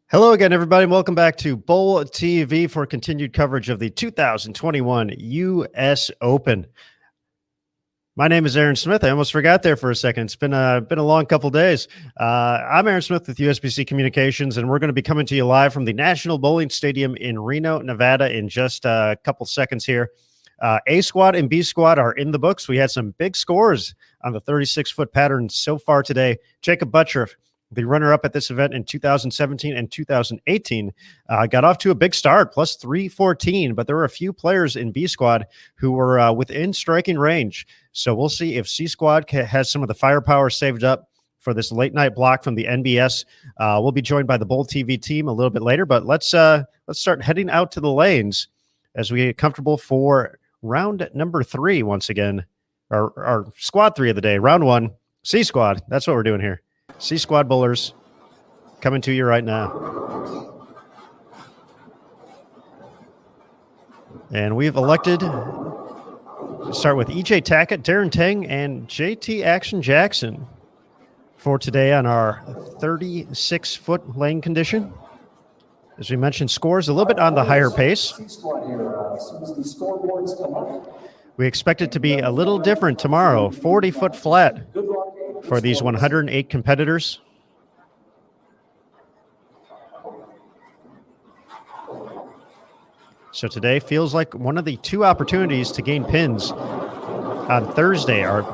Hello again, everybody, and welcome back to Bowl TV for continued coverage of the 2021 U.S. Open. My name is Aaron Smith. I almost forgot there for a second. It's been a long couple days. I'm Aaron Smith with USBC Communications, and we're going to be coming to you live from the National Bowling Stadium in Reno, Nevada in just a couple seconds here. A squad and B squad are in the books. We had some big scores on the 36-foot pattern so far today. Jacob Butcher, the runner-up at this event in 2017 and 2018, got off to a big start, plus 314, but there were a few players in B squad who were within striking range. So we'll see if C squad has some of the firepower saved up for this late-night block from the NBS. We'll be joined by the Bowl TV team a little bit later, but let's start heading out to the lanes as we get comfortable for round number 3 once again, our squad 3 of the day, round 1, C squad. That's what we're doing here. C squad bowlers coming to you right now. And we've elected to start with EJ Tackett, Darren Tang, and JT Action Jackson for today on our 36-foot lane condition. As we mentioned, scores a little bit on the higher pace. We expect it to be a little different tomorrow, 40-foot flat for these 108 competitors. So today feels like one of the 2 opportunities to gain pins on Thursday, our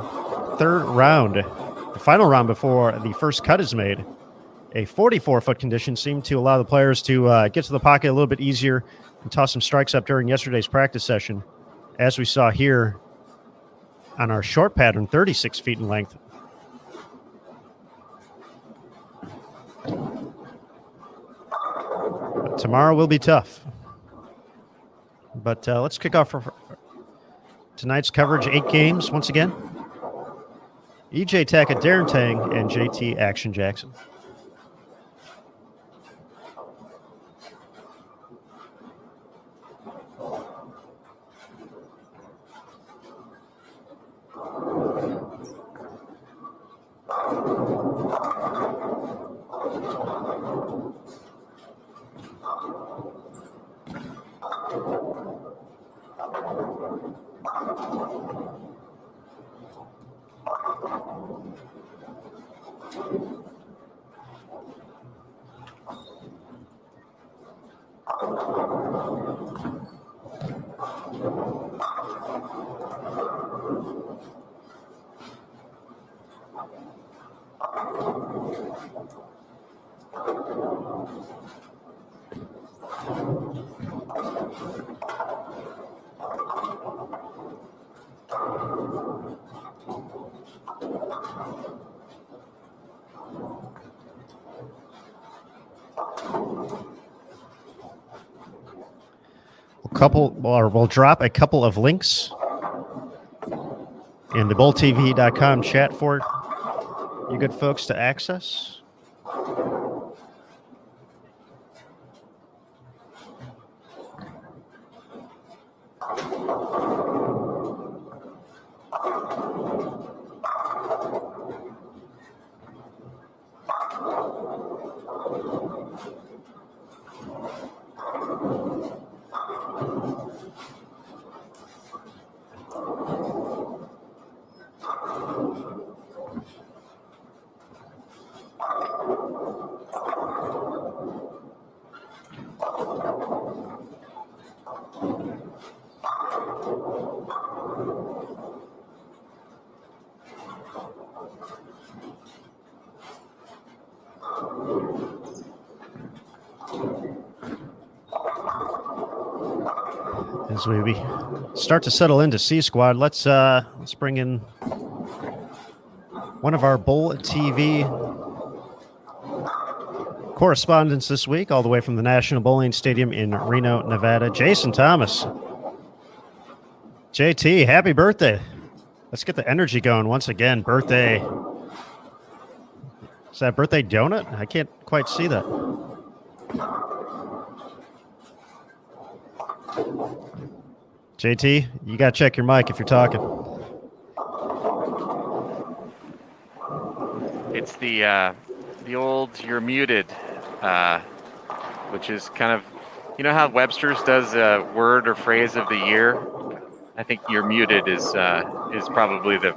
3rd round, the final round before the first cut is made. A 44-foot condition seemed to allow the players to get to the pocket a little bit easier and toss some strikes up during yesterday's practice session, as we saw here on our short pattern, 36 feet in length. Tomorrow will be tough. But let's kick off for tonight's coverage. 8 games once again. EJ Tackett, Darren Tang, and JT Action Jackson. We'll drop a couple of links in the bowltv.com chat for you good folks to access. As we start to settle into C squad, let's bring in one of our Bowl TV correspondents this week, all the way from the National Bowling Stadium in Reno, Nevada, Jason Thomas. JT, happy birthday. Let's get the energy going once again. Birthday. Is that birthday donut? I can't quite see that. JT, you got to check your mic if you're talking. It's the old "you're muted," which is kind of, you know how Webster's does a word or phrase of the year. I think "you're muted" is probably the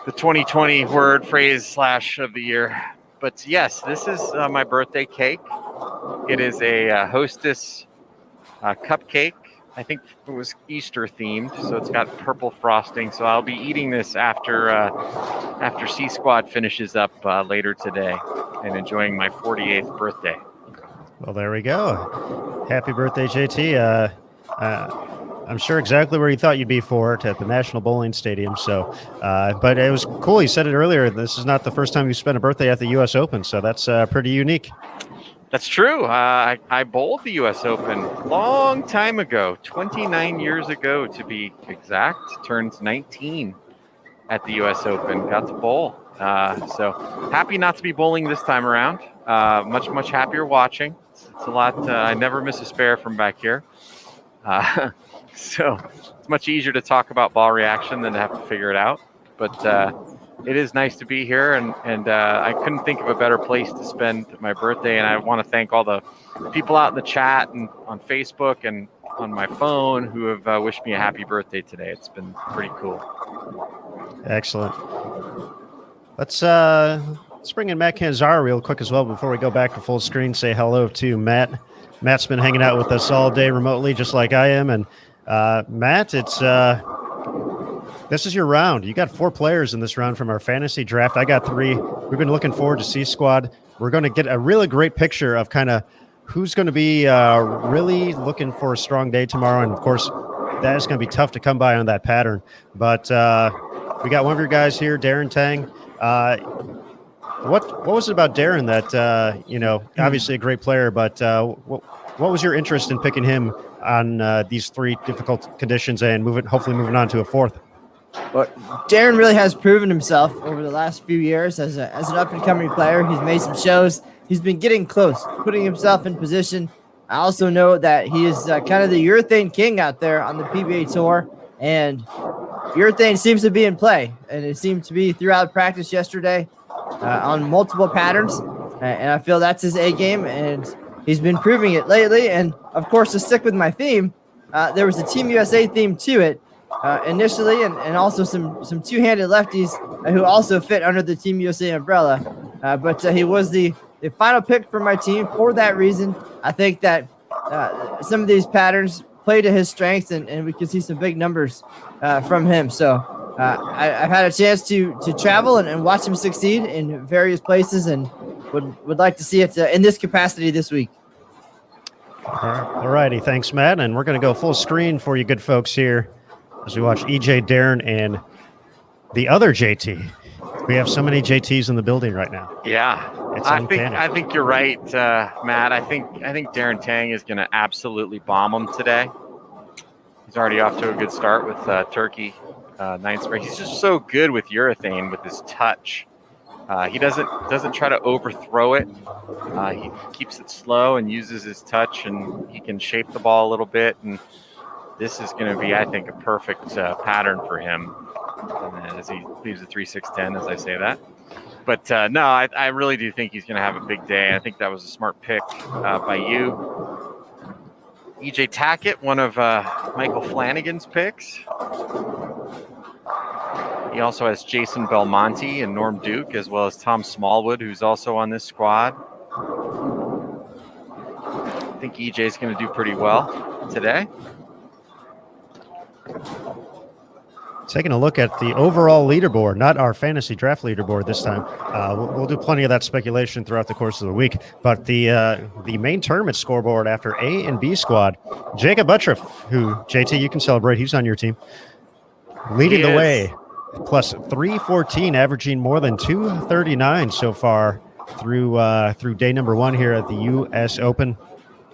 2020 word, phrase / of the year. But yes, this is my birthday cake. It is a Hostess cupcake. I think it was Easter themed, so it's got purple frosting. So I'll be eating this after C Squad finishes up later today, and enjoying my 48th birthday. Well, there we go. Happy birthday, JT. I'm sure exactly where you thought you'd be for it, at the National Bowling Stadium. So, but it was cool. You said it earlier. This is not the first time you spent a birthday at the U.S. Open, so that's pretty unique. That's true. I bowled the U.S. Open long time ago, 29 years ago to be exact. Turned 19 at the U.S. Open. Got to bowl. So happy not to be bowling this time around. Much happier watching. It's a lot. I never miss a spare from back here. So it's much easier to talk about ball reaction than to have to figure it out. But it is nice to be here, and I couldn't think of a better place to spend my birthday. And I want to thank all the people out in the chat and on Facebook and on my phone who have wished me a happy birthday today. It's been pretty cool. Excellent. Let's bring in Matt Canzara real quick as well before we go back to full screen. Say hello to Matt. Matt's been hanging out with us all day remotely, just like I am. And Matt, it's this is your round. You got 4 players in this round from our fantasy draft. I got 3. We've been looking forward to C Squad. We're going to get a really great picture of kind of who's going to be really looking for a strong day tomorrow. And of course, that is going to be tough to come by on that pattern. But we got one of your guys here, Darren Tang. What was it about Darren that obviously a great player, but what was your interest in picking him on these 3 difficult conditions and hopefully moving on to a 4th? Well, Darren really has proven himself over the last few years as an up-and-coming player. He's made some shows. He's been getting close, putting himself in position. I also know that he is kind of the urethane king out there on the PBA Tour, and urethane seems to be in play, and it seemed to be throughout practice yesterday on multiple patterns, and I feel that's his A game, and he's been proving it lately. And, of course, to stick with my theme, there was a Team USA theme to it initially, and also some two-handed lefties who also fit under the Team USA umbrella. But he was the final pick for my team for that reason. I think that some of these patterns play to his strengths, and we can see some big numbers from him. So I've had a chance to travel and watch him succeed in various places, and would like to see it in this capacity this week. All righty. Thanks, Matt. And we're going to go full screen for you good folks here as we watch EJ, Darren, and the other JT. We have so many JTs in the building right now. Yeah, I think you're right, Matt. I think Darren Tang is going to absolutely bomb him today. He's already off to a good start with Turkey 9th spray. He's just so good with urethane with his touch. He doesn't try to overthrow it. He keeps it slow and uses his touch, and he can shape the ball a little bit. And this is going to be, I think, a perfect pattern for him as he leaves the 3-6-10, as I say that. But no, I really do think he's going to have a big day. I think that was a smart pick by you. EJ Tackett, one of Michael Flanagan's picks. He also has Jason Belmonte and Norm Duke, as well as Tom Smallwood, who's also on this squad. I think EJ is going to do pretty well today. Taking a look at the overall leaderboard, not our fantasy draft leaderboard this time. We'll do plenty of that speculation throughout the course of the week. But the main tournament scoreboard after A and B squad, Jacob Buttriff, who, JT, you can celebrate. He's on your team. Leading the way, plus 314, averaging more than 239 so far through day number 1 here at the U.S. Open.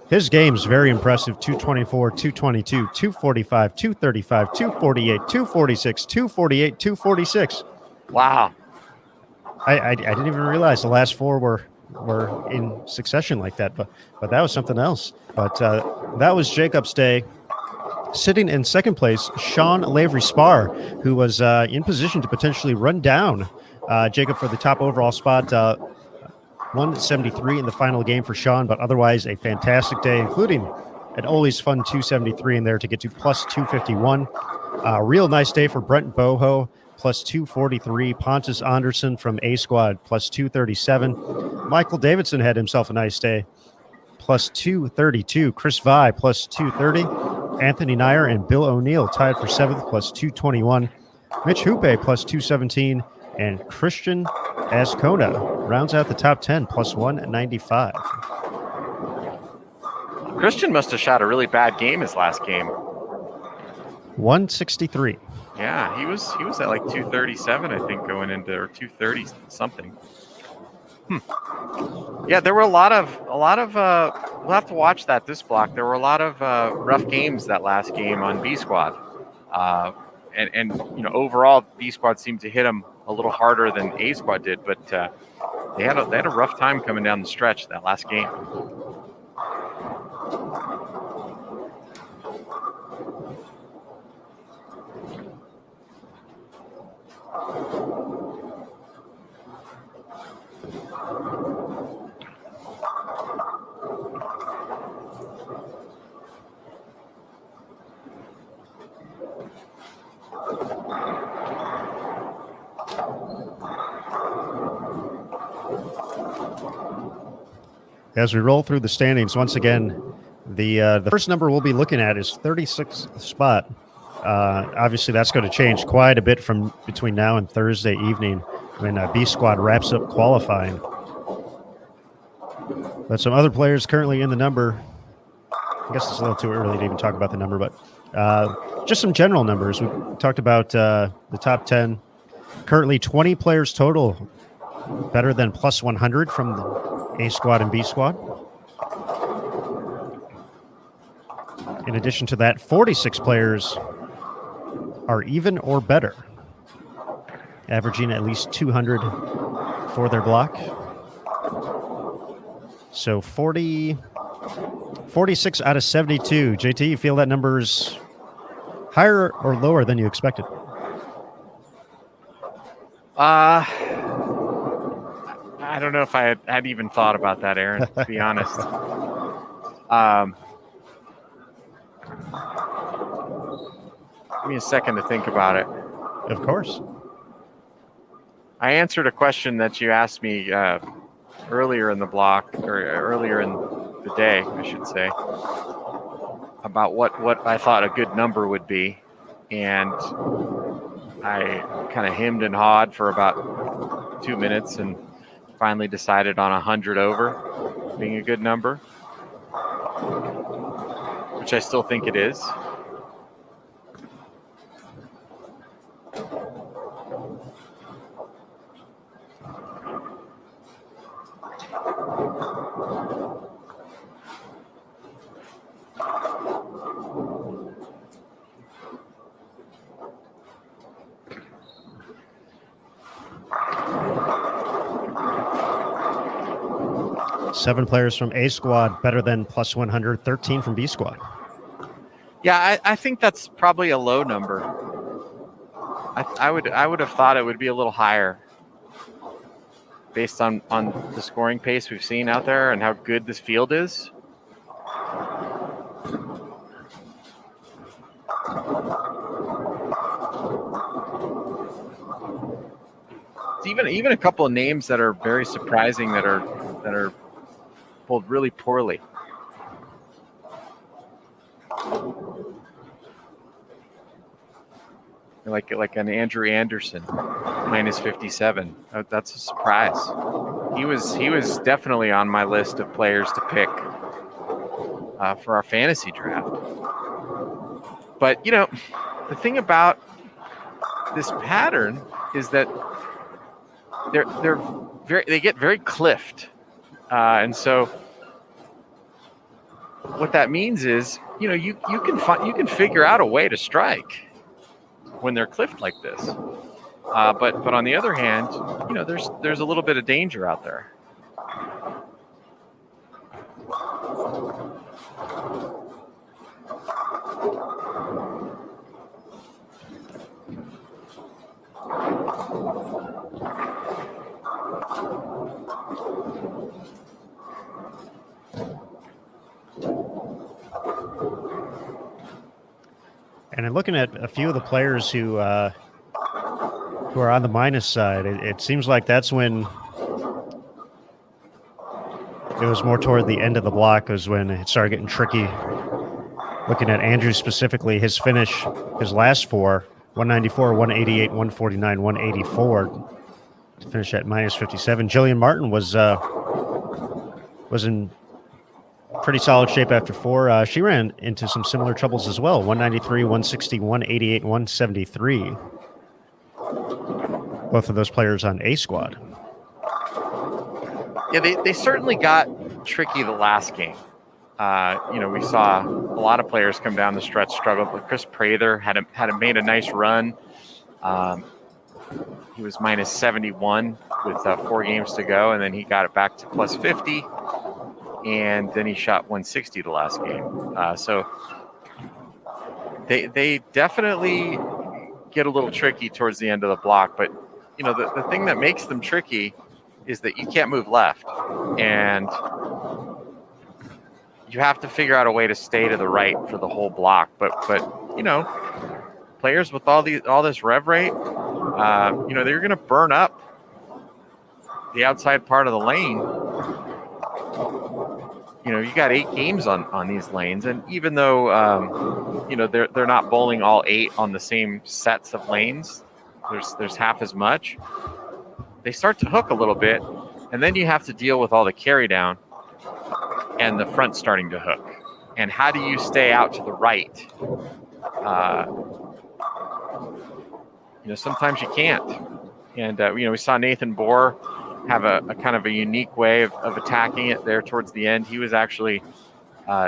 His game's very impressive. 224, 222, 245, 235, 248, 246, 248, 246. Wow. I didn't even realize the last 4 were in succession like that, but that was something else. But that was Jacob's day. Sitting in second place, Sean Lavery Spar, who was in position to potentially run down Jacob for the top overall spot. 173 in the final game for Sean, but otherwise a fantastic day, including an always fun 273 in there to get to plus 251. Real nice day for Brent Boho, plus 243. Pontus Anderson from A Squad, plus 237. Michael Davidson had himself a nice day, plus 232. Chris Vi, plus 230. Anthony Nair and Bill O'Neill tied for 7th, plus 221. Mitch Hoope, plus 217. And Christian Ascona rounds out the top 10, plus 195. Christian must have shot a really bad game his last game. 163. Yeah, he was at like 237, I think, going into, or 230 something. Yeah, there were a lot of we'll have to watch this block. There were a lot of rough games that last game on B Squad. And overall B Squad seemed to hit them a little harder than A Squad did, but they had a rough time coming down the stretch that last game. As we roll through the standings, once again, the first number we'll be looking at is 36th spot. Obviously, that's going to change quite a bit from between now and Thursday evening when B Squad wraps up qualifying. But some other players currently in the number. I guess it's a little too early to even talk about the number, but just some general numbers. We talked about the top 10. Currently 20 players total better than plus 100 from the A Squad and B Squad. In addition to that, 46 players are even or better, averaging at least 200 for their block. So 46 out of 72. JT, you feel that number's higher or lower than you expected? I don't know if I had even thought about that, Aaron, to be honest. Give me a second to think about it. Of course. I answered a question that you asked me earlier in the block, or earlier in the day, I should say, about what I thought a good number would be. And I kind of hemmed and hawed for about 2 minutes and finally decided on 100 over being a good number, which I still think it is. Seven players from A Squad better than plus 100, 13 from B Squad. Yeah, I think that's probably a low number. I would have thought it would be a little higher based on the scoring pace we've seen out there and how good this field is. It's even a couple of names that are very surprising that are pulled really poorly. Like an Andrew Anderson, minus 57. That's a surprise. He was definitely on my list of players to pick for our fantasy draft. But the thing about this pattern is that they get very cliffed, and so what that means is, you can figure out a way to strike when they're cliffed like this. But on the other hand, there's a little bit of danger out there. And in looking at a few of the players who are on the minus side, it seems like that's when it was more toward the end of the block was when it started getting tricky. Looking at Andrew specifically, his finish, his last four, 194, 188, 149, 184, to finish at minus 57. Jillian Martin was in pretty solid shape after four. She ran into some similar troubles as well. 193, 160, 188, 173. Both of those players on A squad. Yeah, they certainly got tricky the last game. We saw a lot of players come down the stretch struggle, but Chris Prather had made a nice run. He was minus 71 with 4 games to go, and then he got it back to plus 50. And then he shot 160 the last game. So they definitely get a little tricky towards the end of the block. But, the thing that makes them tricky is that you can't move left. And you have to figure out a way to stay to the right for the whole block. But players with all this rev rate, they're going to burn up the outside part of the lane. You got 8 games on these lanes, and even though they're not bowling all 8 on the same sets of lanes, there's half as much. They start to hook a little bit, and then you have to deal with all the carry down and the front starting to hook. And how do you stay out to the right? Sometimes you can't. And we saw Nathan Bohr have a kind of a unique way of attacking it there towards the end. He was actually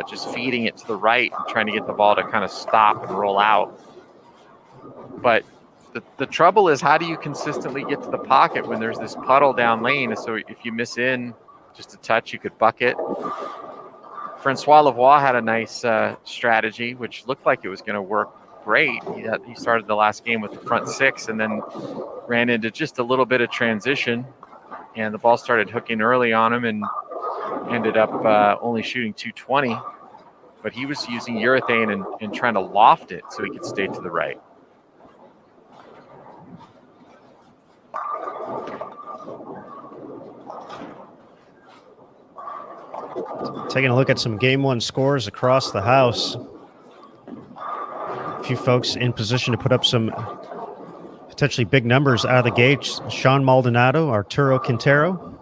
just feeding it to the right and trying to get the ball to kind of stop and roll out. But the trouble is, how do you consistently get to the pocket when there's this puddle down lane? So if you miss in just a touch, you could bucket. Francois Lavoie had a nice strategy, which looked like it was going to work great. He started the last game with the front 6 and then ran into just a little bit of transition. And the ball started hooking early on him and ended up only shooting 220. But he was using urethane and trying to loft it so he could stay to the right. Taking a look at some Game 1 scores across the house. A few folks in position to put up some potentially big numbers out of the gates. Sean Maldonado, Arturo Quintero,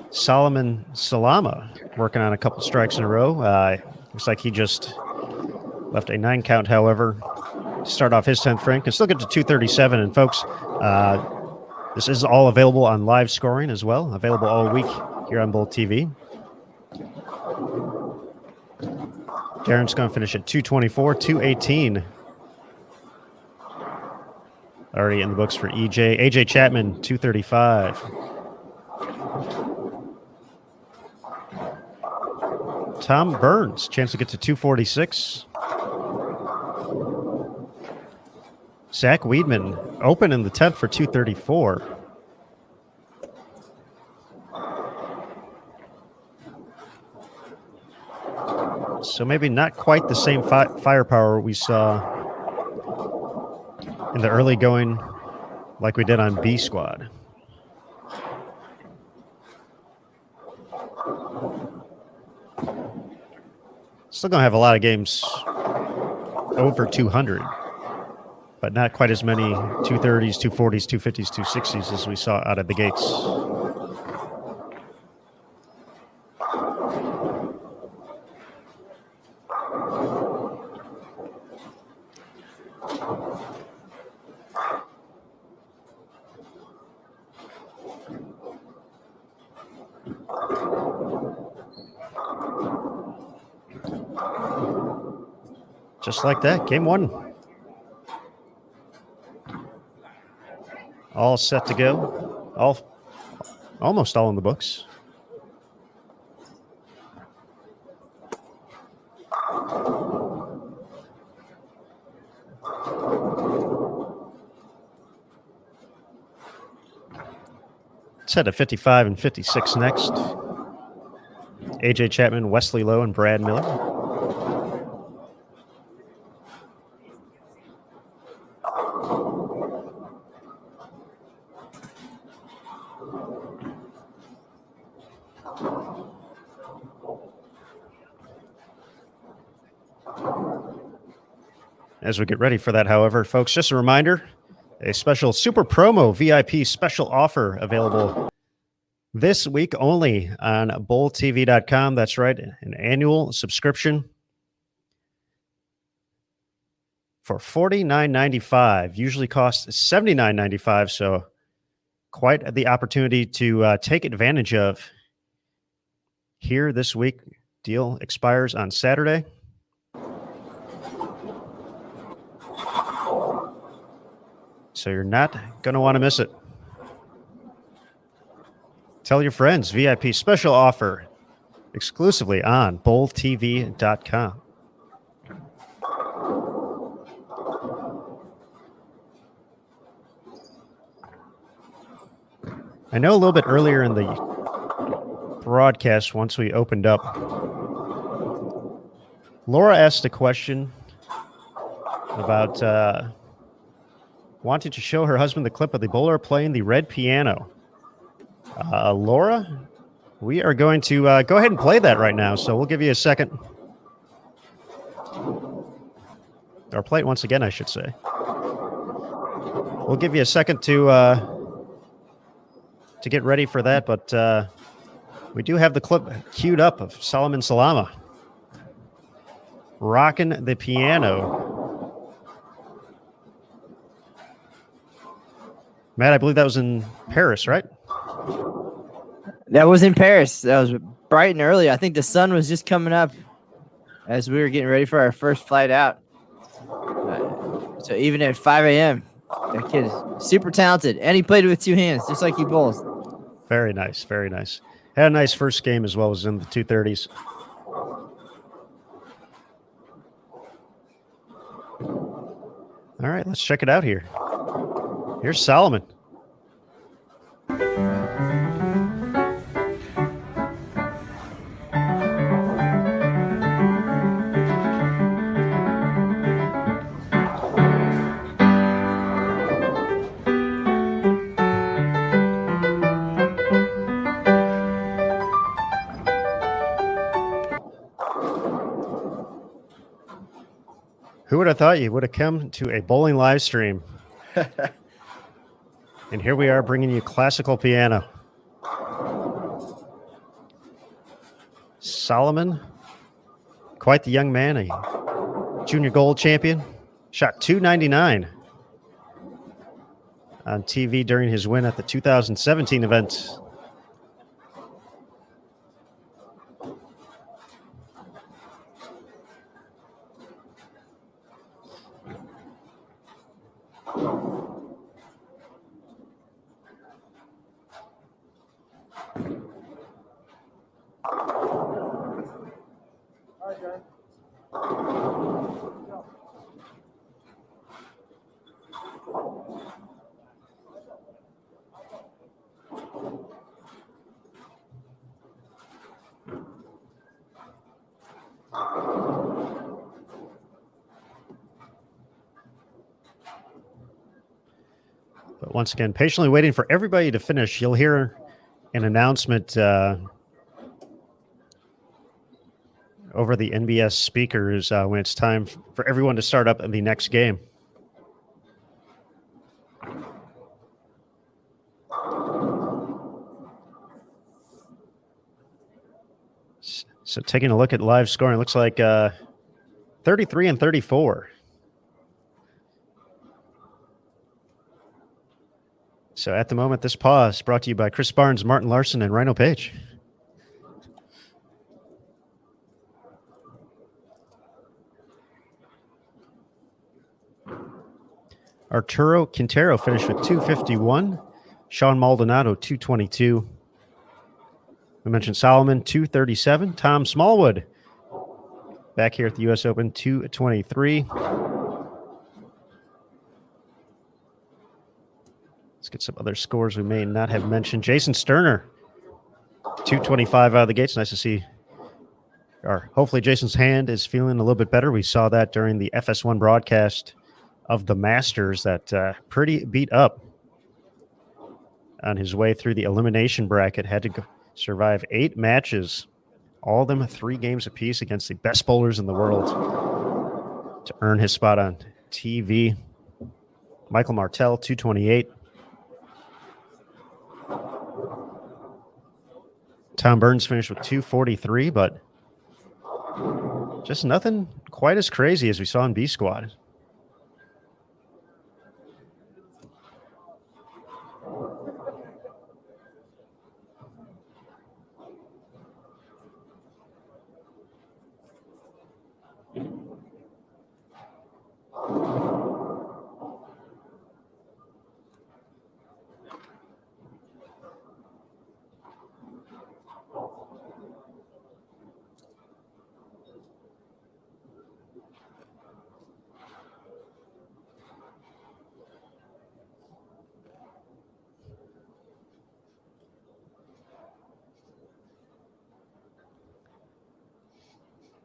Solomon Salama working on a couple strikes in a row. Looks like he just left a 9 count, however, to start off his 10th frame. Can still get to 237. And folks, this is all available on live scoring as well, available all week here on Bowl TV. Darren's going to finish at 224, 218. Already in the books for EJ. AJ Chapman, 235. Tom Burns, chance to get to 246. Zach Weedman, open in the 10th for 234. So maybe not quite the same firepower we saw in the early going like we did on B squad. Still going to have a lot of games over 200, but not quite as many 230s, 240s, 250s, 260s as we saw out of the gates. Just like that, game one. All set to go. Almost all in the books. Let's head to 55 and 56 next. AJ Chapman, Wesley Lowe, and Brad Miller. As we get ready for that, however, folks, just a reminder, a special super promo VIP special offer available this week only on bowltv.com. That's right, an annual subscription for $49.95. Usually costs $79.95, so quite the opportunity to take advantage of here this week. Deal expires on Saturday. So you're not going to want to miss it. Tell your friends. VIP special offer exclusively on bowltv.com. I know a little bit earlier in the broadcast, once we opened up, Laura asked a question about wanted to show her husband the clip of the bowler playing the red piano. Laura, we are going to go ahead and play that right now, so we'll give you a second. Or play it once again, I should say. We'll give you a second to get ready for that, but we do have the clip queued up of Solomon Salama rocking the piano. Matt, I believe that was in Paris, right? That was in Paris. That was bright and early. I think the sun was just coming up as we were getting ready for our first flight out. So even at 5 a.m., that kid is super talented. And he played with two hands, just like he bowls. Very nice, very nice. Had a nice first game as well as in the 230s. All right, let's check it out here. Here's Solomon. Who would have thought you would have come to a bowling live stream? And here we are bringing you classical piano. Solomon, quite the young man, a junior gold champion, shot .299 on TV during his win at the 2017 event. But once again, patiently waiting for everybody to finish. You'll hear an announcement over the NBS speakers when it's time for everyone to start up in the next game. So taking a look at live scoring, looks like 33 and 34. So at the moment, this pause brought to you by Chris Barnes, Martin Larson, and Rhino Page. Arturo Quintero finished with 251. Sean Maldonado, 222. We mentioned Solomon, 237. Tom Smallwood, back here at the U.S. Open, 223. Let's get some other scores we may not have mentioned. Jason Sterner, 225 out of the gates. Nice to see. Or hopefully Jason's hand is feeling a little bit better. We saw that during the FS1 broadcast of the Masters, that pretty beat up on his way through the elimination bracket. Had to survive 8 matches, all of them 3 games apiece against the best bowlers in the world to earn his spot on TV. Michael Martell, 228. Tom Burns finished with 243, but just nothing quite as crazy as we saw in B Squad.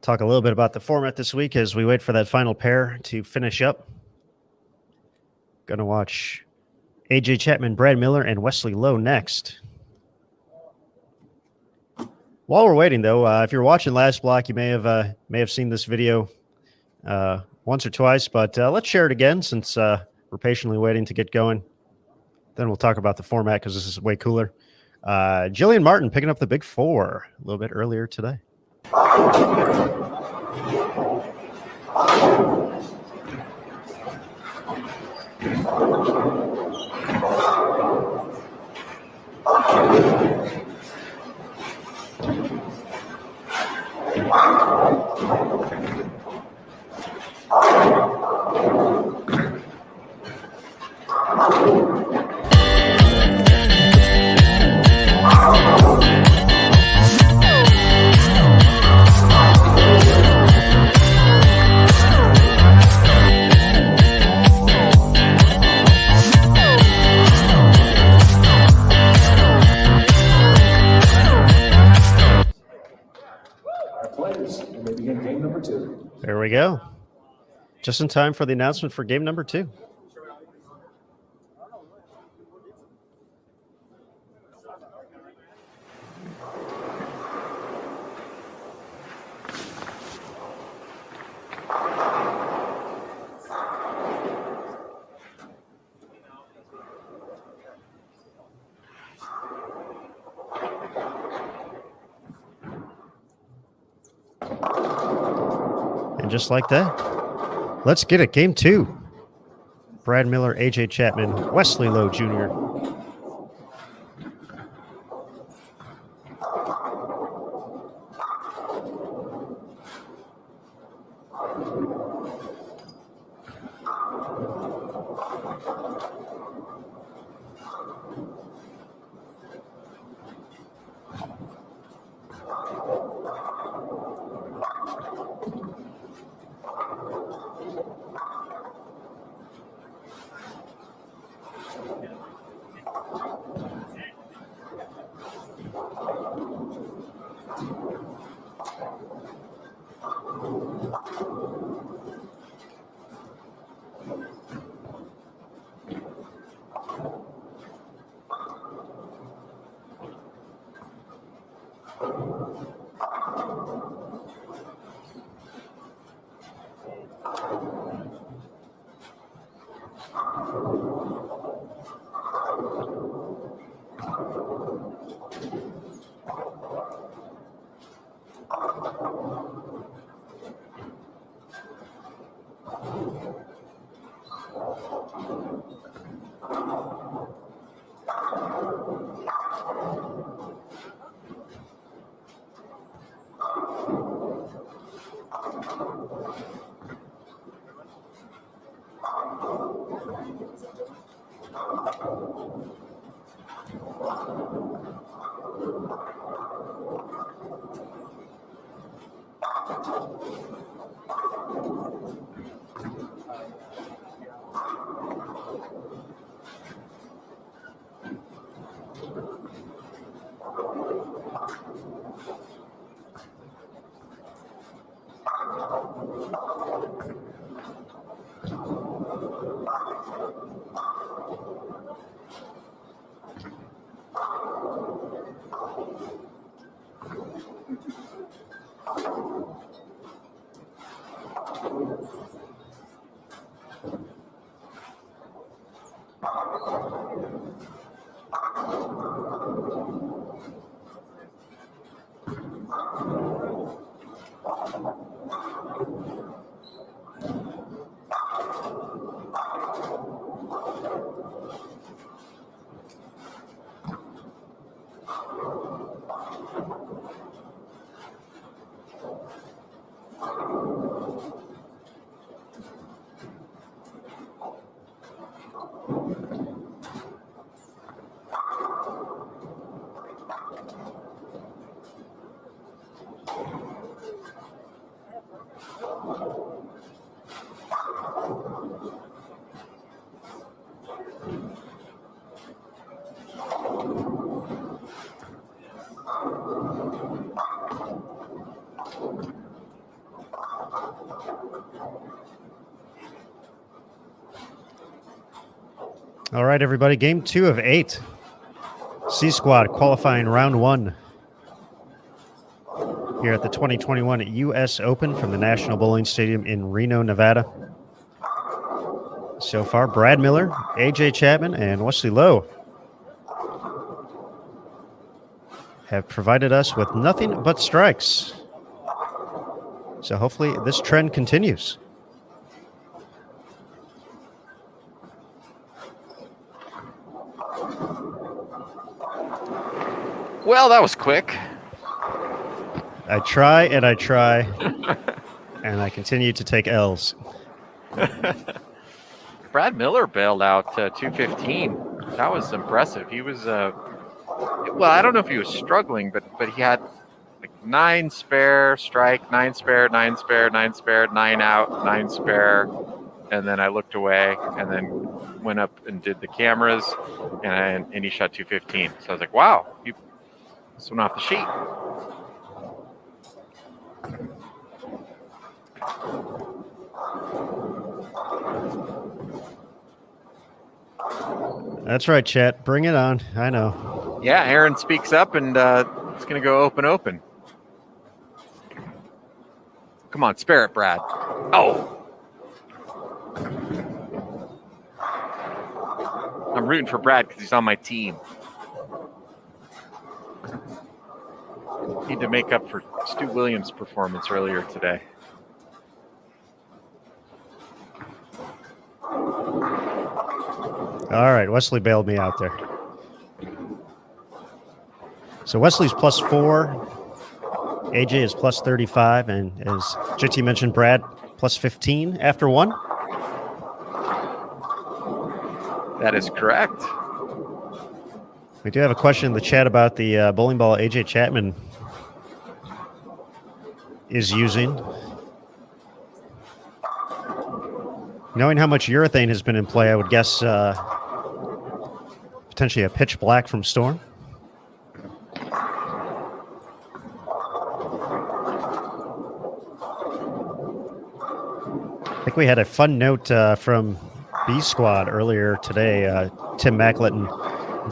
Talk a little bit about the format this week as we wait for that final pair to finish up. Going to watch AJ Chapman, Brad Miller, and Wesley Lowe next. While we're waiting, though, if you're watching Last Block, you may have seen this video once or twice, but let's share it again since we're patiently waiting to get going. Then we'll talk about the format because this is way cooler. Jillian Martin picking up the big 4 a little bit earlier today. There we go. Just in time for the announcement for game number 2. And just like that, let's get it. Game 2. Brad Miller, AJ Chapman, Wesley Lowe Jr. All right, everybody. Game 2 of 8. C Squad qualifying round 1 here at the 2021 U.S. Open from the National Bowling Stadium in Reno, Nevada. So far, Brad Miller, AJ Chapman, and Wesley Lowe have provided us with nothing but strikes. So hopefully this trend continues. Well, that was quick. I try and I try, and I continue to take L's. Brad Miller bailed out 215. That was impressive. He was, well, I don't know if he was struggling, but he had like 9 spare, strike, 9 spare, 9 spare, 9 spare, 9 out, 9 spare. And then I looked away and then went up and did the cameras, and he shot 215. So I was like, wow, this one off the sheet. That's right, chat. Bring it on. I know. Yeah, Aaron speaks up, and it's going to go open. Come on, spare it, Brad. Oh. I'm rooting for Brad because he's on my team. Need to make up for Stu Williams' performance earlier today. All right, Wesley bailed me out there. So Wesley's +4, AJ is +35, and as JT mentioned, Brad +15 after 1. That is correct. We do have a question in the chat about the bowling ball AJ Chapman is using. Knowing how much urethane has been in play, I would guess potentially a pitch black from Storm. I think we had a fun note from B Squad earlier today. Tim Macklett and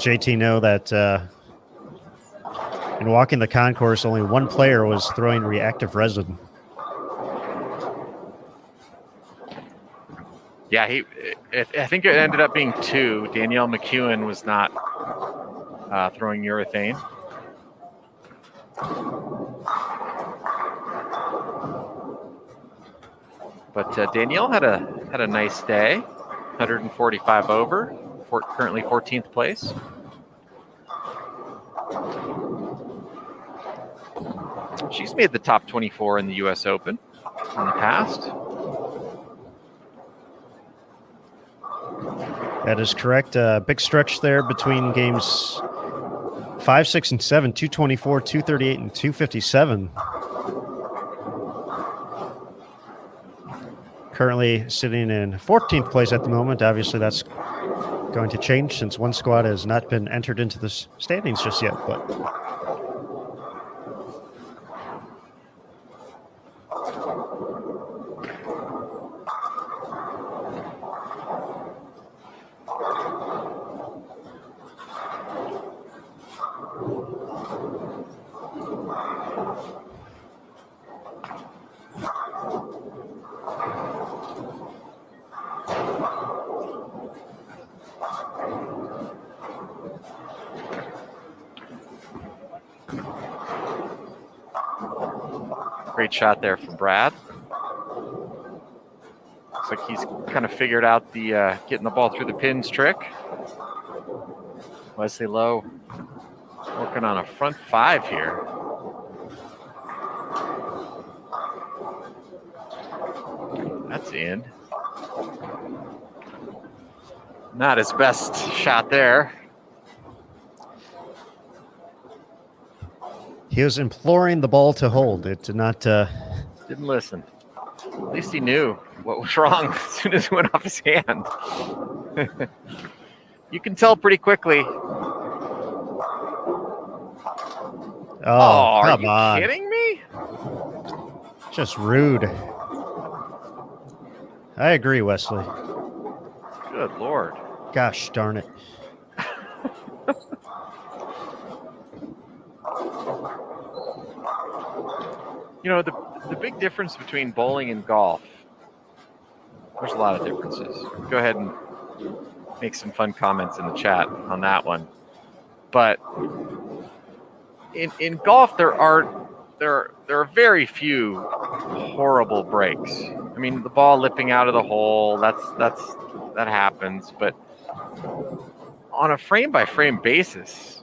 JT know that in walking the concourse, only one player was throwing reactive resin. Yeah, I think it ended up being 2. Danielle McEwen was not throwing urethane. But Danielle had a nice day, 145 over, currently 14th place. She's made the top 24 in the U.S. Open in the past. That is correct. Big stretch there between games 5, 6, and 7, 224, 238, and 257. currently sitting in 14th place at the moment. Obviously, that's going to change since one squad has not been entered into the standings just yet. But Great shot there from Brad. Looks like he's kind of figured out the getting the ball through the pins trick. Wesley Lowe working on a front five here. That's in. Not his best shot there. he was imploring the ball to hold. It did not. Didn't listen. At least he knew what was wrong as soon as it went off his hand. You can tell pretty quickly. Oh, Are come you on. kidding me? Just rude. I agree, Wesley. Good Lord. Gosh darn it. You know, the big difference between bowling and golf, there's a lot of differences. Go ahead and make some fun comments in the chat on that one. But in golf, there are very few horrible breaks. I mean, the ball lipping out of the hole, that happens. But on a frame by frame basis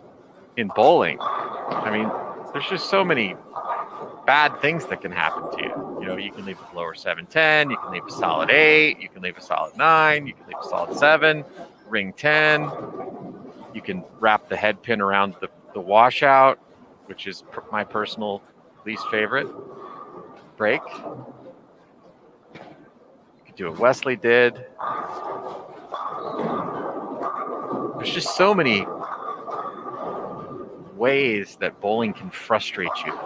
in bowling, I mean, there's just so many bad things that can happen to you. You know, you can leave a lower 7-10, you can leave a solid 8, you can leave a solid 9, you can leave a solid 7, ring 10. You can wrap the head pin around the washout, which is my personal least favorite break. You could do what Wesley did. There's just so many ways that bowling can frustrate you.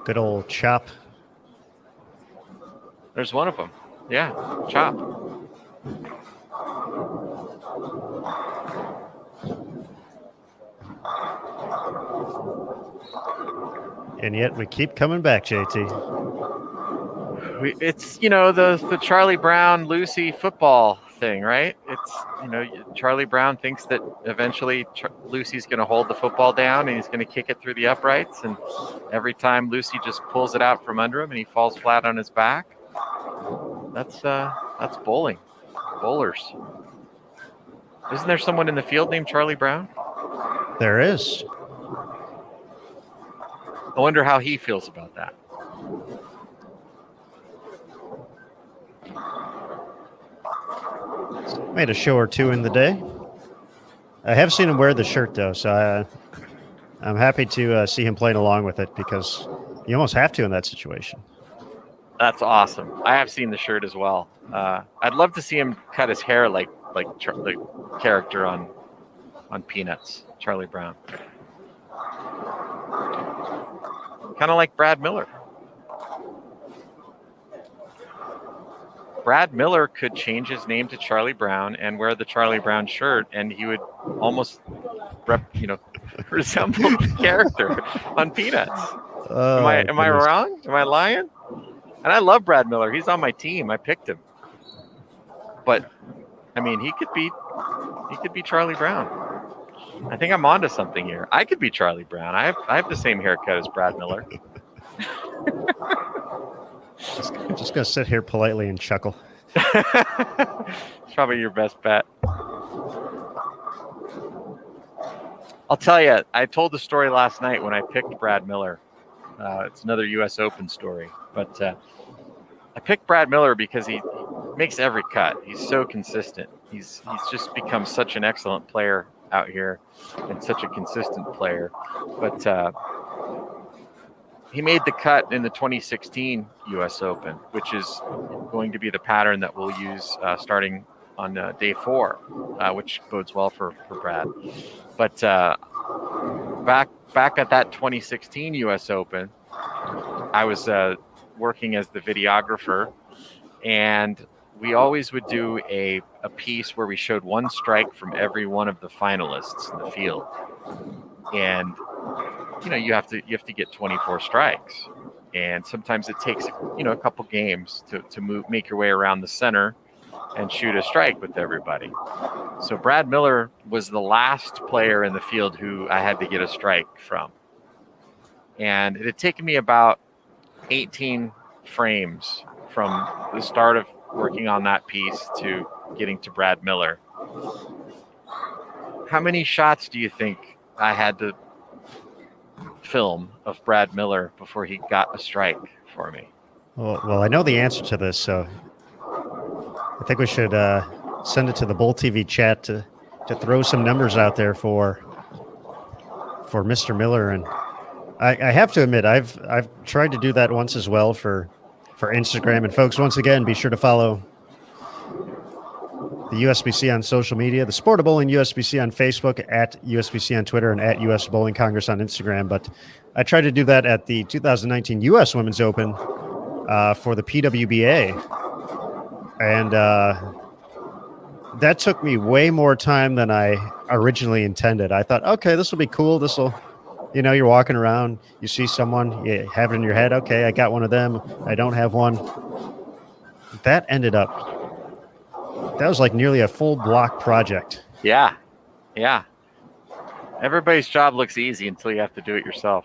Good old chop. There's one of them. Yeah, chop. And yet we keep coming back, JT. It's, you know, the Charlie Brown Lucy football thing, right? It's, you know, Charlie Brown thinks that eventually Lucy's going to hold the football down and he's going to kick it through the uprights, and every time Lucy just pulls it out from under him and he falls flat on his back. That's bowling. Bowlers. Isn't there someone in the field named Charlie Brown? There is. I wonder how he feels about that. Made a show or two in the day. I have seen him wear the shirt, though, so I'm happy to see him playing along with it, because you almost have to in that situation. That's awesome. I have seen the shirt as well. I'd love to see him cut his hair like the character on Peanuts, Charlie Brown. Kind of like Brad Miller. Brad Miller could change his name to Charlie Brown and wear the Charlie Brown shirt, and he would almost resemble the character on Peanuts. Am I wrong? Am I lying? And I love Brad Miller. He's on my team. I picked him. But I mean, he could be Charlie Brown. I think I'm onto something here. I could be Charlie Brown. I have the same haircut as Brad Miller. Just gonna sit here politely and chuckle. It's probably your best bet. I'll tell you, I told the story last night when I picked Brad Miller. It's another U.S. Open story, but I picked Brad Miller because he makes every cut. He's so consistent. He's just become such an excellent player out here and such a consistent player. But he made the cut in the 2016 U.S. Open, which is going to be the pattern that we'll use starting on day 4, which bodes well for Brad. But back at that 2016 U.S. Open, I was working as the videographer, and we always would do a piece where we showed one strike from every one of the finalists in the field. And you have to get 24 strikes, and sometimes it takes a couple games to make your way around the center and shoot a strike with everybody. So Brad Miller was the last player in the field who I had to get a strike from, and it had taken me about 18 frames from the start of working on that piece to getting to Brad Miller. How many shots do you think I had to film of Brad Miller before he got a strike for me? Well, I know the answer to this, so I think we should send it to the Bull TV chat to throw some numbers out there for Mr. Miller. And I have to admit, I've tried to do that once as well for Instagram. And folks, once again, be sure to follow the USBC on social media, the Sport of Bowling USBC on Facebook, at USBC on Twitter, and at US Bowling Congress on Instagram. But I tried to do that at the 2019 U.S. Women's Open for the PWBA. And that took me way more time than I originally intended. I thought, okay, this will be cool. This will, you're walking around, you see someone, you have it in your head, okay, I got one of them, I don't have one. That ended up, that was like nearly a full block project. Yeah. Everybody's job looks easy until you have to do it yourself.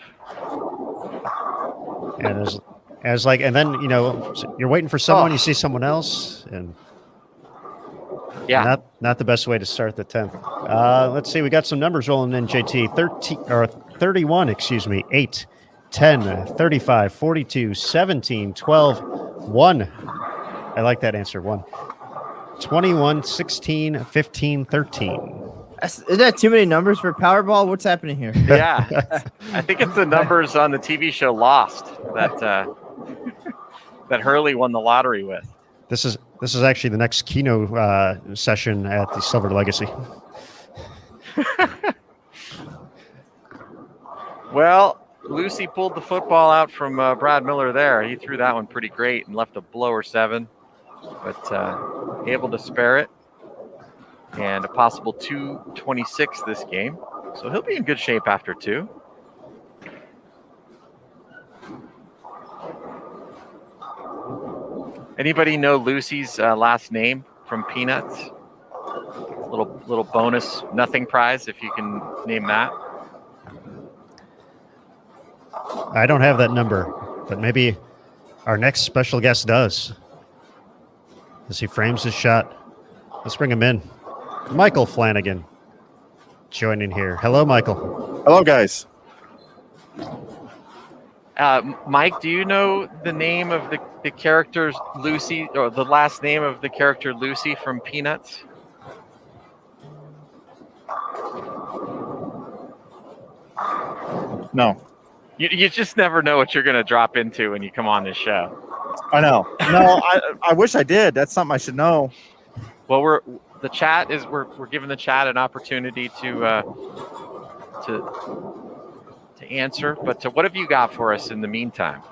And and then, you're waiting for someone, you see someone else, and yeah, not the best way to start the 10th. Let's see, we got some numbers rolling in, JT. 31, 8, 10, 35, 42, 17, 12, 1. I like that answer, 1. 21, 16, 15, 13. Isn't that too many numbers for Powerball? What's happening here? Yeah, I think it's the numbers on the TV show Lost that Hurley won the lottery with. This is actually the next Keno session at the Silver Legacy. Well, Lucy pulled the football out from Brad Miller there. He threw that one pretty great and left a blower 7, but able to spare it. And a possible 226 this game. So he'll be in good shape after 2. Anybody know Lucy's last name from Peanuts? Little bonus nothing prize if you can name that. I don't have that number, but maybe our next special guest does. As he frames his shot, let's bring him in. Michael Flanagan joining here. Hello, Michael. Hello, guys. Mike, do you know the name of the character Lucy, or the last name of the character Lucy from Peanuts? No. You just never know what you're going to drop into when you come on this show. I know. No, I wish I did. That's something I should know. Well, we're giving the chat an opportunity to answer. But what have you got for us in the meantime?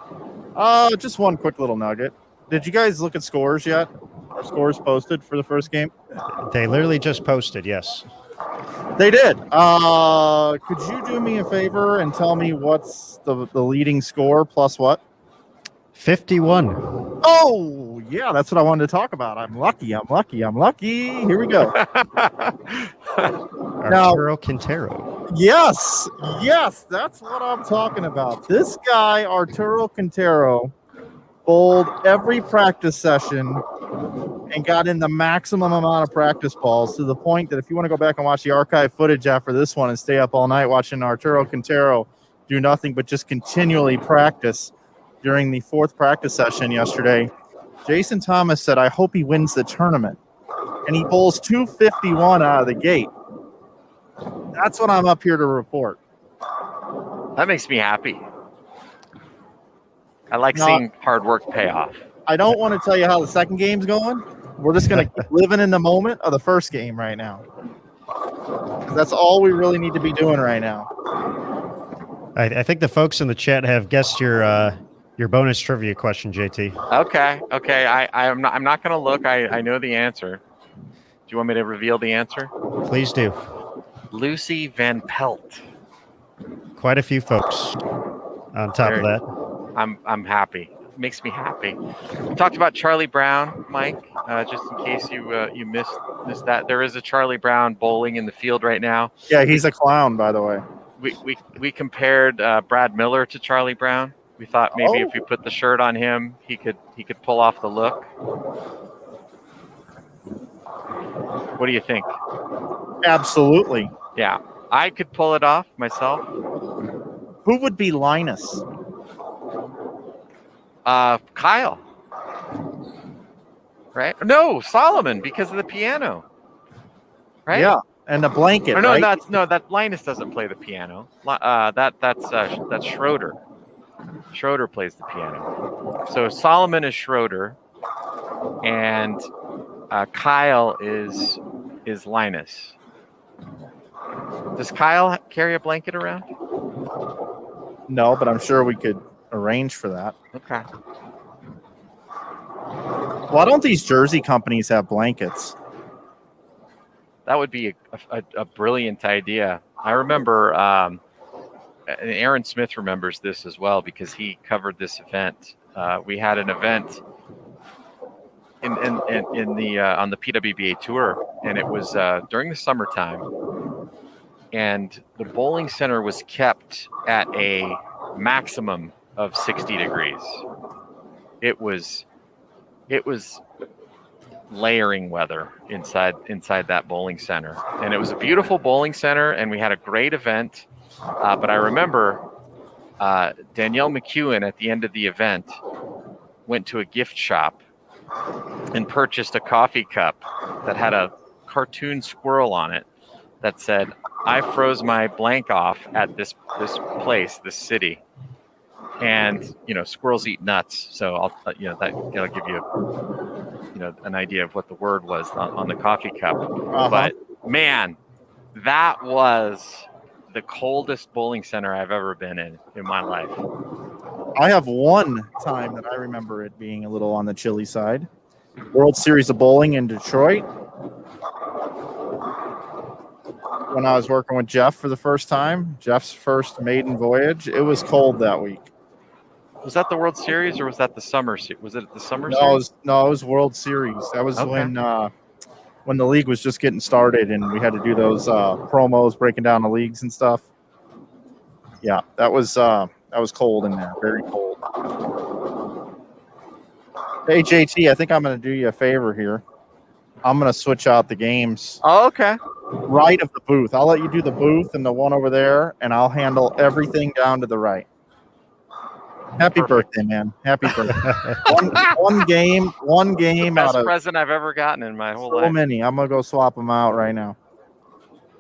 Just one quick little nugget. Did you guys look at scores yet? Are scores posted for the first game? They literally just posted, yes. They did. Could you do me a favor and tell me what's the leading score plus what? 51. Oh, yeah, that's what I wanted to talk about. I'm lucky. Here we go. Arturo Quintero. Yes, that's what I'm talking about. This guy, Arturo Quintero, bowled every practice session and got in the maximum amount of practice balls, to the point that if you want to go back and watch the archive footage after this one and stay up all night watching Arturo Quintero do nothing but just continually practice during the 4th practice session yesterday, Jason Thomas said, I hope he wins the tournament. And he bowls 251 out of the gate. That's what I'm up here to report. That makes me happy. I like No. seeing hard work pay off. I don't want to tell you how the second game's going. We're just going to keep living in the moment of the first game right now. 'Cause that's all we really need to be doing right now. I think the folks in the chat have guessed your bonus trivia question, JT. Okay. I'm not going to look. I know the answer. Do you want me to reveal the answer? Please do. Lucy Van Pelt. Quite a few folks on top of that. I'm happy. It makes me happy. We talked about Charlie Brown, Mike. Just in case you missed that, there is a Charlie Brown bowling in the field right now. Yeah, he's a clown, by the way. We compared Brad Miller to Charlie Brown. We thought maybe if we put the shirt on him, he could pull off the look. What do you think? Absolutely. Yeah, I could pull it off myself. Who would be Linus? Kyle. Right? No, Solomon, because of the piano. Right? Yeah, and the blanket. Or no, right? that Linus doesn't play the piano. That's Schroeder. Schroeder plays the piano. So Solomon is Schroeder, and Kyle is Linus. Does Kyle carry a blanket around? No, but I'm sure we could arrange for that. Okay. Why don't these jersey companies have blankets? That would be a brilliant idea. I remember, and Aaron Smith remembers this as well because he covered this event. We had an event in the on the PWBA tour, and it was during the summertime, and the bowling center was kept at a maximum of 60 degrees. It was layering weather inside that bowling center, and it was a beautiful bowling center, and we had a great event. But I remember Danielle McEwen at the end of the event went to a gift shop and purchased a coffee cup that had a cartoon squirrel on it that said, "I froze my blank off at this place, this city." And squirrels eat nuts, so I'll give you an idea of what the word was on the coffee cup. Uh-huh. But man, that was the coldest bowling center I've ever been in my life. I have one time that I remember it being a little on the chilly side. World Series of Bowling in Detroit. When I was working with Jeff for the first time, Jeff's first maiden voyage, it was cold that week. Was that the World Series or was that the summer? Was it the summer series? series? It was World Series. That was when the league was just getting started and we had to do those promos breaking down the leagues and stuff. Yeah, that was cold in there, very cold. Hey JT, I think I'm going to do you a favor here. I'm going to switch out the games. Oh, okay. Right of the booth. I'll let you do the booth and the one over there, and I'll handle everything down to the right. Happy birthday, man. Happy birthday. one game Best out of present I've ever gotten in my whole so life. many. I'm going to go swap them out right now.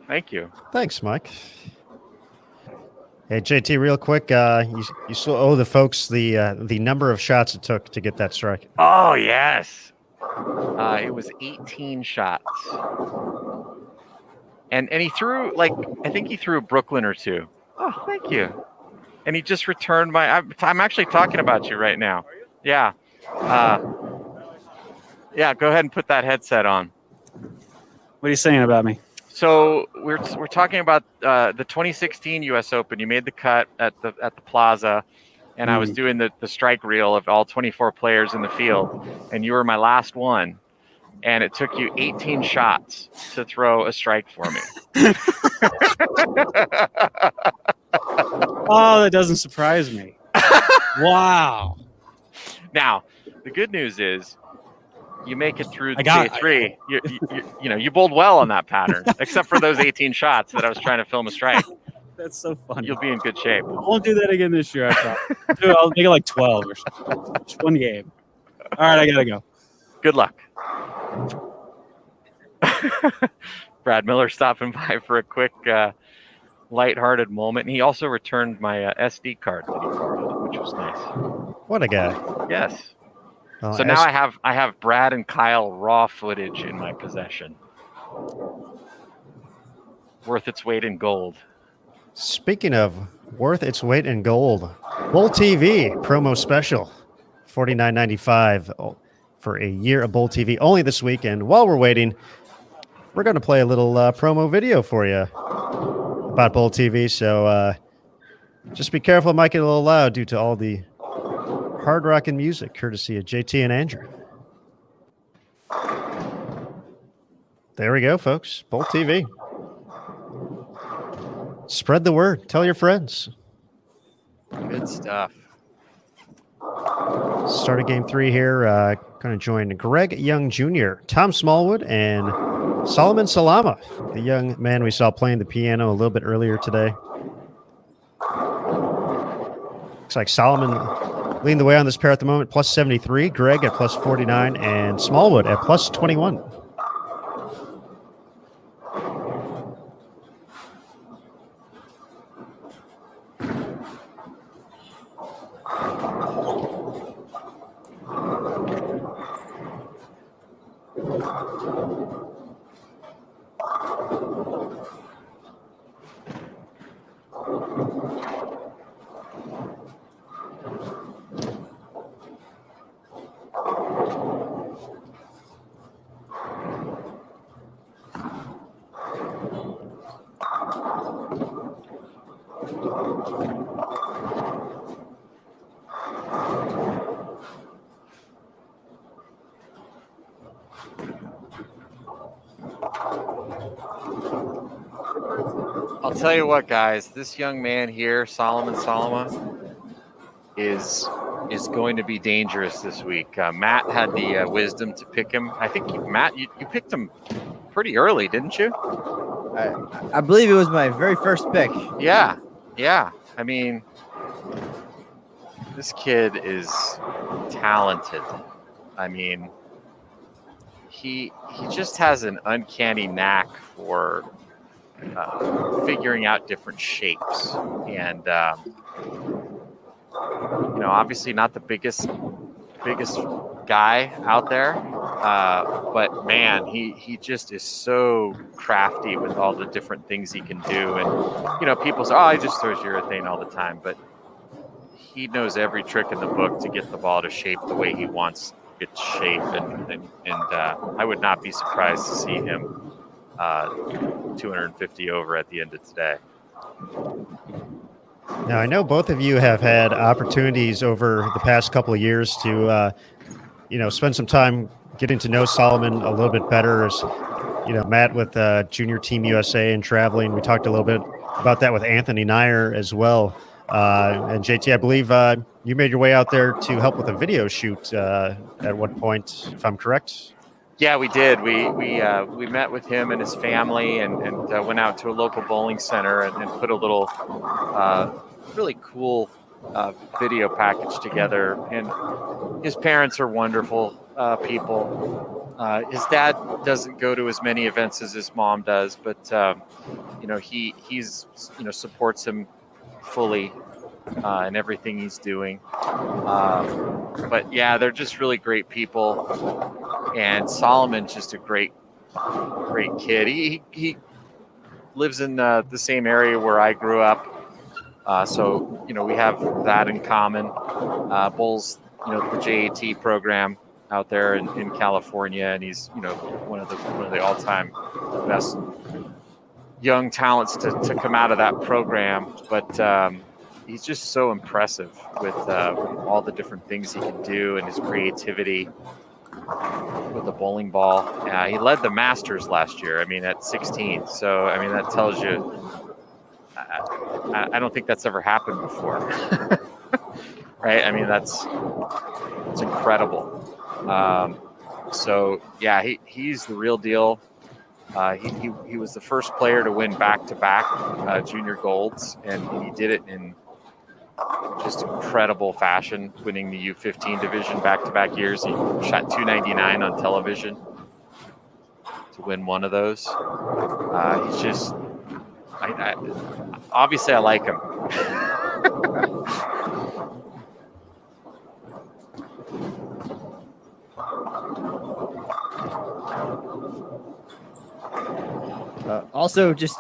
Thank you. Thanks, Mike. Hey, JT, real quick, you still owe the folks the number of shots it took to get that strike. Oh, yes. It was 18 shots. And he threw, I think he threw a Brooklyn or two. Oh, thank you. And he just returned I'm actually talking about you right now. Yeah. Yeah, go ahead and put that headset on. What are you saying about me? So we're talking about the 2016 U.S. Open. You made the cut at the Plaza, and I was doing the strike reel of all 24 players in the field, and you were my last one. And it took you 18 shots to throw a strike for me. Oh, that doesn't surprise me. Wow. Now, the good news is you make it through the J3. You bowled well on that pattern, except for those 18 shots that I was trying to film a strike. That's so funny. You'll be in good shape. I won't do that again this year, I thought. I'll make it like 12 or something. Just one game. All right, I got to go. Good luck. Brad Miller stopping by for a quick lighthearted moment. And he also returned my SD card that he borrowed, which was nice. What a guy. Yes. Well, So now I have Brad and Kyle raw footage in my possession. Worth its weight in gold. Speaking of worth its weight in gold, Bowl TV promo special, $49.95 for a year of Bowl TV only this weekend. While we're waiting, we're going to play a little promo video for you about Bowl TV. So just be careful. It might get a little loud due to all the hard rockin' music, courtesy of JT and Andrew. There we go, folks. Bowl TV. Spread the word. Tell your friends. Good stuff. Started game 3 here. Going to join Greg Young Jr., Tom Smallwood, and Solomon Salama, the young man we saw playing the piano a little bit earlier today. Looks like Solomon leading the way on this pair at the moment, plus 73. Greg at plus 49, and Smallwood at plus 21. I'll tell you what, guys. This young man here, Solomon Salama, is going to be dangerous this week. Matt had the wisdom to pick him. I think, Matt, you picked him pretty early, didn't you? I believe it was my very first pick. Yeah. I mean, this kid is talented. I mean, he just has an uncanny knack for figuring out different shapes, and obviously not the biggest guy out there, but man, he just is so crafty with all the different things he can do. And people say, oh, he just throws urethane all the time, but he knows every trick in the book to get the ball to shape the way he wants it to shape, and I would not be surprised to see him 250 over at the end of today. Now, I know both of you have had opportunities over the past couple of years to, spend some time getting to know Solomon a little bit better. As Matt with Junior Team USA and traveling. We talked a little bit about that with Anthony Nyer as well. And JT, I believe you made your way out there to help with a video shoot at one point, if I'm correct. Yeah, we did. We met with him and his family and went out to a local bowling center and put a little really cool video package together. And his parents are wonderful people. His dad doesn't go to as many events as his mom does, but he's supports him fully in everything he's doing. But yeah, they're just really great people. And Solomon's just a great kid. He lives in the same area where I grew up. So we have that in common. Bowls, the JAT program out there in California, and he's one of the all-time best young talents to come out of that program. But he's just so impressive with all the different things he can do and his creativity with the bowling ball. He led the Masters last year, at 16. So, that tells you, I don't think that's ever happened before. Right? It's incredible. So, yeah, he's the real deal. He was the first player to win back-to-back junior golds, and he did it in just incredible fashion, winning the U15 division back-to-back years. He shot 299 on television to win one of those. He's just, obviously I like him. Also, just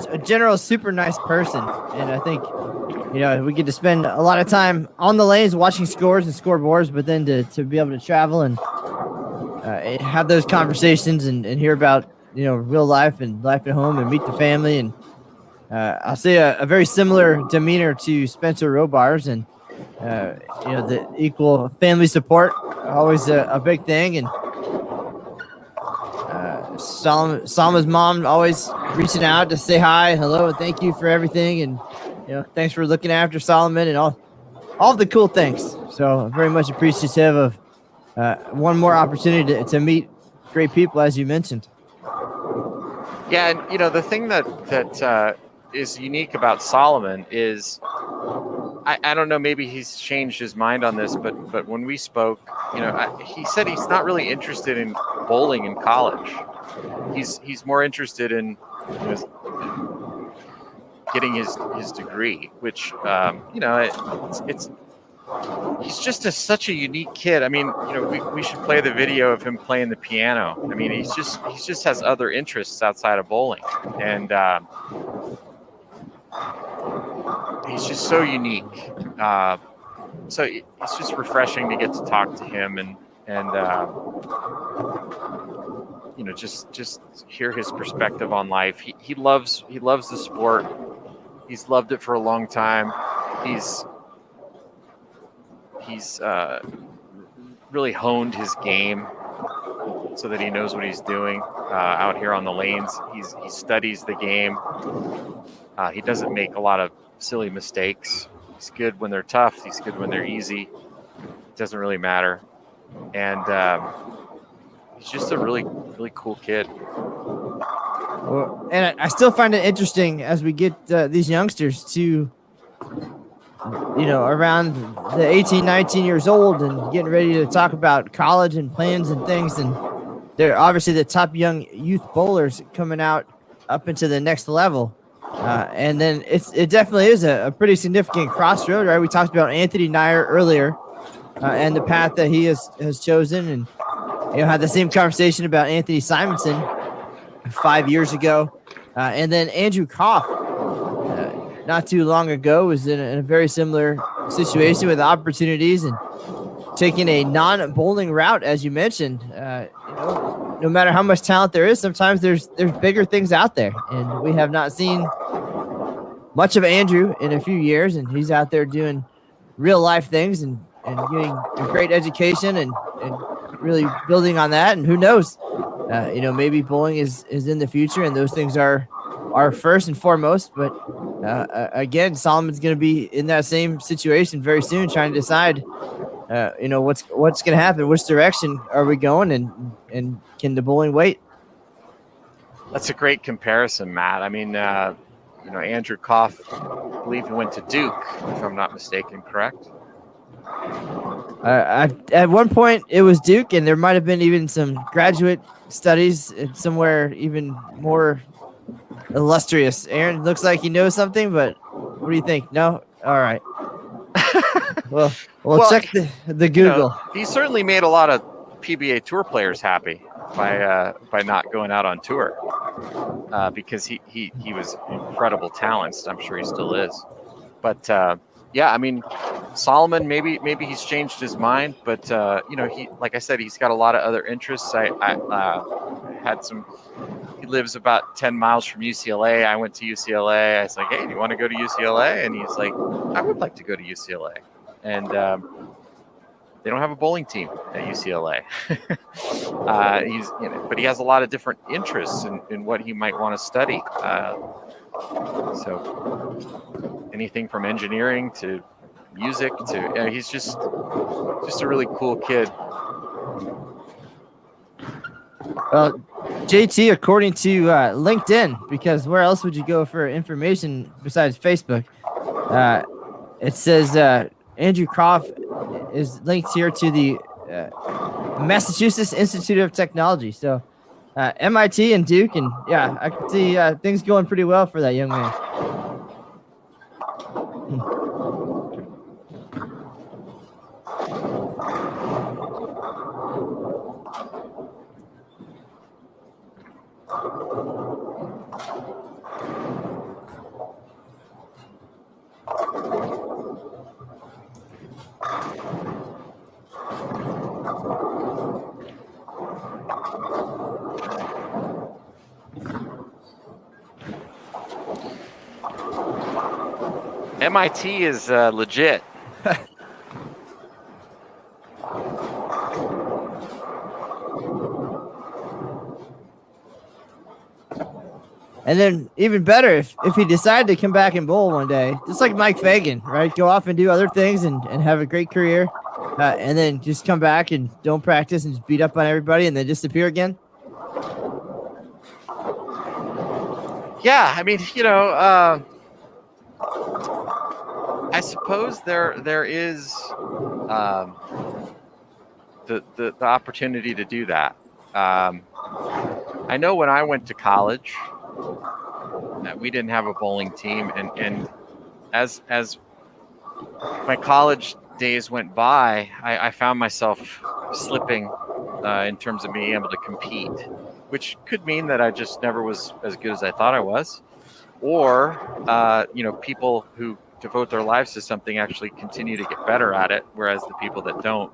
a general super nice person, and I think we get to spend a lot of time on the lanes watching scores and scoreboards, but then to be able to travel and have those conversations and hear about real life and life at home and meet the family, and I'll say a very similar demeanor to Spencer Robars, and the equal family support, always a big thing, and Salma's mom always reaching out to say hi, hello, and thank you for everything, and thanks for looking after Solomon and all of the cool things. So very much appreciative of one more opportunity to meet great people, as you mentioned. Yeah, and the thing that is unique about Solomon is, I don't know, maybe he's changed his mind on this, but when we spoke, he said he's not really interested in bowling in college. He's more interested in getting his degree, which it's he's just such a unique kid. I mean, we should play the video of him playing the piano. I mean, he just has other interests outside of bowling, and he's just so unique. So it's just refreshing to get to talk to him and just hear his perspective on life. He loves the sport. He's loved it for a long time. He's really honed his game so that he knows what he's doing out here on the lanes. He studies the game. He doesn't make a lot of silly mistakes. He's good when they're tough. He's good when they're easy. It doesn't really matter. And he's just a really, really cool kid. Well, and I still find it interesting as we get these youngsters to, around the 18, 19 years old and getting ready to talk about college and plans and things. And they're obviously the top young youth bowlers coming out up into the next level. And then it definitely is a pretty significant crossroad, right? We talked about Anthony Nyer earlier and the path that he has chosen, and had the same conversation about Anthony Simonson 5 years ago, and then Andrew Koff not too long ago was in a very similar situation with opportunities and taking a non-bowling route, as you mentioned. No matter how much talent there is, sometimes there's bigger things out there, and we have not seen much of Andrew in a few years, and he's out there doing real life things and getting a great education and really building on that. And who knows, maybe bowling is in the future, and those things are first and foremost. But again, Solomon's going to be in that same situation very soon, trying to decide what's going to happen, which direction are we going, and can the bowling wait? That's a great comparison, Matt. I mean, Andrew Koff, I believe he went to Duke, if I'm not mistaken, correct? At one point it was Duke, and there might have been even some graduate studies somewhere even more illustrious. Aaron looks like he knows something, but what do you think? No? All right. Well, check the Google. He certainly made a lot of PBA Tour players happy by not going out on tour because he was incredible talent. I'm sure he still is. But yeah, I mean, Solomon, maybe he's changed his mind, but he, like I said, he's got a lot of other interests. I had some. He lives about 10 miles from UCLA. I went to UCLA. I was like, hey, do you want to go to UCLA? And he's like, I would like to go to UCLA. And they don't have a bowling team at UCLA. But he has a lot of different interests in what he might want to study. So anything from engineering to music to he's just a really cool kid. Well, JT, according to LinkedIn, because where else would you go for information besides Facebook? It says Andrew Koff is linked here to the Massachusetts Institute of Technology. So MIT and Duke, and yeah, I can see things going pretty well for that young man. MIT is legit. And then even better if he decided to come back and bowl one day, just like Mike Fagan, right? Go off and do other things and have a great career, and then just come back and don't practice and just beat up on everybody and then disappear again. Yeah, I mean, I suppose there is the opportunity to do that. I know when I went to college, we didn't have a bowling team, and as my college days went by, I found myself slipping in terms of being able to compete, which could mean that I just never was as good as I thought I was, or people who devote their lives to something actually continue to get better at it, whereas the people that don't.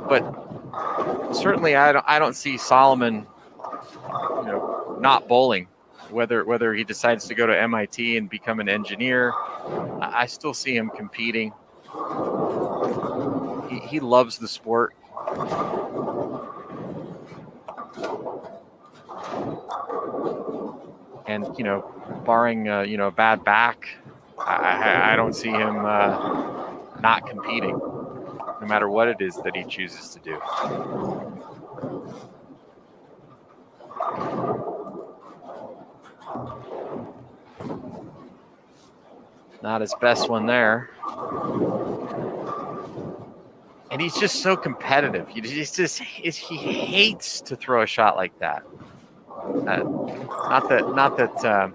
But certainly, I don't see Solomon, not bowling. Whether he decides to go to MIT and become an engineer, I still see him competing. He loves the sport. And barring a bad back, I don't see him not competing, no matter what it is that he chooses to do. Not his best one there. And he's just so competitive. He hates to throw a shot like that. Not that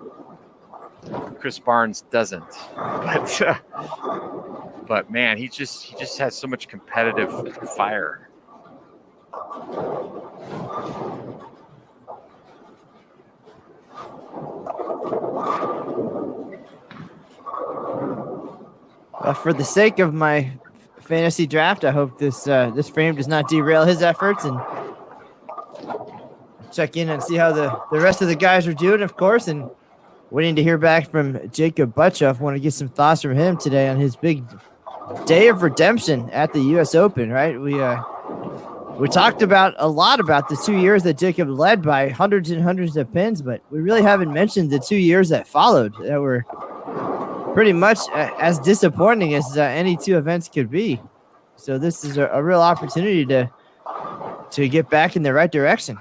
Chris Barnes doesn't, but man, he just has so much competitive fire. For the sake of my fantasy draft, I hope this frame does not derail his efforts, and check in and see how the rest of the guys are doing, of course, and waiting to hear back from Jacob Butchoff. Want to get some thoughts from him today on his big day of redemption at the U.S. Open, right? We talked about a lot about the 2 years that Jacob led by hundreds and hundreds of pins, but we really haven't mentioned the 2 years that followed that were pretty much as disappointing as any two events could be. So this is a real opportunity to get back in the right direction.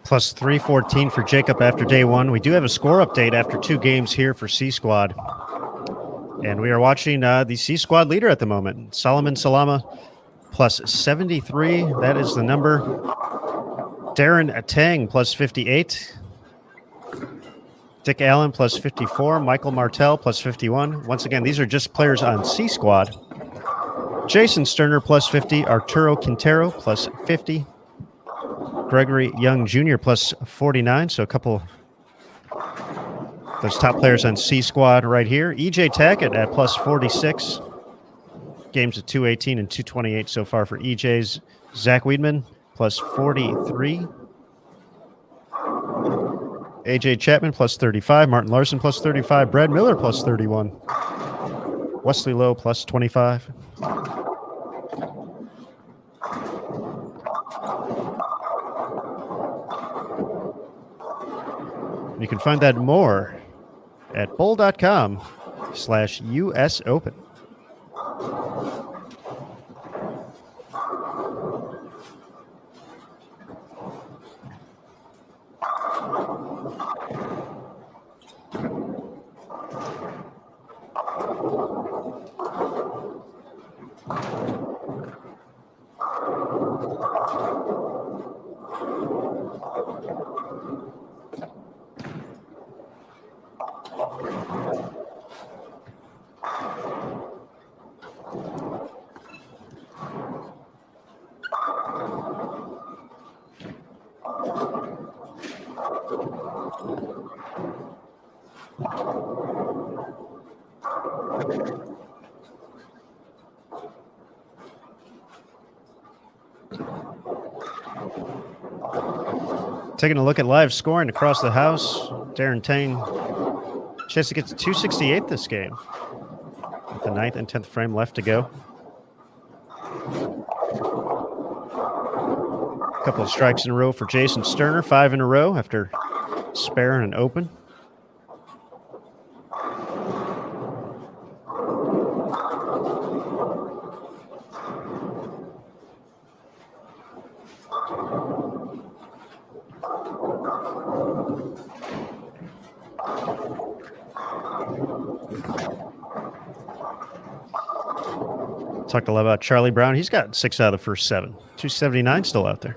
Plus 314 for Jacob after day one. We do have a score update after 2 games here for C Squad. And we are watching the C Squad leader at the moment, Solomon Salama, plus 73. That is the number. Darren Atang, plus 58. Dick Allen, plus 54. Michael Martell, plus 51. Once again, these are just players on C Squad. Jason Sterner, plus 50. Arturo Quintero, plus 50. Gregory Young Jr., plus 49. So a couple those top players on C Squad right here. EJ Tackett at plus 46. Games at 218 and 228 so far for EJ's. Zach Weidman, plus 43. AJ Chapman, plus 35. Martin Larson, plus 35. Brad Miller, plus 31. Wesley Lowe, plus 25. You can find that more at bowl.com/US Open. Taking a look at live scoring across the house, Darren Tane chance to get to 268 this game with the 9th and 10th frame left to go. A couple of strikes in a row for Jason Sterner, 5 in a row after spare and an open. Talked a lot about Charlie Brown. He's got 6 out of the first 7. 279 still out there.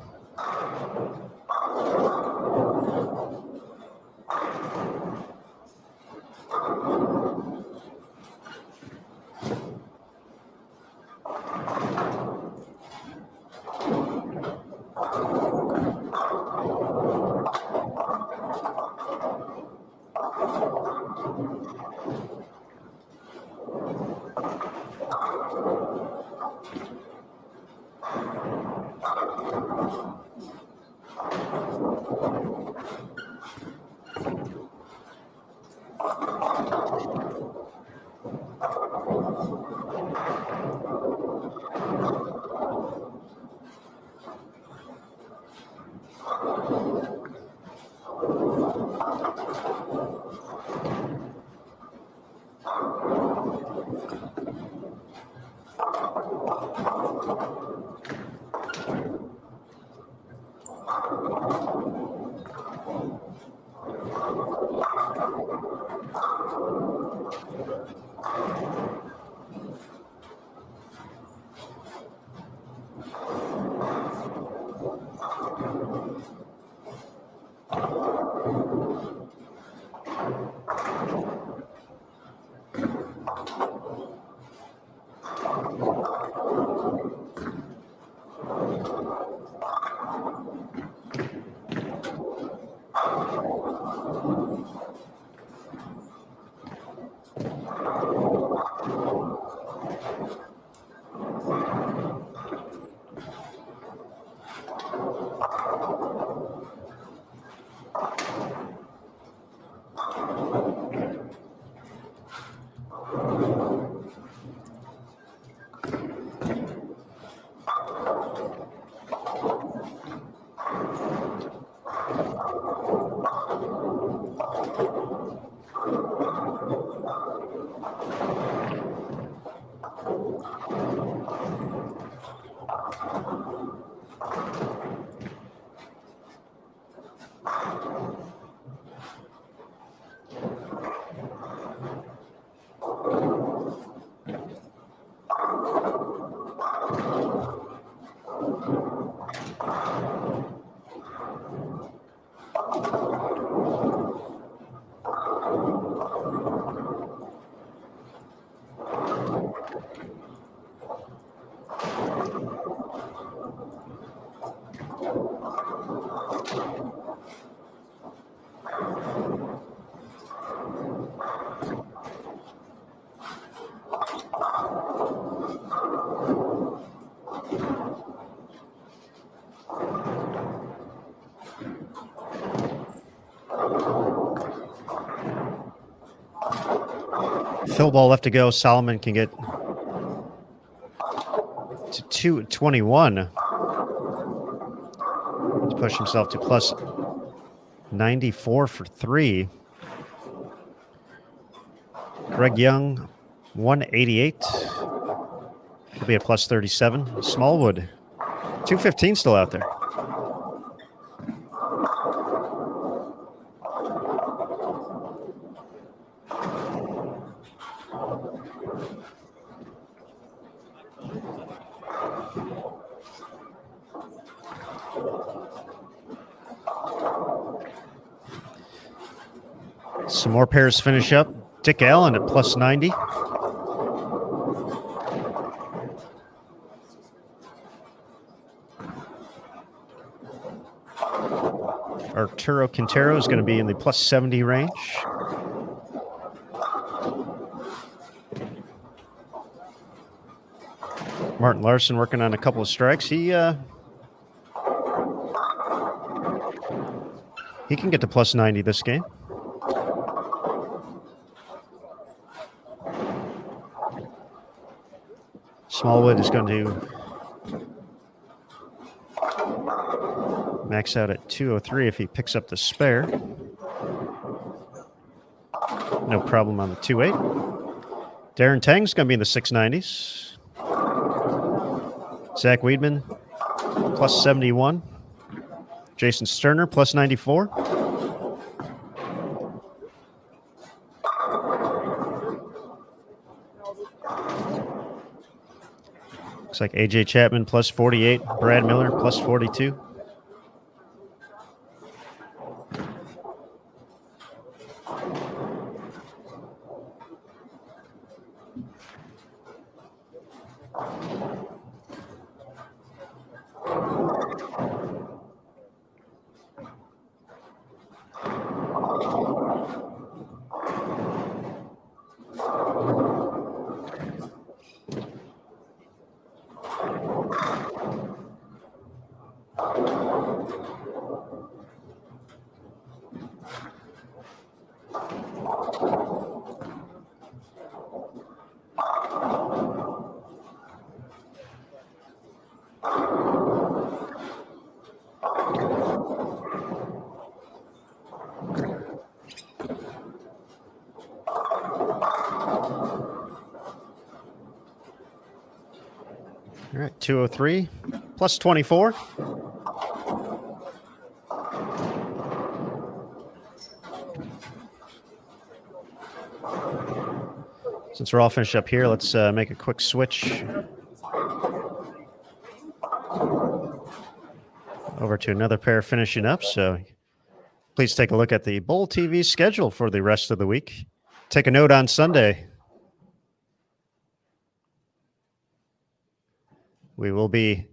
Fill ball left to go. Solomon can get to 221 to push himself to plus 94 for 3. Greg Young, 188. He'll be at plus 37. Smallwood, 215 still out there. Some more pairs finish up. Dick Allen at plus 90. Or Arturo Quintero is going to be in the plus 70 range. Martin Larson working on a couple of strikes. He can get to plus 90 this game. Smallwood is going to max out at 203 if he picks up the spare. No problem on the 2.8. Darren Tang's going to be in the 690s. Zach Weedman, plus 71. Jason Sterner, plus 94. Looks like AJ Chapman, plus 48. Brad Miller, plus 42. All right, 203 plus 24. Since we're all finished up here, let's make a quick switch over to another pair finishing up. So please take a look at the Bowl TV schedule for the rest of the week. Take a note on Sunday. We will be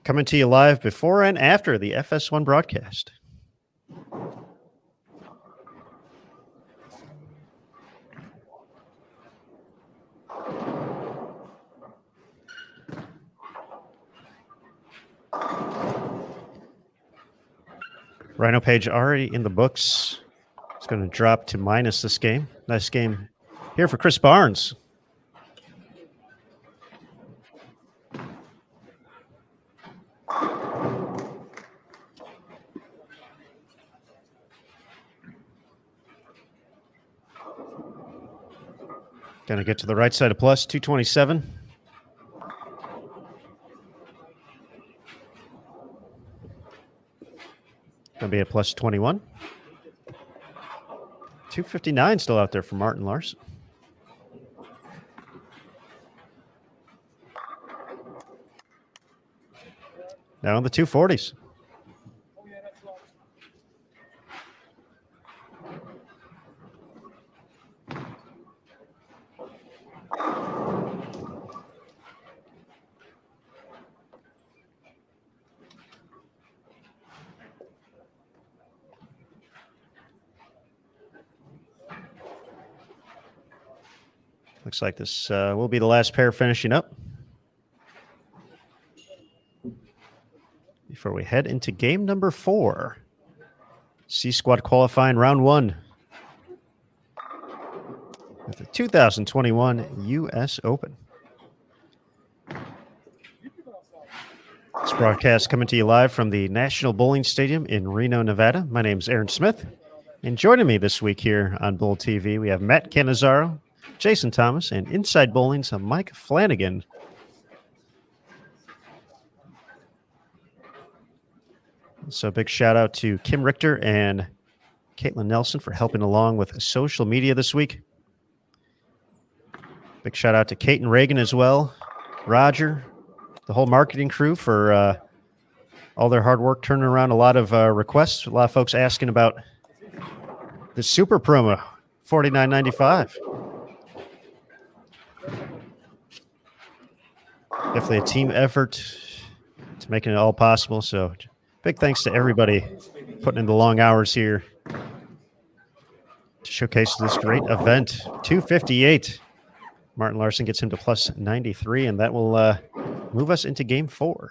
coming to you live before and after the FS1 broadcast. Rhino Page already in the books. It's going to drop to minus this game. Nice game here for Chris Barnes. Going to get to the right side of plus, 227. Going to be at plus 21. 259 still out there for Martin Larson. Now in the 240s. Looks like this will be the last pair finishing up before we head into game number 4. C Squad qualifying round 1 with the 2021 U.S. Open. This broadcast coming to you live from the National Bowling Stadium in Reno, Nevada. My name is Aaron Smith, and joining me this week here on Bowl TV, we have Matt Cannizzaro, Jason Thomas, and Inside Bowling's Mike Flanagan. So big shout out to Kim Richter and Caitlin Nelson for helping along with social media this week. Big shout out to Kate and Reagan as well, Roger, the whole marketing crew for all their hard work, turning around a lot of requests. A lot of folks asking about the super promo, $49.95. Definitely a team effort to making it all possible. So big thanks to everybody putting in the long hours here to showcase this great event. 258. Martin Larson gets him to plus 93, and that will move us into game 4.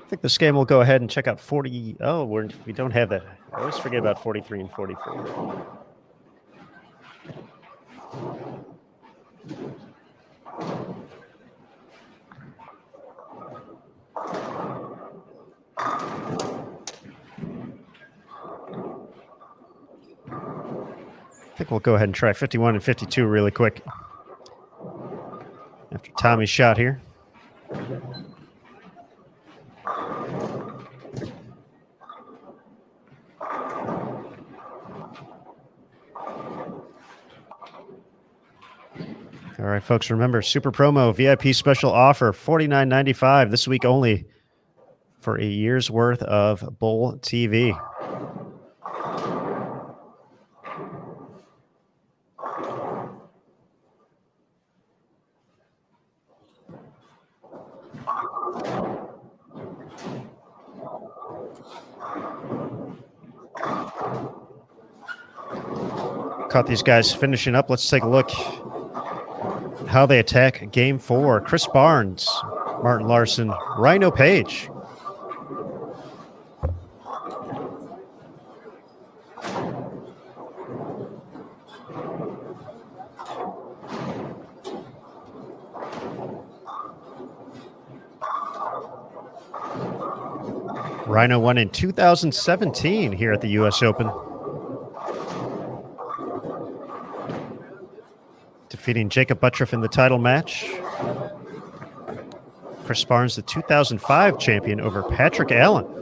I think this game will go ahead and check out 40. Oh, we don't have that. I always forget about 43 and 44. I think we'll go ahead and try 51 and 52 really quick after Tommy's shot here. All right, folks, remember, super promo, VIP special offer, $49.95 this week only for a year's worth of Bowl TV. Caught these guys finishing up. Let's take a look how they attack game 4. Chris Barnes, Martin Larson, Rhino Page. Rhino won in 2017 here at the US Open, defeating Jacob Buttriff in the title match. Chris Barnes, the 2005 champion, over Patrick Allen.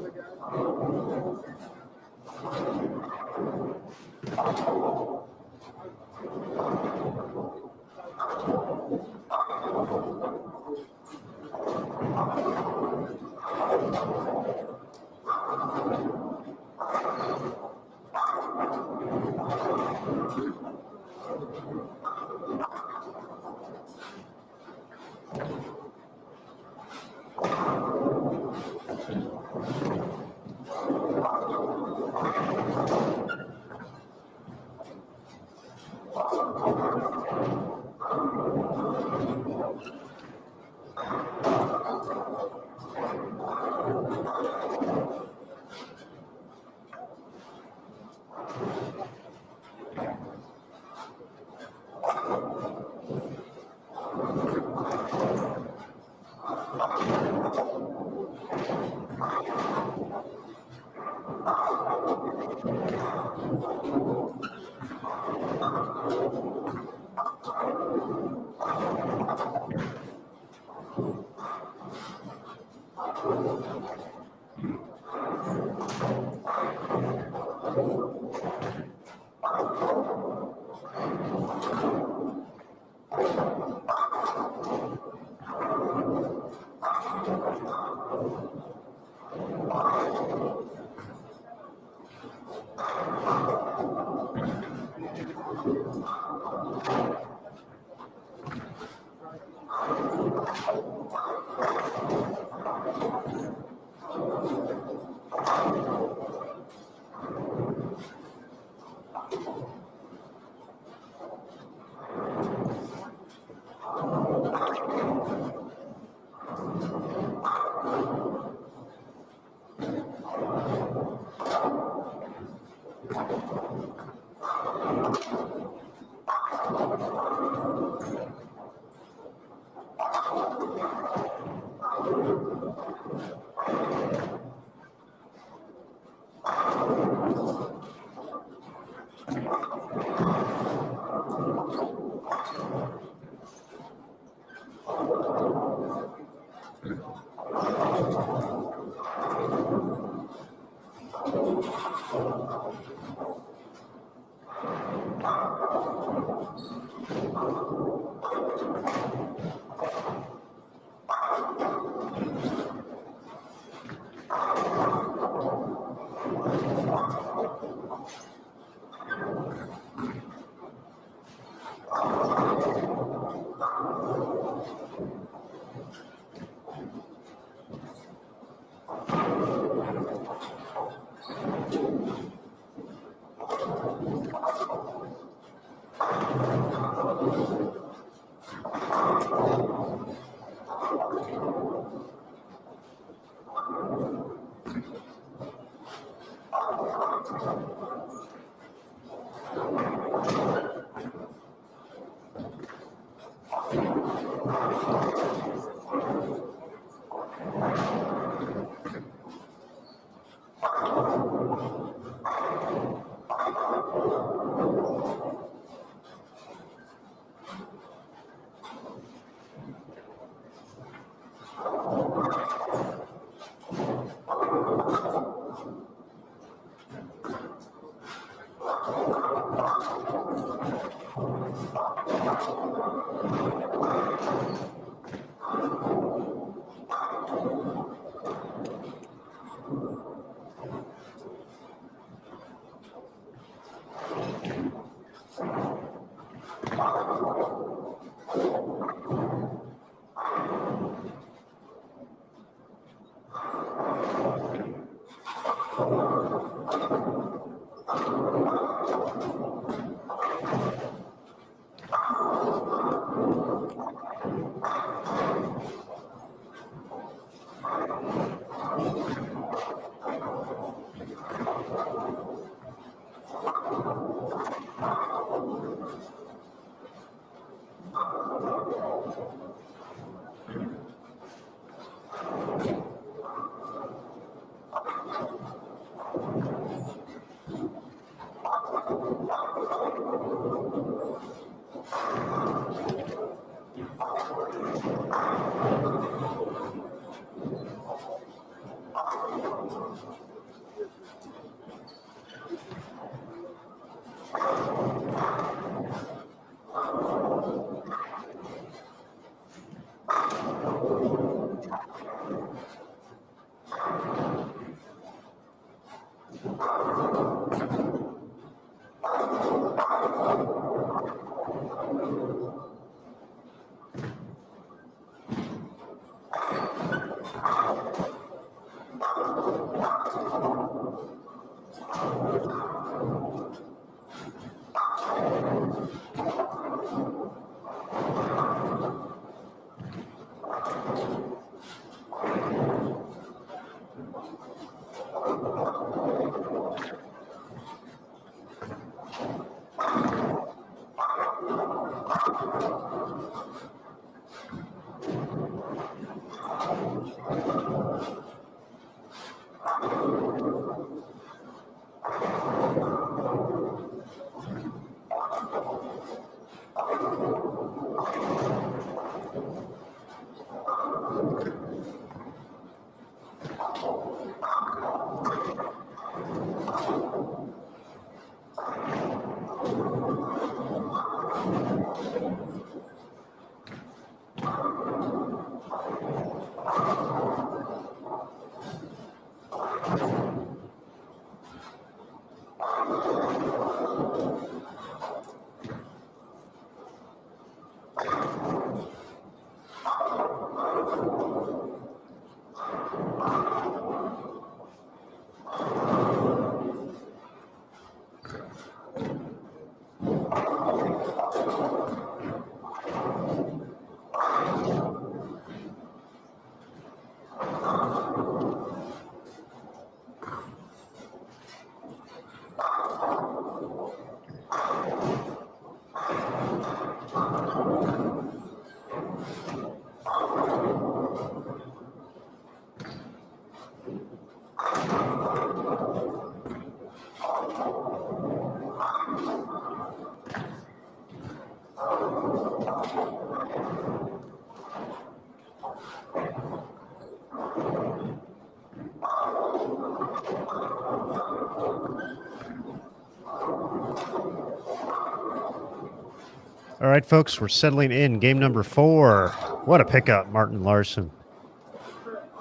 All right, folks, we're settling in. Game number 4. What a pickup, Martin Larson.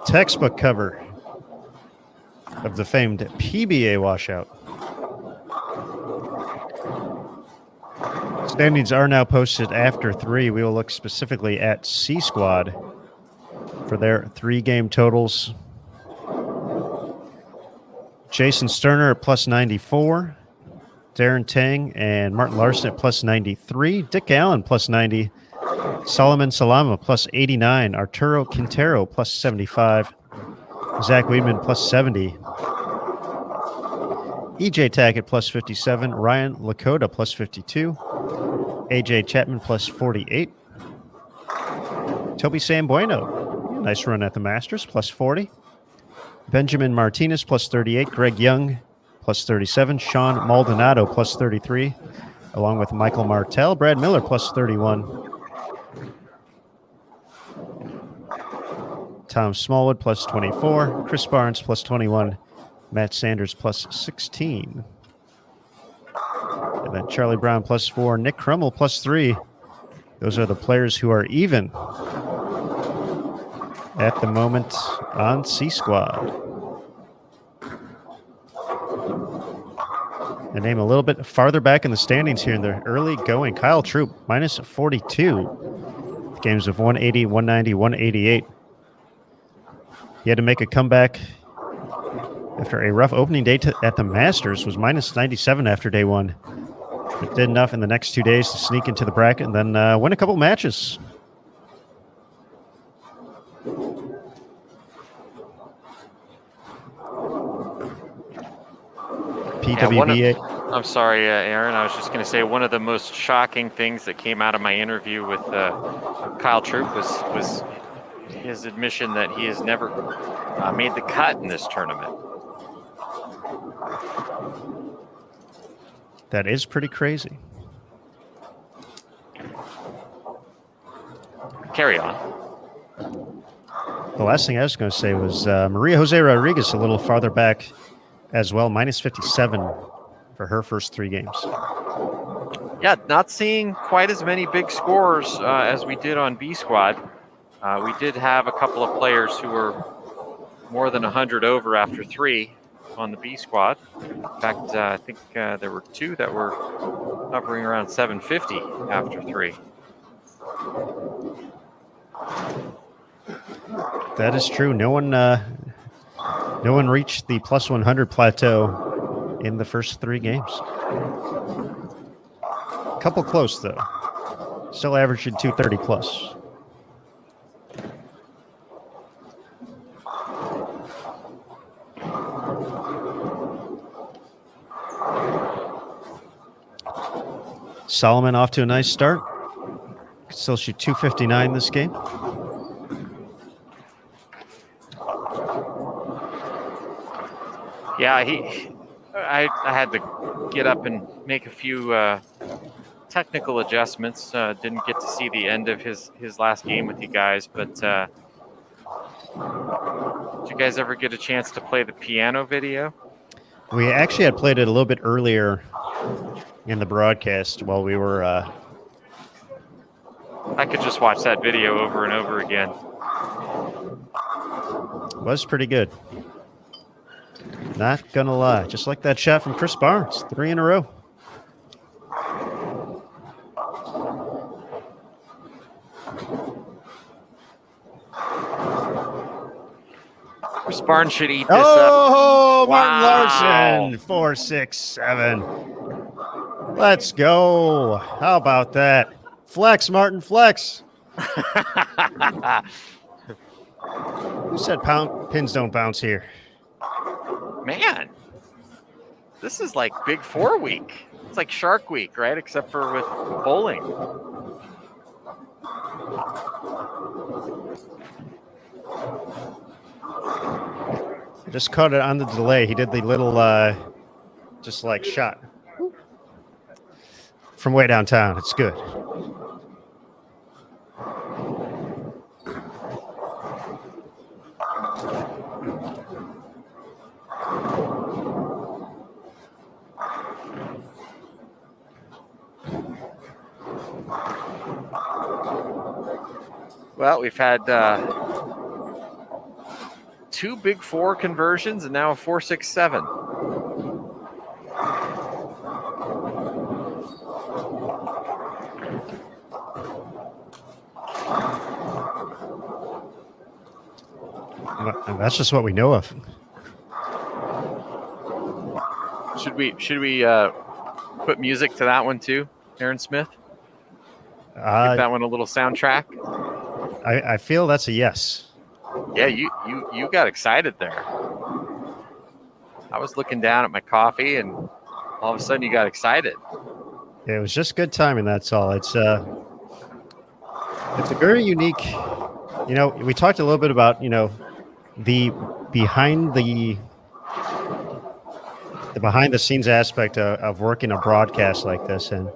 Textbook cover of the famed PBA washout. Standings are now posted after 3. We will look specifically at C Squad for their 3-game totals. Jason Sterner at plus 94. Darren Tang and Martin Larson at plus 93. Dick Allen plus 90. Solomon Salama plus 89. Arturo Quintero plus 75. Zach Weedman plus 70. EJ Tackett plus 57. Ryan Lakota plus 52. AJ Chapman plus 48. Toby Sambueno, nice run at the Masters, plus 40. Benjamin Martinez plus 38. Greg Young plus 37. Sean Maldonado plus 33, along with Michael Martell. Brad Miller plus 31. Tom Smallwood plus 24. Chris Barnes plus 21. Matt Sanders plus 16. And then Charlie Brown plus 4. Nick Crummell plus 3. Those are the players who are even at the moment on C Squad. A name a little bit farther back in the standings here in the early going. Kyle Troop, minus 42. Games of 180, 190, 188. He had to make a comeback after a rough opening day at the Masters. Was minus 97 after day 1. But did enough in the next 2 days to sneak into the bracket and then win a couple matches. PWBA. I'm sorry, Aaron. I was just going to say one of the most shocking things that came out of my interview with Kyle Troop was his admission that he has never made the cut in this tournament. That is pretty crazy. Carry on. The last thing I was going to say was Maria Jose Rodriguez a little farther back as well, minus 57 for her first 3 games. Yeah, not seeing quite as many big scores as we did on B Squad. We did have a couple of players who were more than 100 over after 3 on the B Squad. In fact, I think there were 2 that were hovering around 750 after 3. That is true. No one reached the plus 100 plateau in the first 3 games. Couple close though. Still averaging 230 plus. Solomon off to a nice start. Still shoot 259 this game. Yeah, I had to get up and make a few technical adjustments. Didn't get to see the end of his last game with you guys, but did you guys ever get a chance to play the piano video? We actually had played it a little bit earlier in the broadcast while we were... I could just watch that video over and over again. Was pretty good. Not gonna lie. Just like that shot from Chris Barnes. 3 in a row. Chris Barnes should eat this up. Oh, Martin Wow. Larson. 4, 6, 7. Let's go. How about that? Flex, Martin, flex. Who said pins don't bounce here? Man, this is like Big 4 week. It's like Shark Week, right? Except for with bowling. I just caught it on the delay. He did the little, just like shot from way downtown. It's good. Well, we've had 2 Big Four conversions and now a 4.67. That's just what we know of. Should we put music to that one too, Aaron Smith? Give that one a little soundtrack. I feel that's a yes. Yeah, you got excited there. I was looking down at my coffee, and all of a sudden you got excited. It was just good timing. That's all. It's a very unique. We talked a little bit about the behind the scenes aspect of working a broadcast like this, and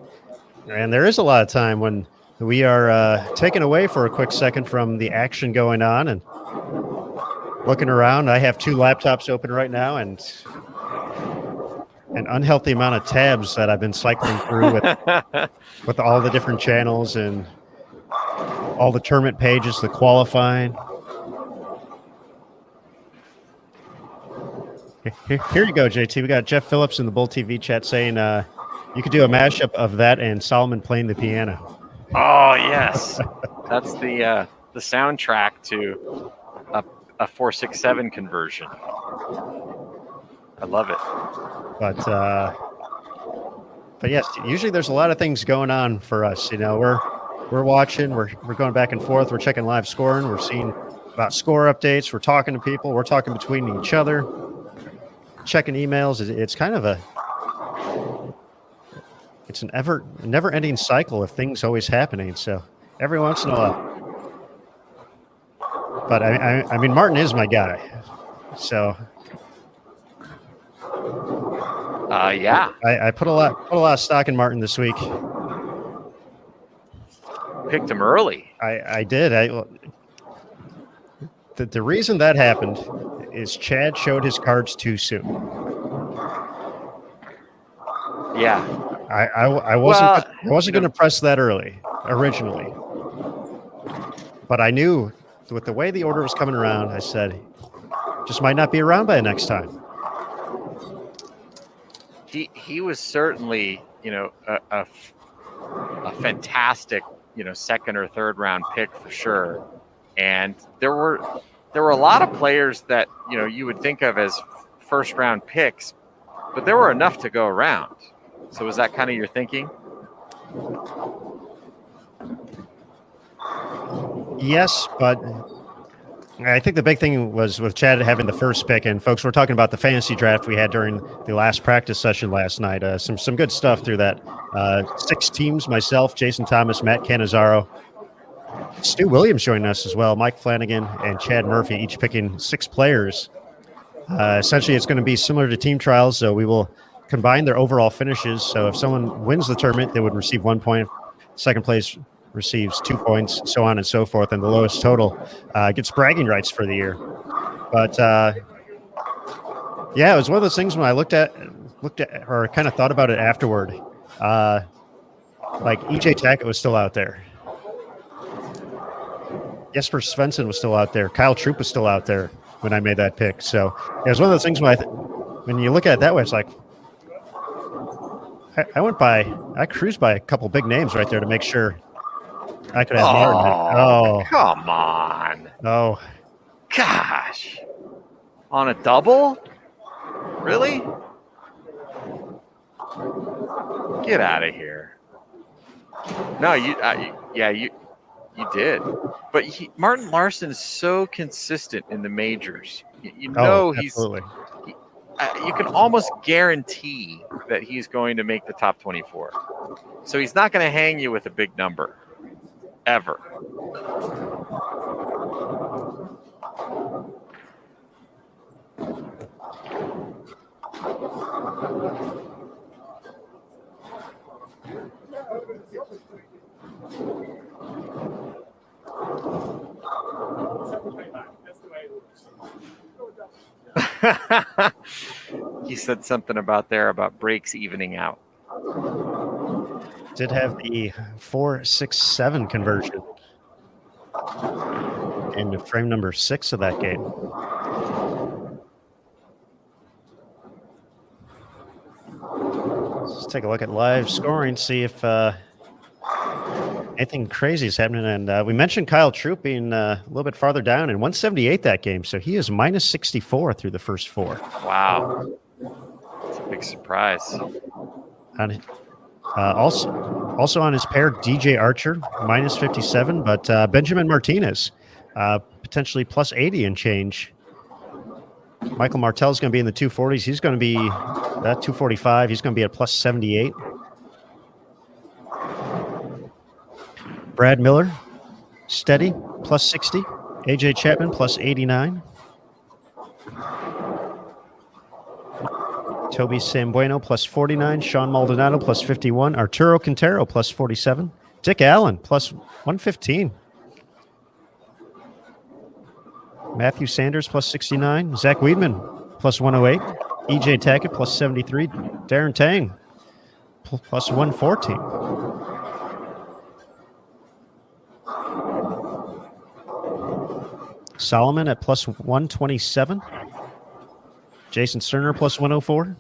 there is a lot of time when we are taken away for a quick second from the action going on and looking around. I have 2 laptops open right now and an unhealthy amount of tabs that I've been cycling through with all the different channels and all the tournament pages, the qualifying. Here you go, JT. We got Jeff Phillips in the Bull TV chat saying you could do a mashup of that and Solomon playing the piano. Oh yes, that's the soundtrack to a 4.67 conversion. I love it. But yes, usually there's a lot of things going on for us. We're watching, we're going back and forth, we're checking live scoring, we're seeing about score updates, we're talking to people, we're talking between each other, checking emails. It's kind of it's an never-ending cycle of things always happening. So every once in a while. But I mean, Martin is my guy. So yeah. I put a lot of stock in Martin this week. Picked him early. I did. The reason that happened is Chad showed his cards too soon. Yeah. I wasn't going to press that originally. But I knew with the way the order was coming around, I said, just might not be around by the next time. He was certainly, a fantastic, second or third round pick for sure. And there were a lot of players that, you would think of as first round picks, but there were enough to go around. So was that kind of your thinking? Yes, but I think the big thing was with Chad having the first pick. And folks, we're talking about the fantasy draft we had during the last practice session last night. Some good stuff through that. 6 teams, myself, Jason Thomas, Matt Cannizzaro, Stu Williams joining us as well, Mike Flanagan and Chad Murphy, each picking 6 players. Essentially, it's going to be similar to team trials, so we will combine their overall finishes. So if someone wins the tournament, they would receive 1 point. Second place receives 2 points, so on and so forth, and the lowest total gets bragging rights for the year. But yeah, it was one of those things when I looked at or kind of thought about it afterward. Like EJ Tackett was still out there. Jesper Svensson was still out there. Kyle Troop was still out there when I made that pick. So it was one of those things when you look at it that way, it's like I cruised by a couple big names right there to make sure I could have Martin. Oh, come on. Oh, gosh. On a double? Really? Get out of here. No, you did. But Martin Larson is so consistent in the majors. He's absolutely. You can almost guarantee that he's going to make the top 24. So he's not going to hang you with a big number, ever. He said something about breaks evening out. Did have the 4-6-7 conversion in frame number 6 of that game. Let's take a look at live scoring, see if anything crazy is happening. And we mentioned Kyle Troop being a little bit farther down in 178 that game. So he is minus 64 through the first 4. Wow. That's a big surprise. Also on his pair, DJ Archer, minus 57. But Benjamin Martinez, potentially plus 80 and change. Michael Martell's going to be in the 240s. He's going to be at 245. He's going to be at plus 78. Brad Miller, steady, plus 60. AJ Chapman, plus 89. Toby Sambueno, plus 49. Sean Maldonado, plus 51. Arturo Quintero, plus 47. Dick Allen, plus 115. Matthew Sanders, plus 69. Zach Weedman, plus 108. EJ Tackett, plus 73. Darren Tang, plus 114. Solomon at plus 127. Jason Sterner, plus 104.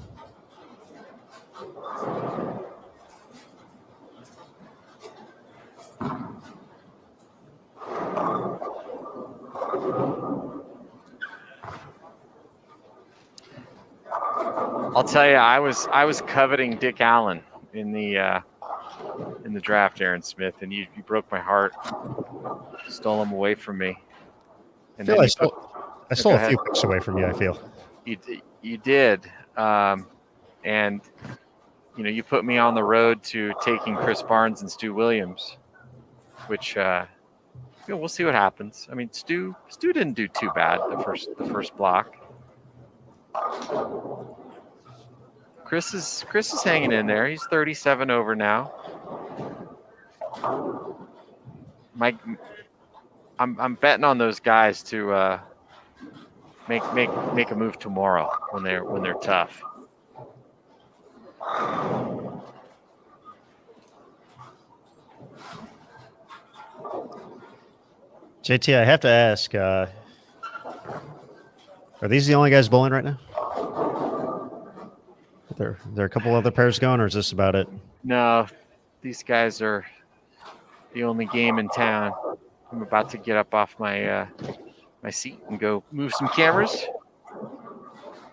I'll tell you, I was coveting Dick Allen in the draft, Aaron Smith, and you broke my heart. Stole him away from me. And I stole a few picks away from you, I feel. You did. And, you put me on the road to taking Chris Barnes and Stu Williams, which, we'll see what happens. I mean, Stu didn't do too bad the first block. Chris is hanging in there. He's 37 over now. I'm betting on those guys to make a move tomorrow when they're tough. JT, I have to ask, are these the only guys bowling right now? There are a couple other pairs going, or is this about it? No, these guys are the only game in town. I'm about to get up off my seat and go move some cameras.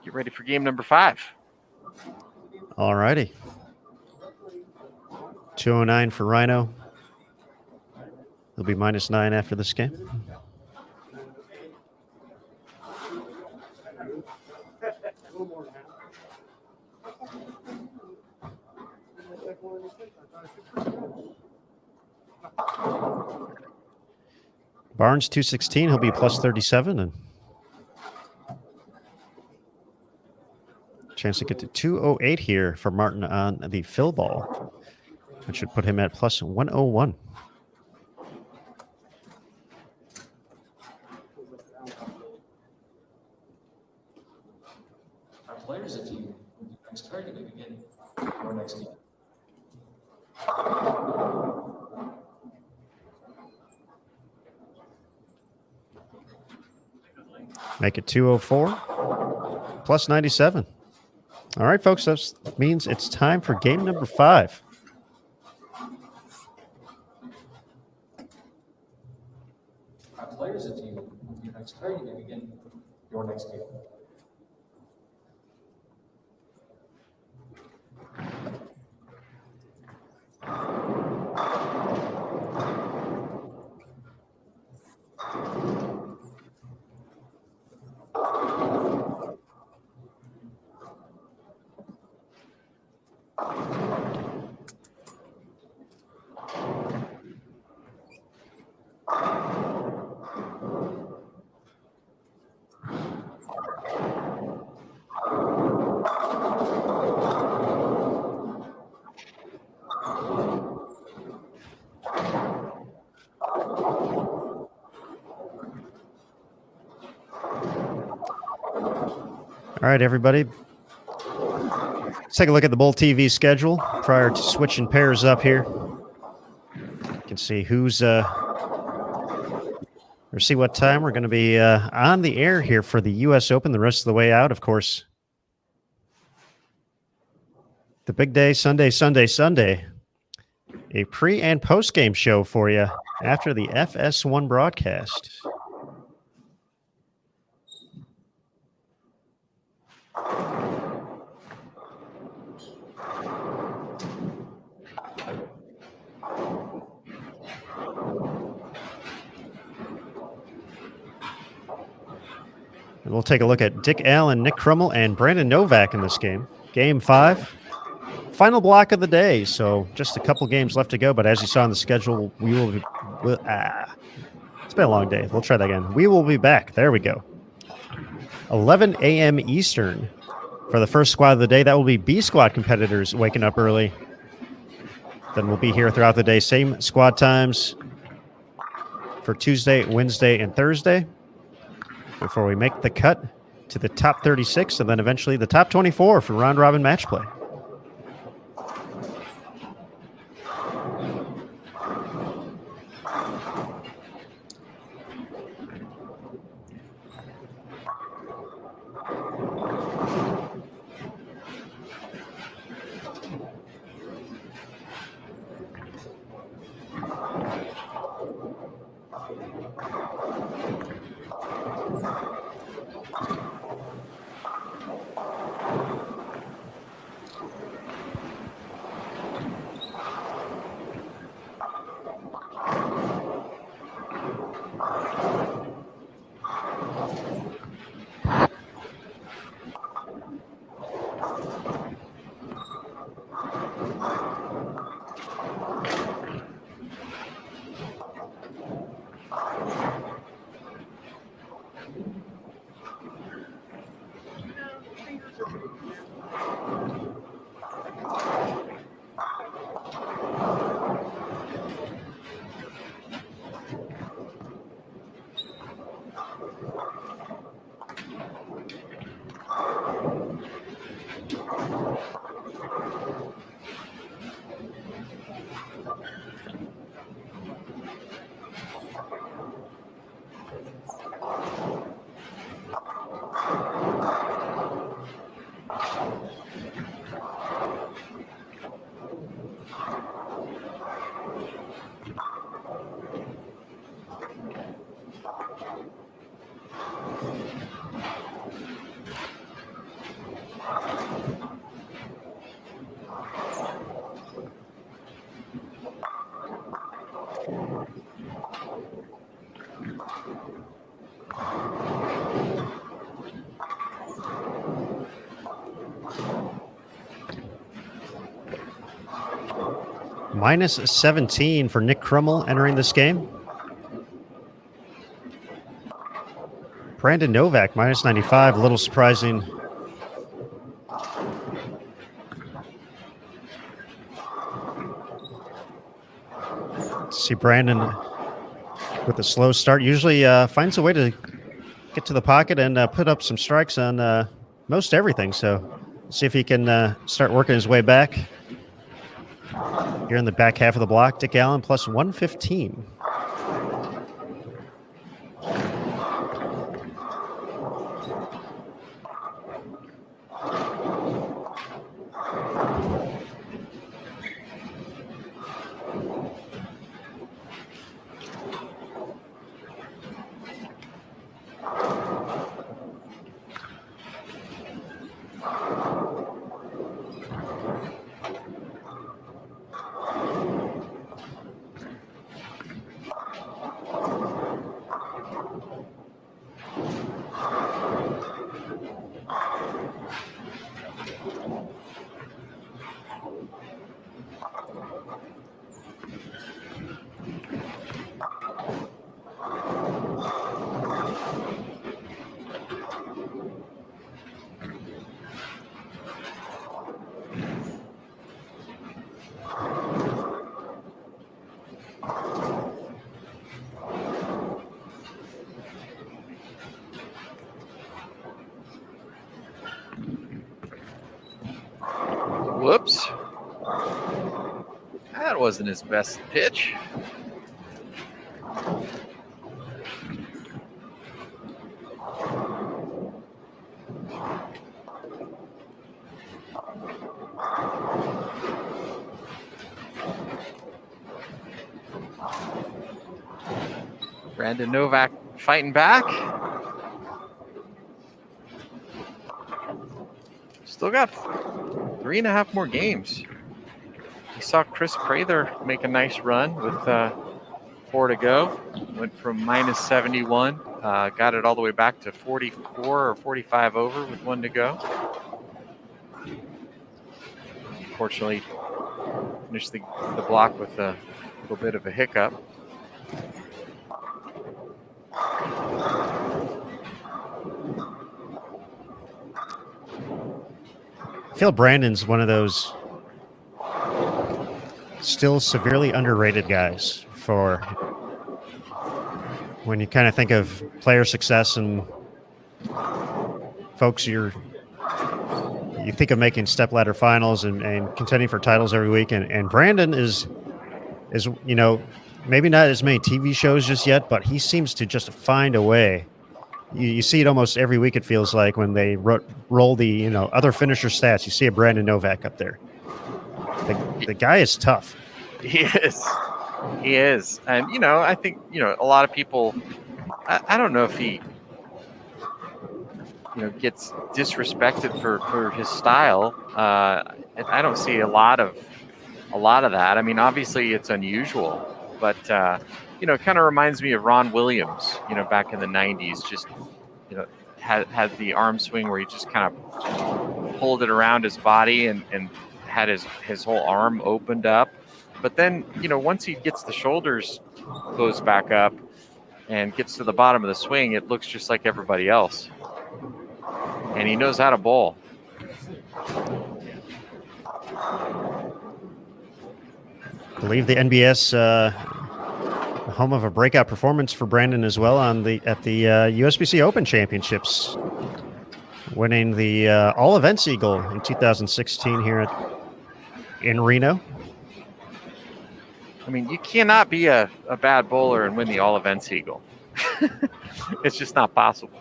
Get ready for game number 5. All righty. 209 for Rhino. He'll be minus 9 after this game. Barnes 216, he'll be plus 37, and chance to get to 208 here for Martin on the fill ball, which should put him at plus 101. Our players, if you next target to begin your next game. Make it 204, plus 97. All right, folks, that means it's time for game number 5. Our players, if you next target to begin your next game. All right, everybody. Let's take a look at the Bull TV schedule prior to switching pairs up here. You can see who's or see what time we're going to be on the air here for the U.S. Open the rest of the way out, of course. The big day, Sunday. A pre- and post-game show for you after the FS1 broadcast. And we'll take a look at Dick Allen, Nick Krummel, and Brandon Novak in this game. Game 5. Final block of the day, so just a couple games left to go. But as you saw on the schedule, we will be... it's been a long day. We'll try that again. We will be back. There we go. 11 a.m. Eastern for the first squad of the day. That will be B squad competitors waking up early. Then we'll be here throughout the day. Same squad times for Tuesday, Wednesday, and Thursday before we make the cut to the top 36 and then eventually the top 24 for round-robin match play. Minus 17 for Nick Krummel entering this game. Brandon Novak, minus 95, a little surprising. See Brandon with a slow start. Usually finds a way to get to the pocket and put up some strikes on most everything. So see if he can start working his way back. Here in the back half of the block, Dick Allen plus 115. Whoops. That wasn't his best pitch. Brandon Novak fighting back. Still got 3.5 more games. You saw Chris Prather make a nice run with 4 to go. Went from -71, got it all the way back to 44 or 45 over with 1 to go. Unfortunately, finished the block with a little bit of a hiccup. I feel Brandon's one of those still severely underrated guys for when you kind of think of player success and folks you think of making stepladder finals and contending for titles every week. And Brandon is, you know, maybe not as many TV shows just yet, but he seems to just find a way. You see it almost every week, it feels like, when they roll the, you know, other finisher stats. You see a Brandon Novak up there. The guy is tough. He is. He is. And, you know, I think, you know, a lot of people, I don't know if he, you know, gets disrespected for his style. I don't see a lot of that. I mean, obviously it's unusual, but, you know, it kind of reminds me of Ron Williams, you know, back in the 90s, just, you know, had the arm swing where he just kind of pulled it around his body and had his whole arm opened up. But then, you know, once he gets the shoulders closed back up and gets to the bottom of the swing, it looks just like everybody else. And he knows how to bowl. I believe the NBS home of a breakout performance for Brandon as well at the USBC Open Championships, winning the All Events Eagle in 2016 here in Reno. I mean, you cannot be a bad bowler and win the All Events Eagle. It's just not possible.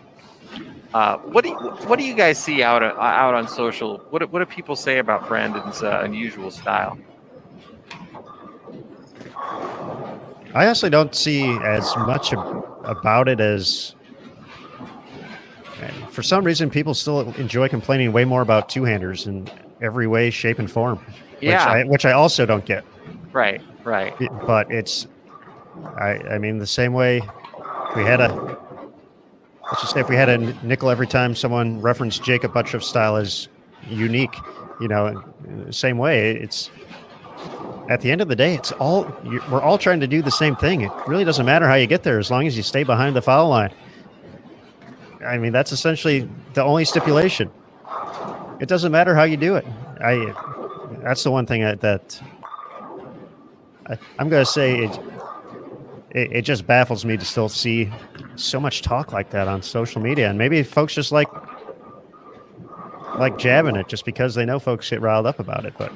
What do you guys see out on social? What do people say about Brandon's unusual style? I honestly don't see as much about it as, for some reason, people still enjoy complaining way more about two-handers in every way, shape, and form. Yeah. Which I also don't get. Right. But it's, I mean, the same way we had let's just say if we had a nickel every time someone referenced Jacob Buttriff's style as unique, you know, same way, it's, at the end of the day, we're all trying to do the same thing. It really doesn't matter how you get there as long as you stay behind the foul line. I mean, that's essentially the only stipulation. It doesn't matter how you do it. That's the one thing that I'm going to say it just baffles me to still see so much talk like that on social media. And maybe folks just like jabbing it just because they know folks get riled up about it. But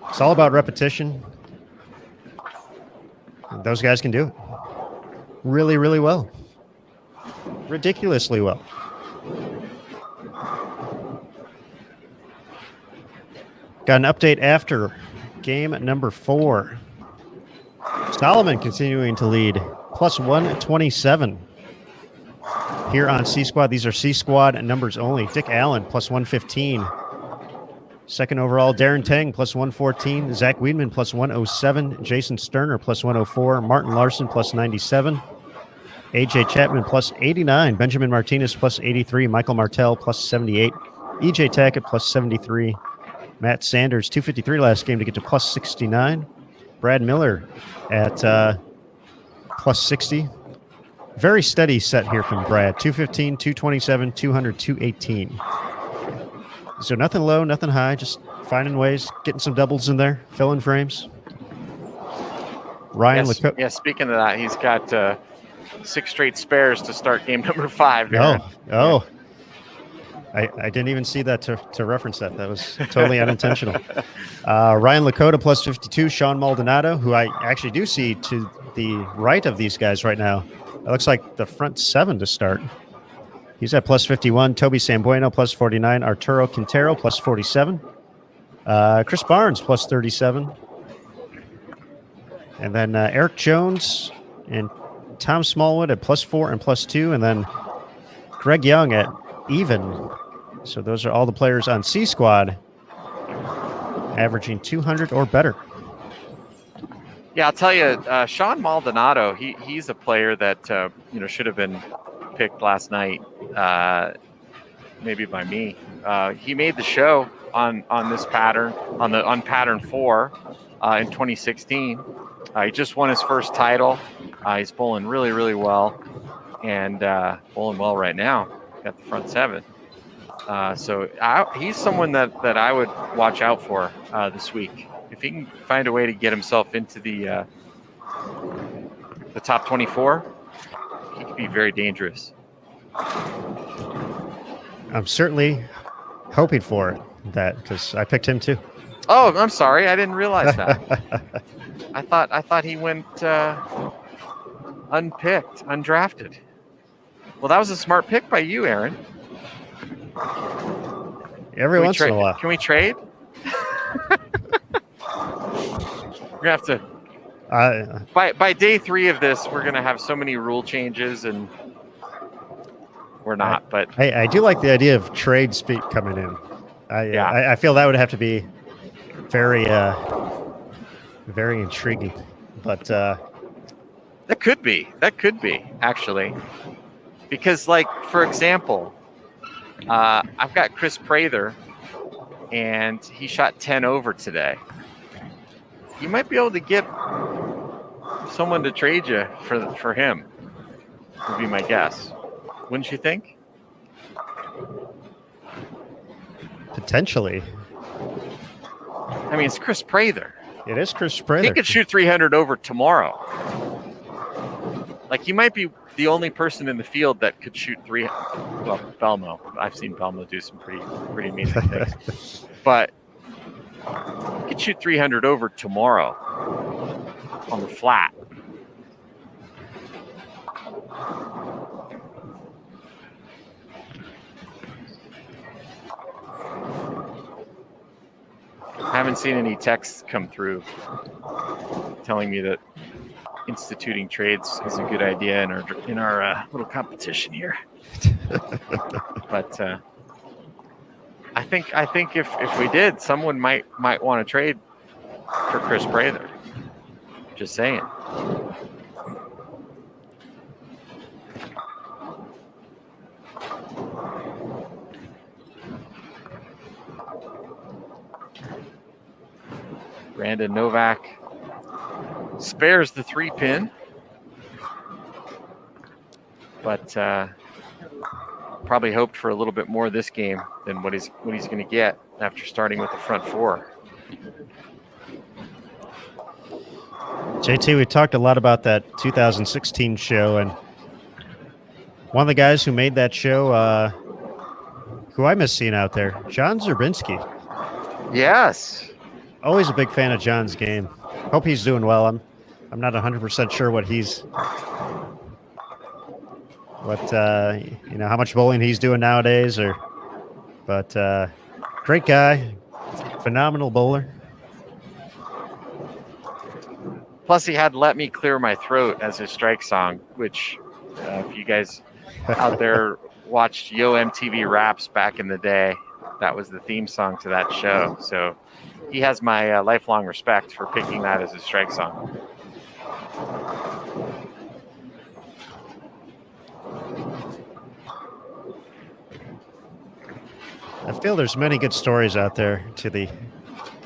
it's all about repetition. Those guys can do it really, really well. Ridiculously well. Got an update after game number 4. Solomon continuing to lead, plus 127 here on C Squad. These are C Squad numbers only. Dick Allen, plus 115. Second overall, Darren Tang, plus 114. Zach Weedman, plus 107. Jason Sterner, plus 104. Martin Larson, plus 97. AJ Chapman, plus 89. Benjamin Martinez, plus 83. Michael Martell, plus 78. EJ Tackett, plus 73. Matt Sanders, 253 last game to get to plus 69. Brad Miller at plus 60. Very steady set here from Brad. 215, 227, 200, 218. So nothing low, nothing high, just finding ways, getting some doubles in there, filling frames. Ryan yes, LeCoq. Yeah, speaking of that, he's got 6 straight spares to start game number 5. Oh. I didn't even see that to reference that. That was totally unintentional. Ryan Lakota plus 52. Sean Maldonado, who I actually do see to the right of these guys right now. It looks like the front 7 to start. He's at plus 51. Toby Sambueno plus 49. Arturo Quintero plus 47. Chris Barnes plus 37. And then Eric Jones and Tom Smallwood at plus 4 and plus 2. And then Greg Young at even. So those are all the players on C Squad averaging 200 or better. Yeah, I'll tell you, Sean Maldonado, he's a player that should have been picked last night, maybe by me. He made the show on this pattern on pattern 4 in 2016. He just won his first title. He's bowling really, really well, and bowling well right now. Got the front 7. So he's someone that I would watch out for this week. If he can find a way to get himself into the top 24, he could be very dangerous. I'm certainly hoping for that because I picked him too. Oh, I'm sorry, I didn't realize that. I thought he went unpicked, undrafted. Well, that was a smart pick by you, Aaron. Every once in a while. Can we trade? We're gonna have to. By day 3 of this, we're gonna have so many rule changes, and we're not. But I do like the idea of trade speak coming in. I feel that would have to be very very intriguing. But that could be actually, because like for example, I've got Chris Prather, and he shot 10 over today. You might be able to get someone to trade you for him, would be my guess. Wouldn't you think? Potentially. I mean, it's Chris Prather. It is Chris Prather. He could shoot 300 over tomorrow. Like, he might be the only person in the field that could shoot 300. Well, Belmo. I've seen Belmo do some pretty amazing things. But he could shoot 300 over tomorrow on the flat. I haven't seen any texts come through telling me that instituting trades is a good idea in our little competition here. But I think if we did, someone might want to trade for Chris Prather. Just saying. Brandon Novak spares the 3-pin, but probably hoped for a little bit more this game than what he's going to get after starting with the front 4. JT, we talked a lot about that 2016 show, and one of the guys who made that show, who I miss seeing out there, John Zerbinski. Yes. Always a big fan of John's game. Hope he's doing well. I'm not 100% sure how much bowling he's doing nowadays, but great guy, phenomenal bowler. Plus, he had "Let Me Clear My Throat" as his strike song, which, if you guys out there watched Yo MTV Raps back in the day, that was the theme song to that show. So he has my lifelong respect for picking that as his strike song. I feel there's many good stories out there to the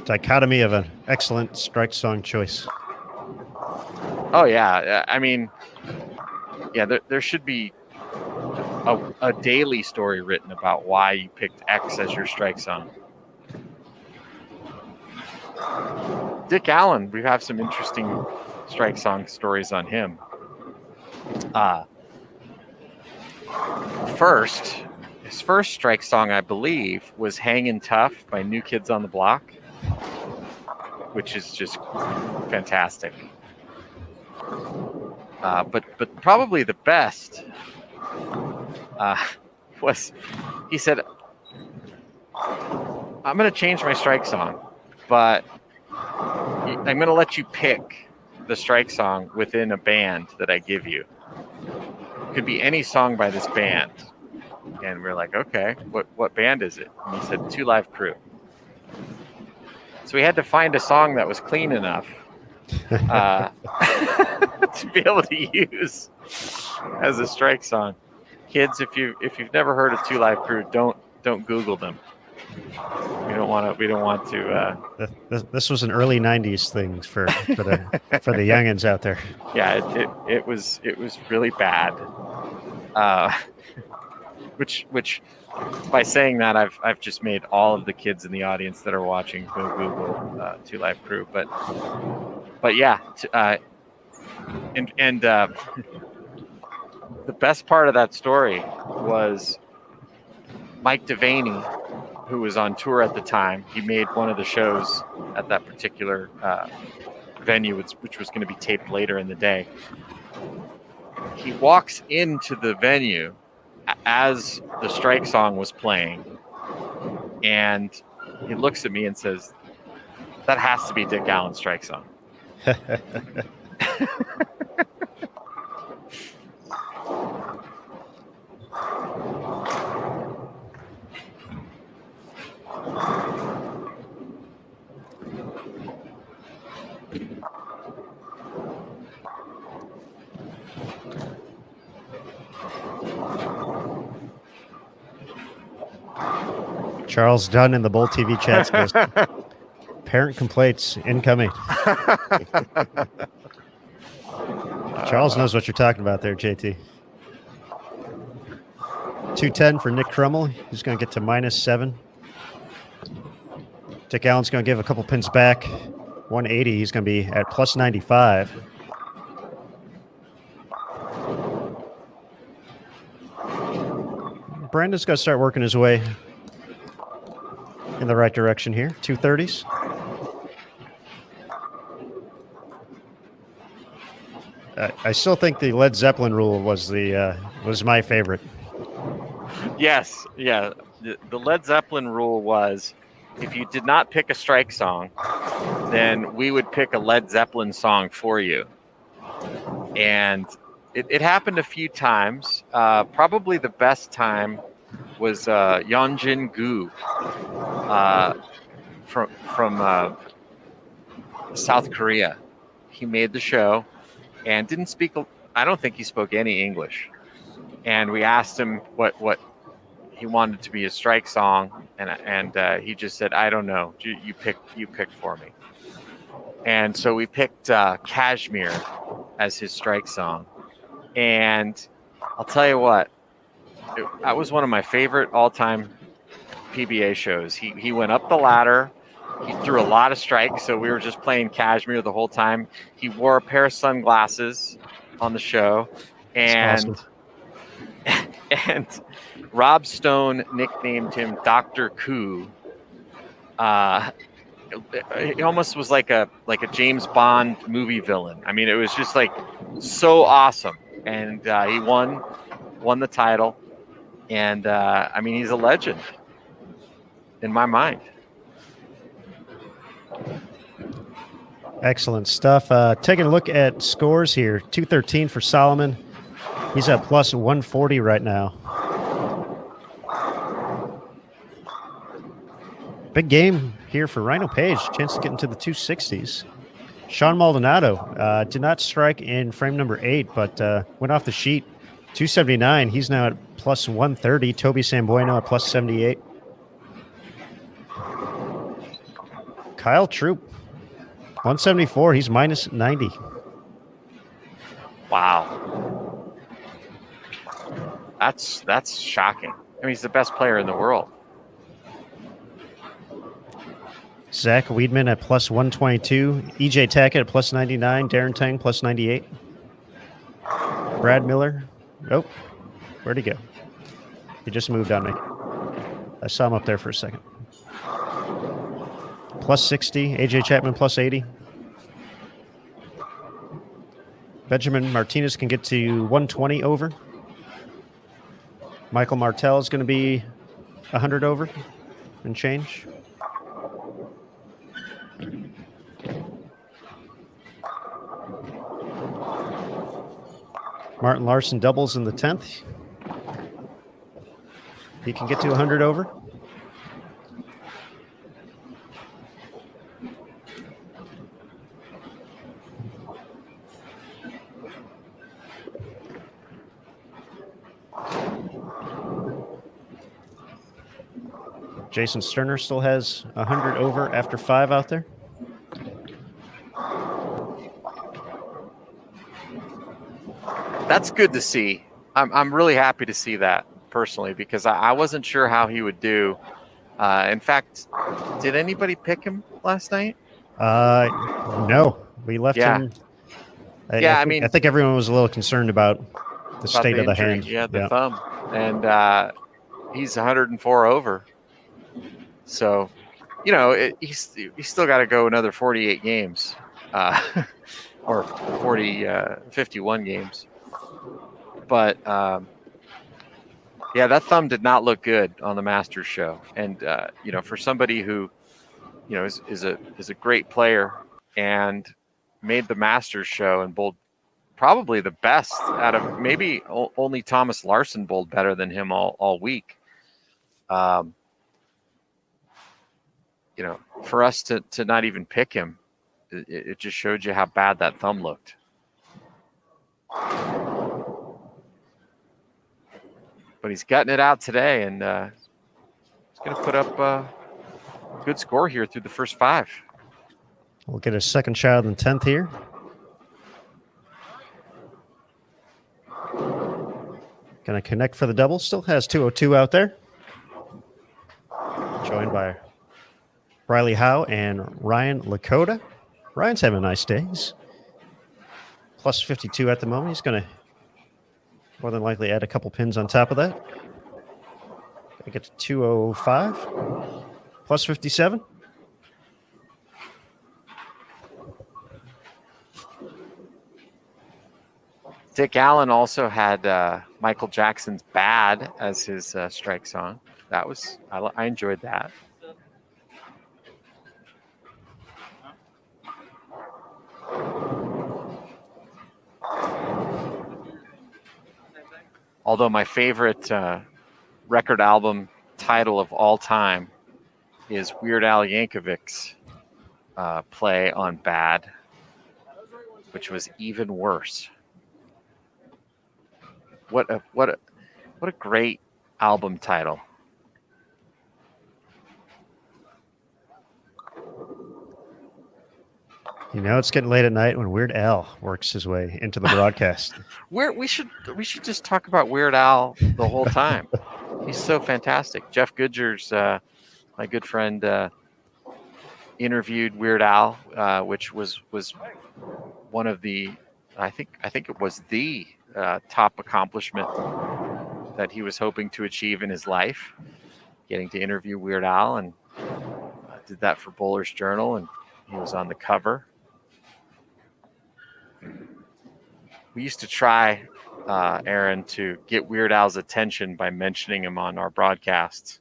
dichotomy of an excellent strike song choice. Oh, yeah. I mean, yeah, there should be a daily story written about why you picked X as your strike song. Dick Allen, we have some interesting strike song stories on him. First, his first strike song, I believe, was "Hangin' Tough" by New Kids on the Block, which is just fantastic. But probably the best was, he said, "I'm going to change my strike song, but I'm going to let you pick the strike song within a band that I give you. It could be any song by this band." And we're like, "Okay, what band is it?" And he said, "Two Live Crew." So we had to find a song that was clean enough to be able to use as a strike song. Kids, if you've never heard of Two Live Crew, don't Google them. We don't want to. This was an early '90s thing for the youngins out there. Yeah, it was really bad. Which by saying that, I've just made all of the kids in the audience that are watching go Google Two Live Crew. But yeah, and the best part of that story was Mike Devaney, who was on tour at the time. He made one of the shows at that particular venue, which was going to be taped later in the day. He walks into the venue as the strike song was playing, and he looks at me and says, "That has to be Dick Allen's strike song." Charles Dunn in the Bowl TV chat says, "Parent complaints incoming." Charles knows what you're talking about there, JT. 210 for Nick Crummel. He's going to get to -7. Dick Allen's going to give a couple pins back. 180. He's going to be at +95. Brandon's going to start working his way in the right direction here. 230s. I still think the Led Zeppelin rule was my favorite. Yes, yeah. The Led Zeppelin rule was, if you did not pick a strike song, then we would pick a Led Zeppelin song for you. And it happened a few times. Probably the best time was Yeonjin Gu from South Korea. He made the show and didn't speak. I don't think he spoke any English. And we asked him what he wanted to be a strike song, and he just said, "I don't know. You pick for me." And so we picked Kashmir as his strike song. And I'll tell you what, that was one of my favorite all-time PBA shows. He went up the ladder. He threw a lot of strikes, so we were just playing Kashmir the whole time. He wore a pair of sunglasses on the show, and awesome. And Rob Stone nicknamed him Dr. Koo. It almost was like a James Bond movie villain. I mean, it was just like so awesome, and he won the title, and I mean, he's a legend in my mind. Excellent stuff. Taking a look at scores here. 213 for Solomon. He's at +140 right now. Big game here for Rhino Page. Chance to get into the 260s. Sean Maldonado did not strike in frame number 8, but went off the sheet. 279. He's now at +130. Toby Sambueno at +78. Kyle Troop, 174. He's -90. Wow. That's shocking. I mean, he's the best player in the world. Zach Weedman at +122. EJ Tackett at +99. Darren Tang +98. Brad Miller. Oh, where'd he go? He just moved on me. I saw him up there for a second. Plus 60. AJ Chapman plus 80. Benjamin Martinez can get to 120 over. Michael Martell is going to be 100 over and change. Martin Larson doubles in the 10th. He can get to 100 over. Jason Sterner still has 100 over after 5 out there. That's good to see. I'm really happy to see that personally, because I wasn't sure how he would do. In fact, did anybody pick him last night? No, we left him. I think everyone was a little concerned about the state of the hand. Yeah, the thumb, and he's 104 over. So, he's still got to go another 48 games, or 51 games. But that thumb did not look good on the Masters show, and for somebody who, is a great player and made the Masters show and bowled probably the best out of maybe only Thomas Larson bowled better than him all week. For us to not even pick him, it just showed you how bad that thumb looked. But he's gutting it out today, and he's going to put up a good score here through the first 5. We'll get a second shot in the 10th here. Going to connect for the double. Still has 202 out there. Joined by Riley Howe and Ryan Lakota. Ryan's having a nice day. He's plus 52 at the moment. He's going to more than likely add a couple pins on top of that. I get to 205. Plus 57. Dick Allen also had Michael Jackson's Bad as his strike song. I enjoyed that. Although my favorite record album title of all time is Weird Al Yankovic's play on Bad, which was even worse. What a great album title. It's getting late at night when Weird Al works his way into the broadcast. We should just talk about Weird Al the whole time. He's so fantastic. Jeff Goodger's, my good friend, interviewed Weird Al, which was one of the, I think it was the top accomplishment that he was hoping to achieve in his life, getting to interview Weird Al, and did that for Bowler's Journal, and he was on the cover. We used to try, Aaron, to get Weird Al's attention by mentioning him on our broadcasts.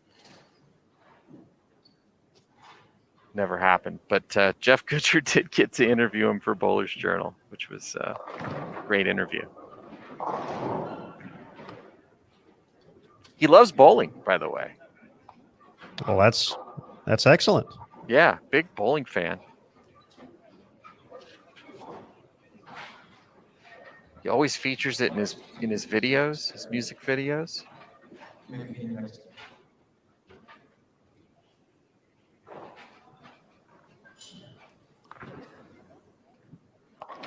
Never happened. But Jeff Goodger did get to interview him for Bowler's Journal, which was a great interview. He loves bowling, by the way. Well, that's excellent. Yeah, big bowling fan. He always features it in his videos, his music videos.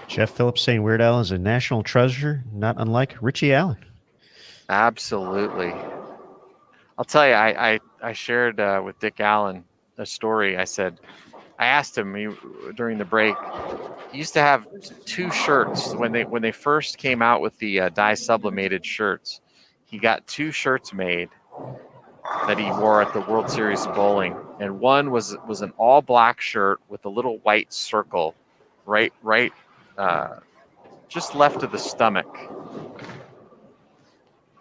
Jeff Phillips saying Weird Al is a national treasure, not unlike Richie Allen. Absolutely. I'll tell you, I shared with Dick Allen a story. I asked him during the break. He used to have 2 shirts when they first came out with the dye sublimated shirts. He got 2 shirts made, that he wore at the World Series of Bowling, and one was an all black shirt with a little white circle, right, just left of the stomach,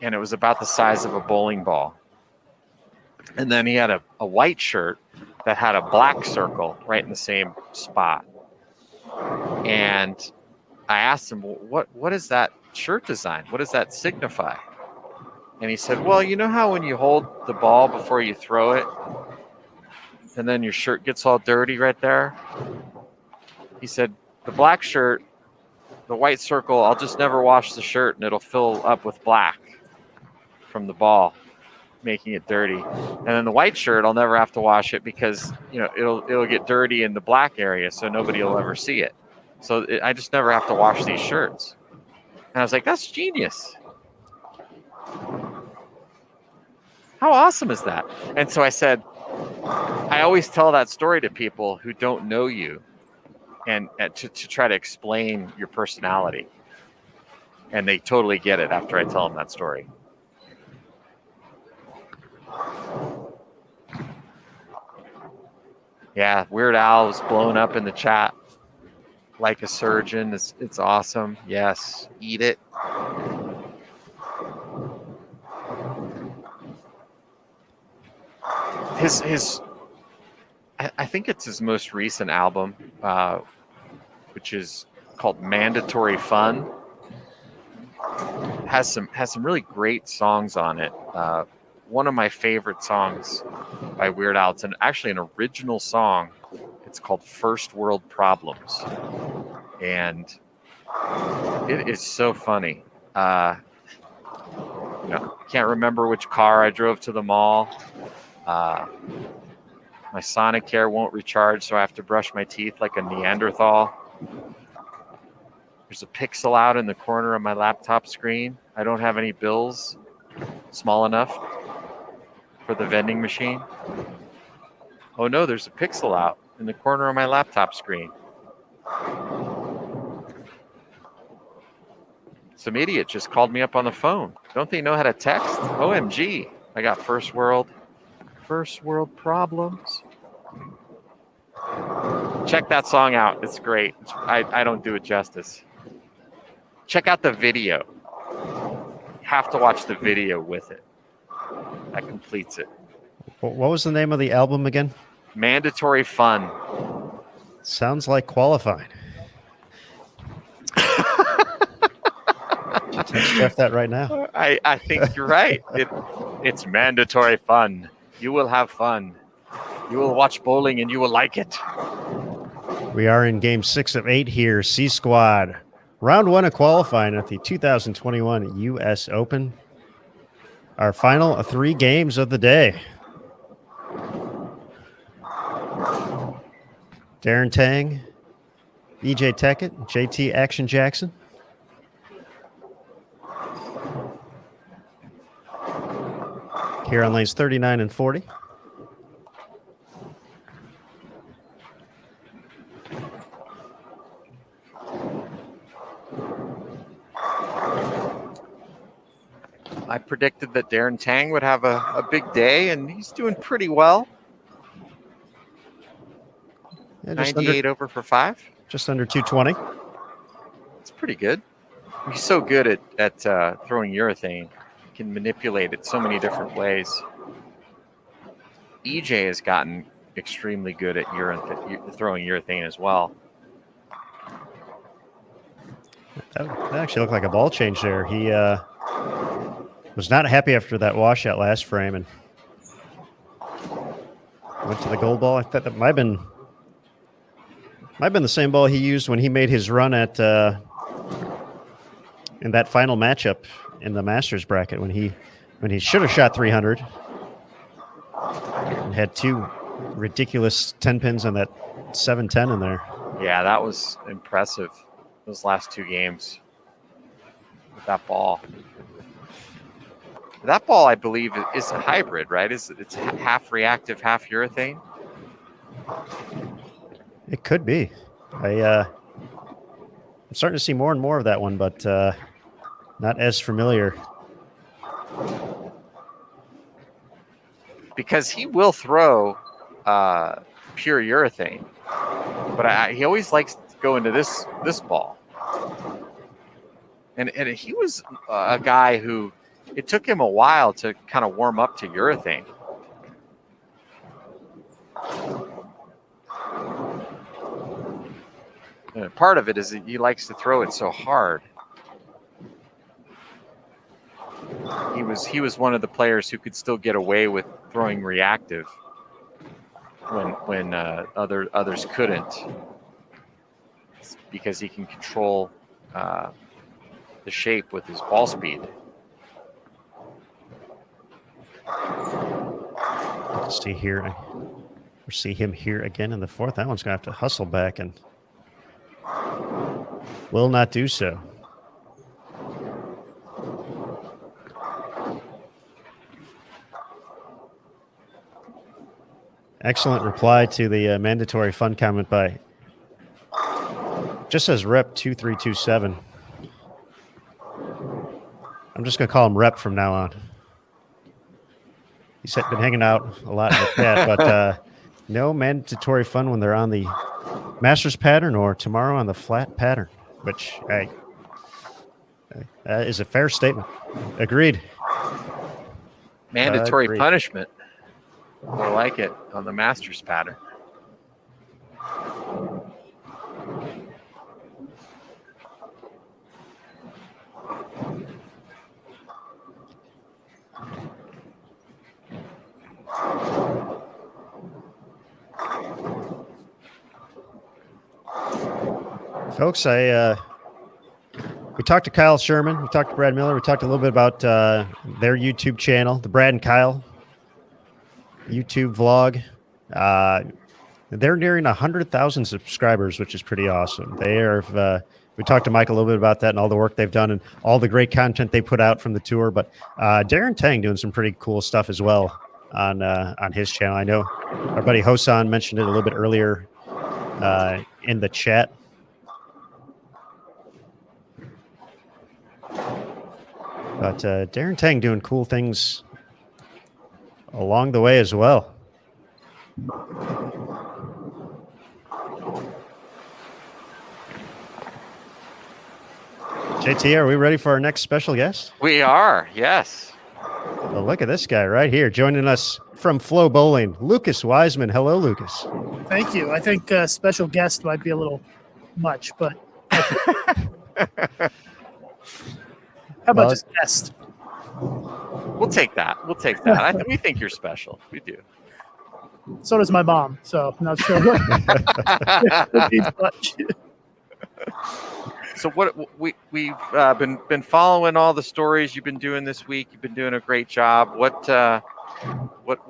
and it was about the size of a bowling ball. And then he had a white shirt that had a black circle right in the same spot. And I asked him, well, what is that shirt design? What does that signify? And he said, well, you know how when you hold the ball before you throw it, and then your shirt gets all dirty right there? He said, the black shirt, the white circle, I'll just never wash the shirt and it'll fill up with black from the ball, making it dirty. And then the white shirt, I'll never have to wash it because, you know, it'll get dirty in the black area, so nobody will ever see it. So I just never have to wash these shirts. And I was like, that's genius. How awesome is that? And so I said, I always tell that story to people who don't know you, and to try to explain your personality. And they totally get it after I tell them that story. Yeah, Weird Al was blown up in the chat like a surgeon. It's awesome. Yes, eat it. I think it's his most recent album, which is called Mandatory Fun. Has some really great songs on it. One of my favorite songs by Weird Al, it's actually an original song. It's called First World Problems. And it is so funny. You know, can't remember which car I drove to the mall. My Sonicare won't recharge, so I have to brush my teeth like a Neanderthal. There's a pixel out in the corner of my laptop screen. I don't have any bills small enough for the vending machine. Oh no, there's a pixel out in the corner of my laptop screen. Some idiot just called me up on the phone. Don't they know how to text? OMG, I got first world problems. Check that song out. It's great. I don't do it justice. Check out the video. You have to watch the video with it. That completes it. What was the name of the album again? Mandatory Fun. Sounds like qualifying. Text Jeff that right now. I think you're right. It's mandatory fun. You will have fun. You will watch bowling and you will like it. We are in game 6 of 8 here. C Squad. Round 1 of qualifying at the 2021 U.S. Open. Our final 3 games of the day. Darren Tang, EJ Teckett, JT Action Jackson. Here on lanes 39 and 40. I predicted that Darren Tang would have a big day, and he's doing pretty well. Yeah, 98 over for 5. Just under 220. It's pretty good. He's so good at throwing urethane. He can manipulate it so many different ways. EJ has gotten extremely good at throwing urethane as well. That actually looked like a ball change there. He was not happy after that washout last frame and went to the gold ball. I thought that might have been the same ball he used when he made his run at in that final matchup in the Masters bracket when he should have shot 300 and had 2 ridiculous 10 pins on that 710 in there. Yeah, that was impressive. Those last 2 games with that ball. That ball, I believe, is a hybrid, right? It's half reactive, half urethane. It could be. I'm starting to see more and more of that one, but not as familiar. because he will throw pure urethane, but he always likes to go into this ball. And he was a guy who it took him a while to kind of warm up to urethane. And part of it is that he likes to throw it so hard. He was one of the players who could still get away with throwing reactive when others couldn't, because he can control the shape with his ball speed. See here, see him here again in the fourth. That one's gonna have to hustle back and will not do so. Excellent reply to the mandatory fun comment by just says Rep 2327. I'm just gonna call him Rep from now on. He's been hanging out a lot in the chat, but no mandatory fun when they're on the Masters pattern or tomorrow on the flat pattern, which is a fair statement. Agreed. Mandatory Agreed. punishment. I like it on the Masters pattern. Folks, we talked to Kyle Sherman, we talked to Brad Miller, we talked a little bit about their YouTube channel, the Brad and Kyle YouTube vlog. They're nearing 100,000 subscribers, which is pretty awesome. They are. We talked to Mike a little bit about that and all the work they've done and all the great content they put out from the tour. But Darren Tang doing some pretty cool stuff as well on his channel. I know our buddy Hosan mentioned it a little bit earlier in the chat. But Darren Tang doing cool things along the way as well. JT, are we ready for our next special guest? We are, yes. Well, look at this guy right here joining us from Flow Bowling, Lucas Wiseman. Hello, Lucas. Thank you. I think special guest might be a little much, but how about just guest? We'll take that. We'll take that. We think you're special. We do. So does my mom, so I'm not sure. It means much. So what we've been following all the stories you've been doing this week. You've been doing a great job. What are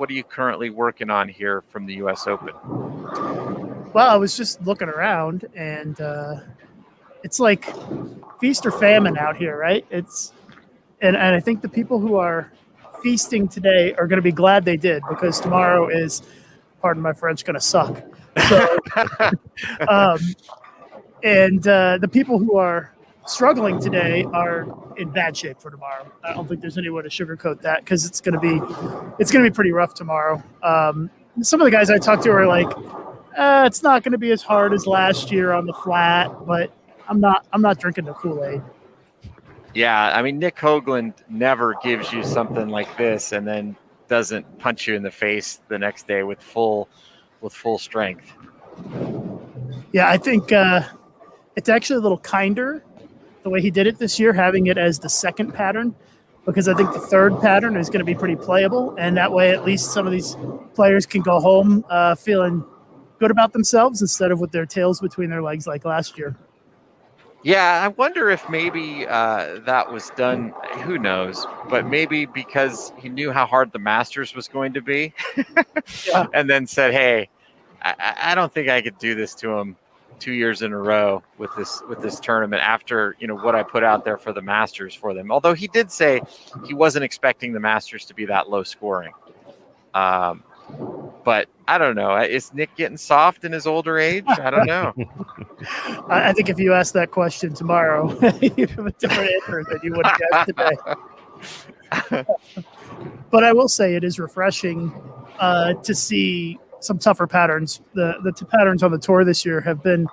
you currently working on here from the U.S. Open? Well, I was just looking around, and it's like feast or famine out here, right? And I think the people who are feasting today are going to be glad they did, because tomorrow is, pardon my French, going to suck. So, and the people who are struggling today are in bad shape for tomorrow. I don't think there's any way to sugarcoat that, because it's going to be pretty rough tomorrow. Some of the guys I talked to are like, it's not going to be as hard as last year on the flat, but I'm not drinking the Kool-Aid. Yeah, I mean, Nick Hoagland never gives you something like this and then doesn't punch you in the face the next day with full strength. Yeah, I think it's actually a little kinder the way he did it this year, having it as the second pattern, because I think the third pattern is going to be pretty playable, and that way at least some of these players can go home feeling good about themselves instead of with their tails between their legs like last year. Yeah, I wonder if maybe that was done, who knows, but maybe because he knew how hard the Masters was going to be Yeah. and then said, hey, I don't think I could do this to him 2 years in a row with this tournament after, what I put out there for the Masters for them. Although he did say he wasn't expecting the Masters to be that low scoring. But I don't know. Is Nick getting soft in his older age? I don't know. I think if you ask that question tomorrow, you have a different answer than you would have guessed today. But I will say it is refreshing to see some tougher patterns. The two patterns on the tour this year have been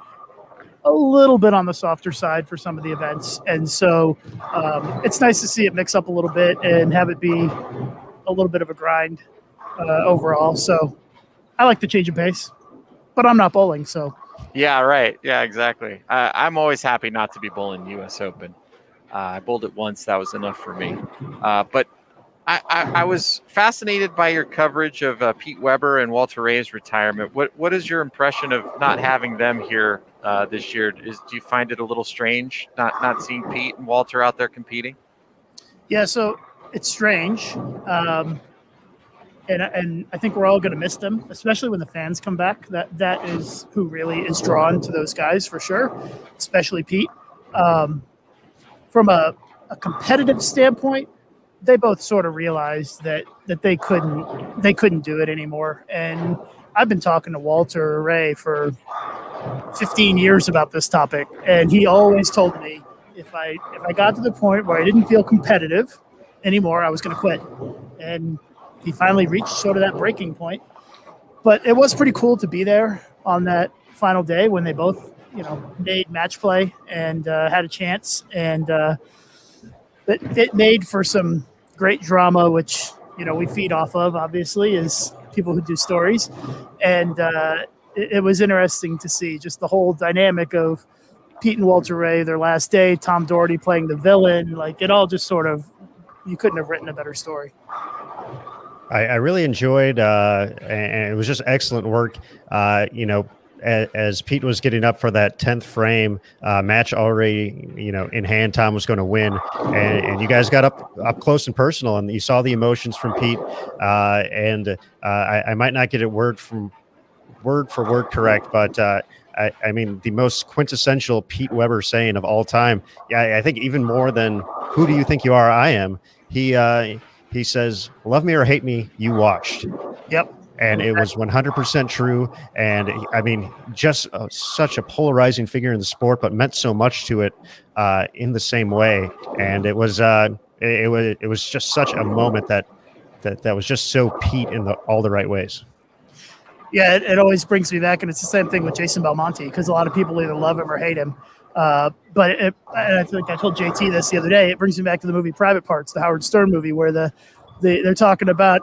a little bit on the softer side for some of the events, and so it's nice to see it mix up a little bit and have it be a little bit of a grind overall. So I like the change of pace, but I'm not bowling, so. Yeah, right. Yeah, exactly. I'm always happy not to be bowling U.S. Open. I bowled it once. That was enough for me. But I was fascinated by your coverage of Pete Weber and Walter Ray's retirement. What is your impression of not having them here this year? Do you find it a little strange not seeing Pete and Walter out there competing? Yeah, so it's strange. And I think we're all going to miss them, especially when the fans come back. That is who really is drawn to those guys for sure, especially Pete. From a competitive standpoint, they both sort of realized that they couldn't do it anymore. And I've been talking to Walter Ray for 15 years about this topic, and he always told me if I got to the point where I didn't feel competitive anymore, I was going to quit. And he finally reached sort of that breaking point. But it was pretty cool to be there on that final day when they both, made match play and had a chance. And it made for some great drama, which, we feed off of, obviously, as people who do stories. And it was interesting to see just the whole dynamic of Pete and Walter Ray, their last day, Tom Doherty playing the villain. Like, it all just sort of, you couldn't have written a better story. I really enjoyed, and it was just excellent work. As Pete was getting up for that 10th frame match already, in hand, Tom was going to win, and you guys got up close and personal, and you saw the emotions from Pete. I might not get it word for word correct, but I mean, the most quintessential Pete Weber saying of all time. Yeah, I think even more than "Who do you think you are? I am." He says, "Love me or hate me, you watched." Yep. And it was 100% true. And I mean, just such a polarizing figure in the sport, but meant so much to it in the same way. And it was just such a moment that was just so Pete in all the right ways. Yeah, it always brings me back, and it's the same thing with Jason Belmonte, because a lot of people either love him or hate him. But and I think I told JT this the other day. It brings me back to the movie Private Parts, the Howard Stern movie, where they're talking about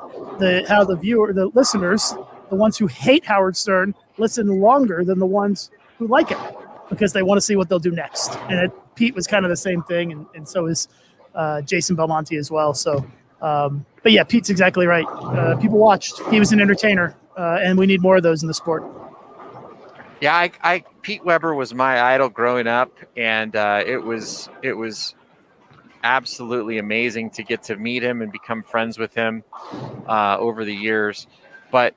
how the listeners, the ones who hate Howard Stern, listen longer than the ones who like him because they want to see what they'll do next. And Pete was kind of the same thing, and so is Jason Belmonte as well. So, but yeah, Pete's exactly right. People watched. He was an entertainer, and we need more of those in the sport. Yeah, Pete Weber was my idol growing up, and it was absolutely amazing to get to meet him and become friends with him over the years. But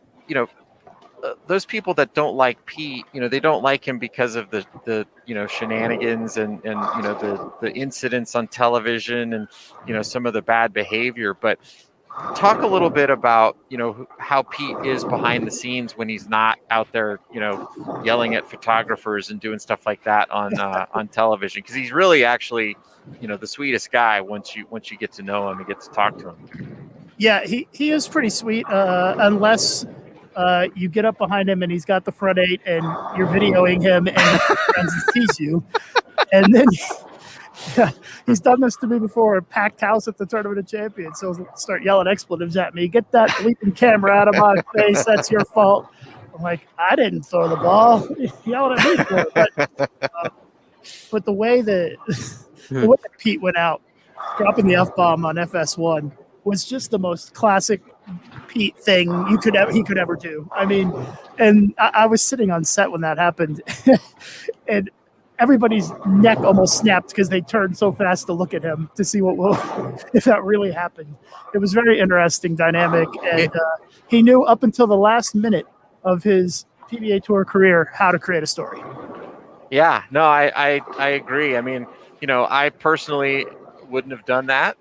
those people that don't like Pete, they don't like him because of the shenanigans and the incidents on television and some of the bad behavior. But talk a little bit about how Pete is behind the scenes when he's not out there yelling at photographers and doing stuff like that on television, because he's really actually the sweetest guy once you get to know him and get to talk to him. Yeah, he is pretty sweet, unless you get up behind him and he's got the front eight and you're videoing him and he sees you, and then he's done this to me before. A packed house at the Tournament of Champions. So he'll start yelling expletives at me. Get that bleeping camera out of my face. That's your fault. I'm like, I didn't throw the ball. Yelling at me for it. But the way that Pete went out, dropping the F-bomb on FS1 was just the most classic Pete thing he could ever do. I mean, and I was sitting on set when that happened, and everybody's neck almost snapped because they turned so fast to look at him to see if that really happened. It was very interesting dynamic, and he knew up until the last minute of his PBA Tour career how to create a story. Yeah, no, I agree. I mean, I personally wouldn't have done that,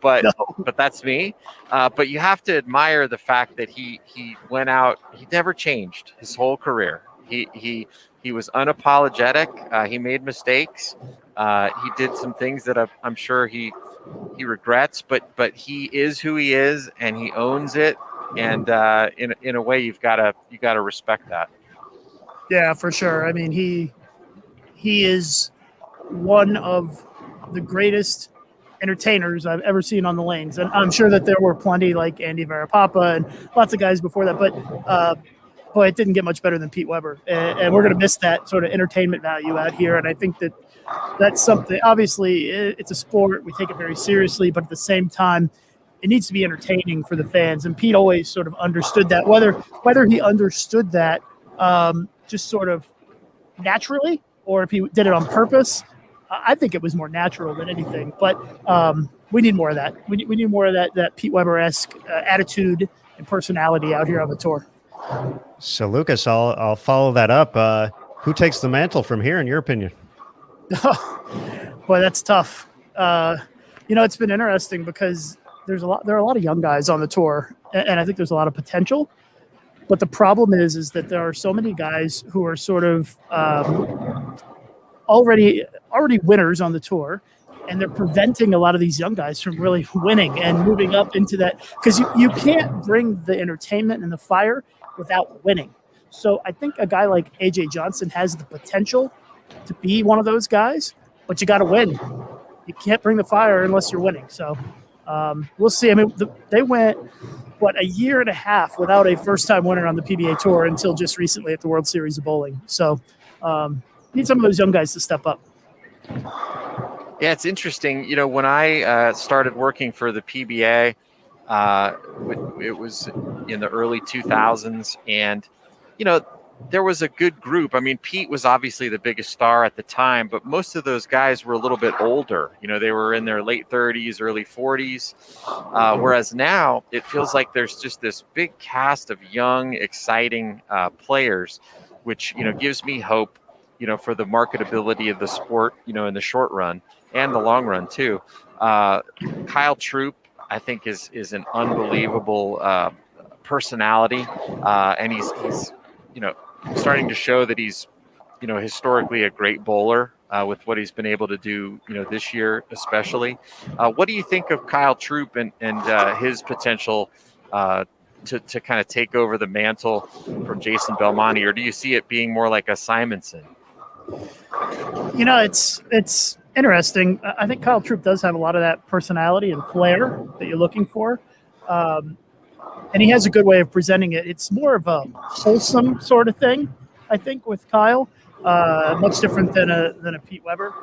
but that's me. But you have to admire the fact that he went out. He never changed his whole career. He was unapologetic. He made mistakes. He did some things that I'm sure he regrets, but he is who he is, and he owns it. And in a way, you gotta respect that. Yeah, for sure. I mean, he is one of the greatest entertainers I've ever seen on the lanes, and I'm sure that there were plenty like Andy Varapapa and lots of guys before that, but it didn't get much better than Pete Weber, and we're going to miss that sort of entertainment value out here. And I think that that's something. Obviously, it's a sport; we take it very seriously, but at the same time, it needs to be entertaining for the fans. And Pete always sort of understood that. Whether he understood that just sort of naturally, or if he did it on purpose, I think it was more natural than anything. But we need more of that. We need more of that Pete Weber-esque attitude and personality out here on the tour. So, Lucas, I'll follow that up. Who takes the mantle from here, in your opinion? Boy, that's tough. It's been interesting because there are a lot of young guys on the tour, and I think there's a lot of potential. But the problem is that there are so many guys who are sort of already winners on the tour, and they're preventing a lot of these young guys from really winning and moving up into that, because you can't bring the entertainment and the fire without winning. So I think a guy like AJ Johnson has the potential to be one of those guys, but you got to win. You can't bring the fire unless you're winning. So we'll see. I mean, they went a year and a half without a first-time winner on the PBA Tour until just recently at the World Series of Bowling. So need some of those young guys to step up. Yeah, it's interesting. When I started working for the PBA, it was in the early 2000s, and there was a good group. I mean, Pete was obviously the biggest star at the time, but most of those guys were a little bit older. They were in their late 30s, early 40s. Whereas now it feels like there's just this big cast of young, exciting players, which, gives me hope, for the marketability of the sport, in the short run and the long run too. Kyle Troop, I think, is an unbelievable personality, and he's starting to show that he's historically a great bowler with what he's been able to do this year especially. What do you think of Kyle Troop and his potential to kind of take over the mantle from Jason Belmonte, or do you see it being more like a Simonson? It's interesting. I think Kyle Troop does have a lot of that personality and flair that you're looking for. And he has a good way of presenting it. It's more of a wholesome sort of thing, I think, with Kyle. Much different than a Pete Weber.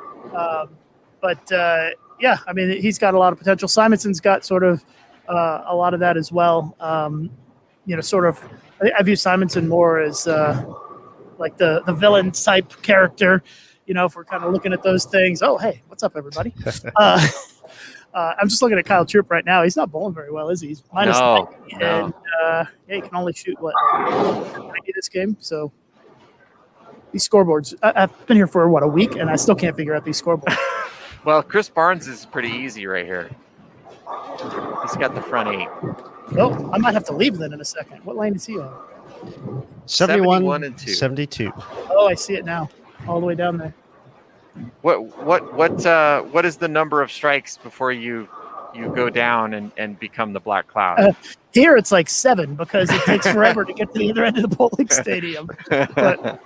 Yeah, I mean, he's got a lot of potential. Simonson's got sort of a lot of that as well. Sort of, I view Simonson more as like the villain type character, if we're kind of looking at those things. Oh, hey, what's up, everybody? I'm just looking at Kyle Troop right now. He's not bowling very well, is he? He's minus 90, and he can only shoot 90 this game. So these scoreboards, I've been here for a week, and I still can't figure out these scoreboards. Well, Chris Barnes is pretty easy right here. He's got the front 8. Oh, I might have to leave then in a second. What lane is he on? 71 and 2. 72. Oh, I see it now, all the way down there. What is the number of strikes before you go down and become the Black Cloud? Here it's like 7 because it takes forever to get to the other end of the bowling stadium. But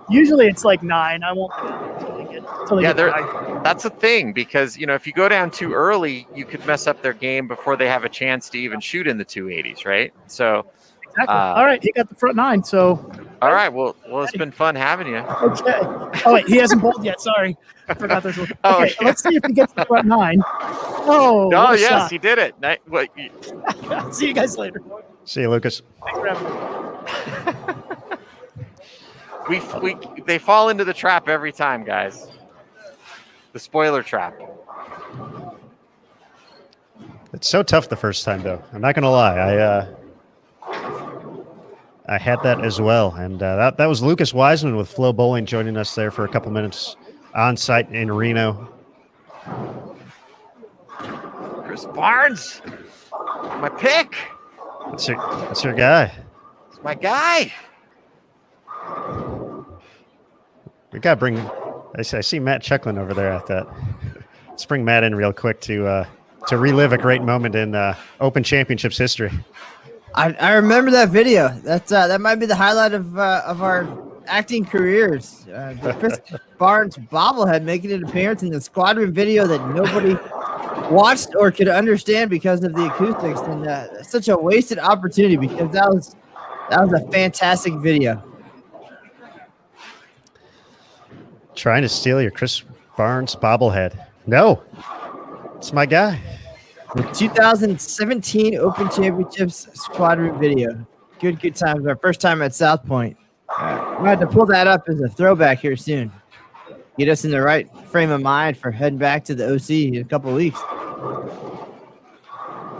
usually it's like 9. I won't until they get 9. That's a thing, because if you go down too early, you could mess up their game before they have a chance to even shoot in the 280s, right? So exactly. All right, he got the front 9. So all right, well, it's been fun having you. Okay. Oh wait, he hasn't bowled yet. Sorry, I forgot this one. Okay, let's see if he gets the front 9. Oh yes, shot. He did it. See you guys later. See you, Lucas. Thanks for having me. They fall into the trap every time, guys. The spoiler trap. It's so tough the first time, though. I'm not going to lie. I had that as well. And that was Lucas Wiseman with Flow Bowling joining us there for a couple minutes on site in Reno. Chris Barnes, my pick. That's your guy. It's my guy. We got to bring. I see Matt chuckling over there at that. Let's bring Matt in real quick to relive a great moment in Open Championships history. I remember that video. That might be the highlight of our acting careers. The Chris Barnes bobblehead making an appearance in the squadron video that nobody watched or could understand because of the acoustics, and such a wasted opportunity because that was a fantastic video. Trying to steal your Chris Barnes bobblehead. No, it's my guy. The 2017 Open Championships squadron video. Good times. Our first time at South Point. We'll have to pull that up as a throwback here soon. Get us in the right frame of mind for heading back to the OC in a couple of weeks.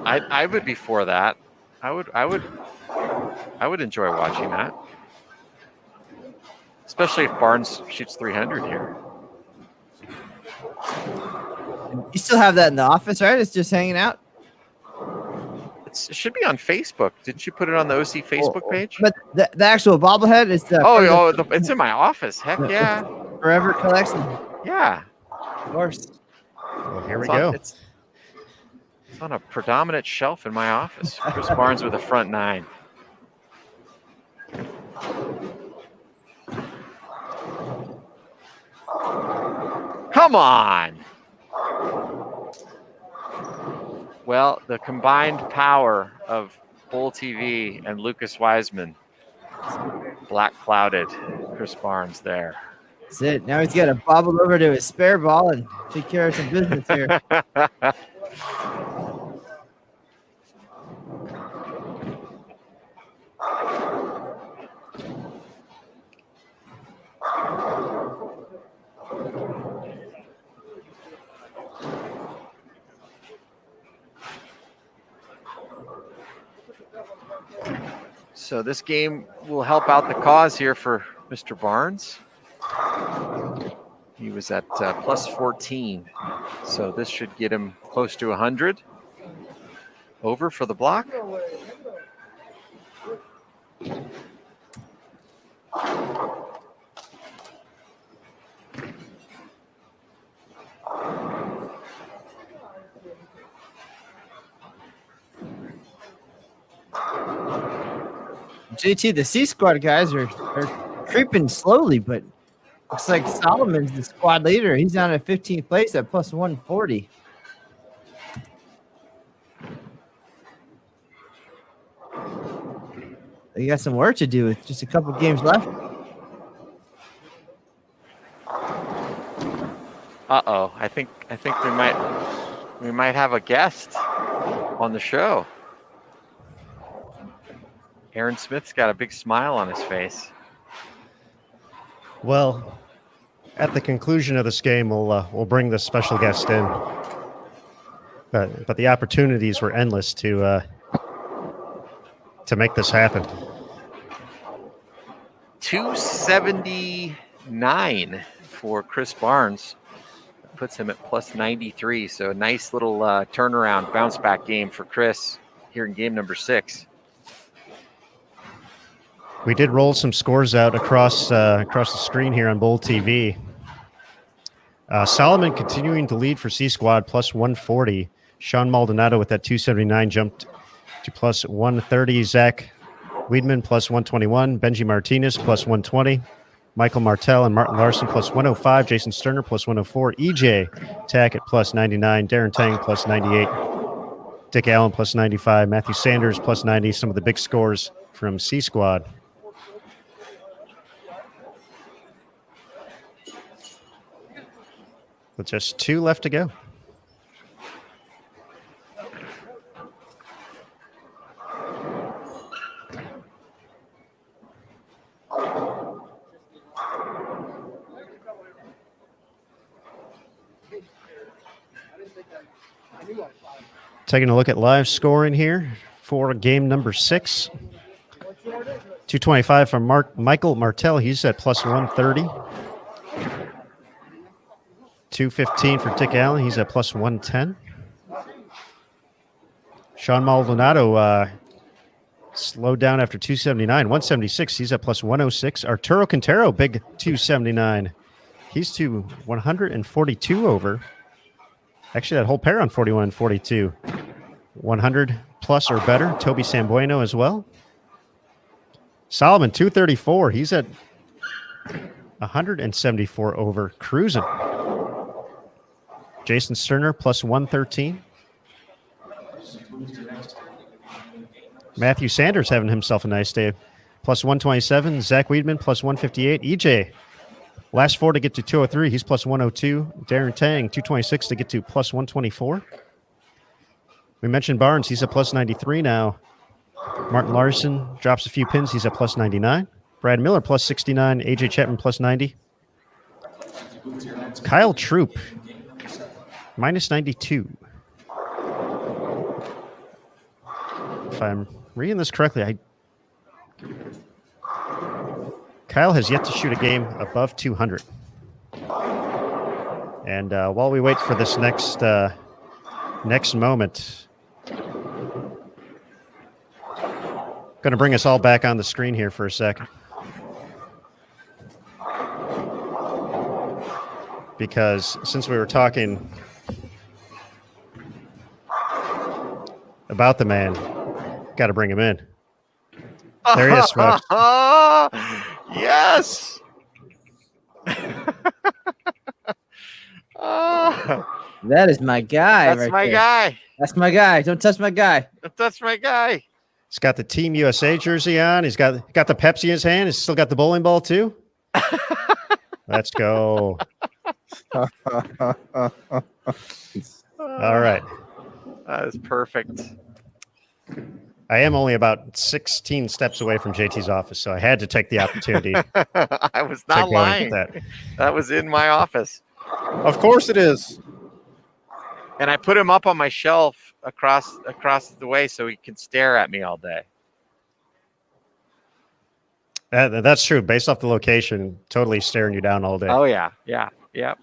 I would be for that. I would enjoy watching that, especially if Barnes shoots 300 here. You still have that in the office, right? It's just hanging out. It should be on Facebook. Didn't you put it on the OC Facebook page? But the actual bobblehead is it's in my office. Heck yeah. Forever collection. Yeah. Of course. Well, here we go. It's on a predominant shelf in my office. Chris Barnes with a front 9. Come on. Well, the combined power of Bull TV and Lucas Wiseman black clouded Chris Barnes there. That's it. Now he's got to bobble over to his spare ball and take care of some business here. So this game will help out the cause here for Mr. Barnes. He was at plus 14. So this should get him close to 100. Over for the block. JT, the C squad guys are creeping slowly, but looks like Solomon's the squad leader. He's down at 15th place at plus 140. They got some work to do with just a couple games left. Uh-oh. I think we might have a guest on the show. Aaron Smith's got a big smile on his face. Well, at the conclusion of this game, we'll bring the special guest in. But the opportunities were endless to make this happen. 279 for Chris Barnes. That puts him at plus 93. So a nice little turnaround, bounce back game for Chris here in game number 6. We did roll some scores out across the screen here on Bull TV. Solomon continuing to lead for C Squad, plus 140. Sean Maldonado with that 279 jumped to plus 130. Zach Weidman plus 121. Benji Martinez plus 120. Michael Martell and Martin Larson plus 105. Jason Sterner plus 104. EJ Tack at plus 99. Darren Tang plus 98. Dick Allen plus 95. Matthew Sanders plus 90. Some of the big scores from C Squad. With just 2 left to go. Taking a look at live scoring here for game number 6. 225 from Michael Martell. He's at plus 130. 215 for Dick Allen. He's at plus 110. Sean Maldonado slowed down after 279. 176. He's at plus 106. Arturo Quintero, big 279. He's to 142 over. Actually, that whole pair on 41 and 42. 100 plus or better. Toby Sambueno as well. Solomon, 234. He's at 174 over, cruising. Jason Sterner, plus 113. Matthew Sanders having himself a nice day. Plus 127. Zach Weedman, plus 158. EJ, last four to get to 203. He's plus 102. Darren Tang, 226 to get to plus 124. We mentioned Barnes. He's at plus 93 now. Martin Larson drops a few pins. He's at plus 99. Brad Miller, plus 69. AJ Chapman, plus 90. Kyle Troop, minus 92. If I'm reading this correctly, Kyle has yet to shoot a game above 200. And while we wait for this next moment, going to bring us all back on the screen here for a second. Because since we were talking about the man, got to bring him in. There he is, Smokes. Yes. That is my guy. That's my guy. That's my guy. Don't touch my guy. That's my guy. He's got the Team USA jersey on. He's got the Pepsi in his hand. He's still got the bowling ball too. Let's go. All right. That is perfect. I am only about 16 steps away from JT's office, so I had to take the opportunity. I was not lying. That was in my office. Of course it is. And I put him up on my shelf across the way so he can stare at me all day. That's true. Based off the location, totally staring you down all day. Oh, yeah. Yeah. Yep.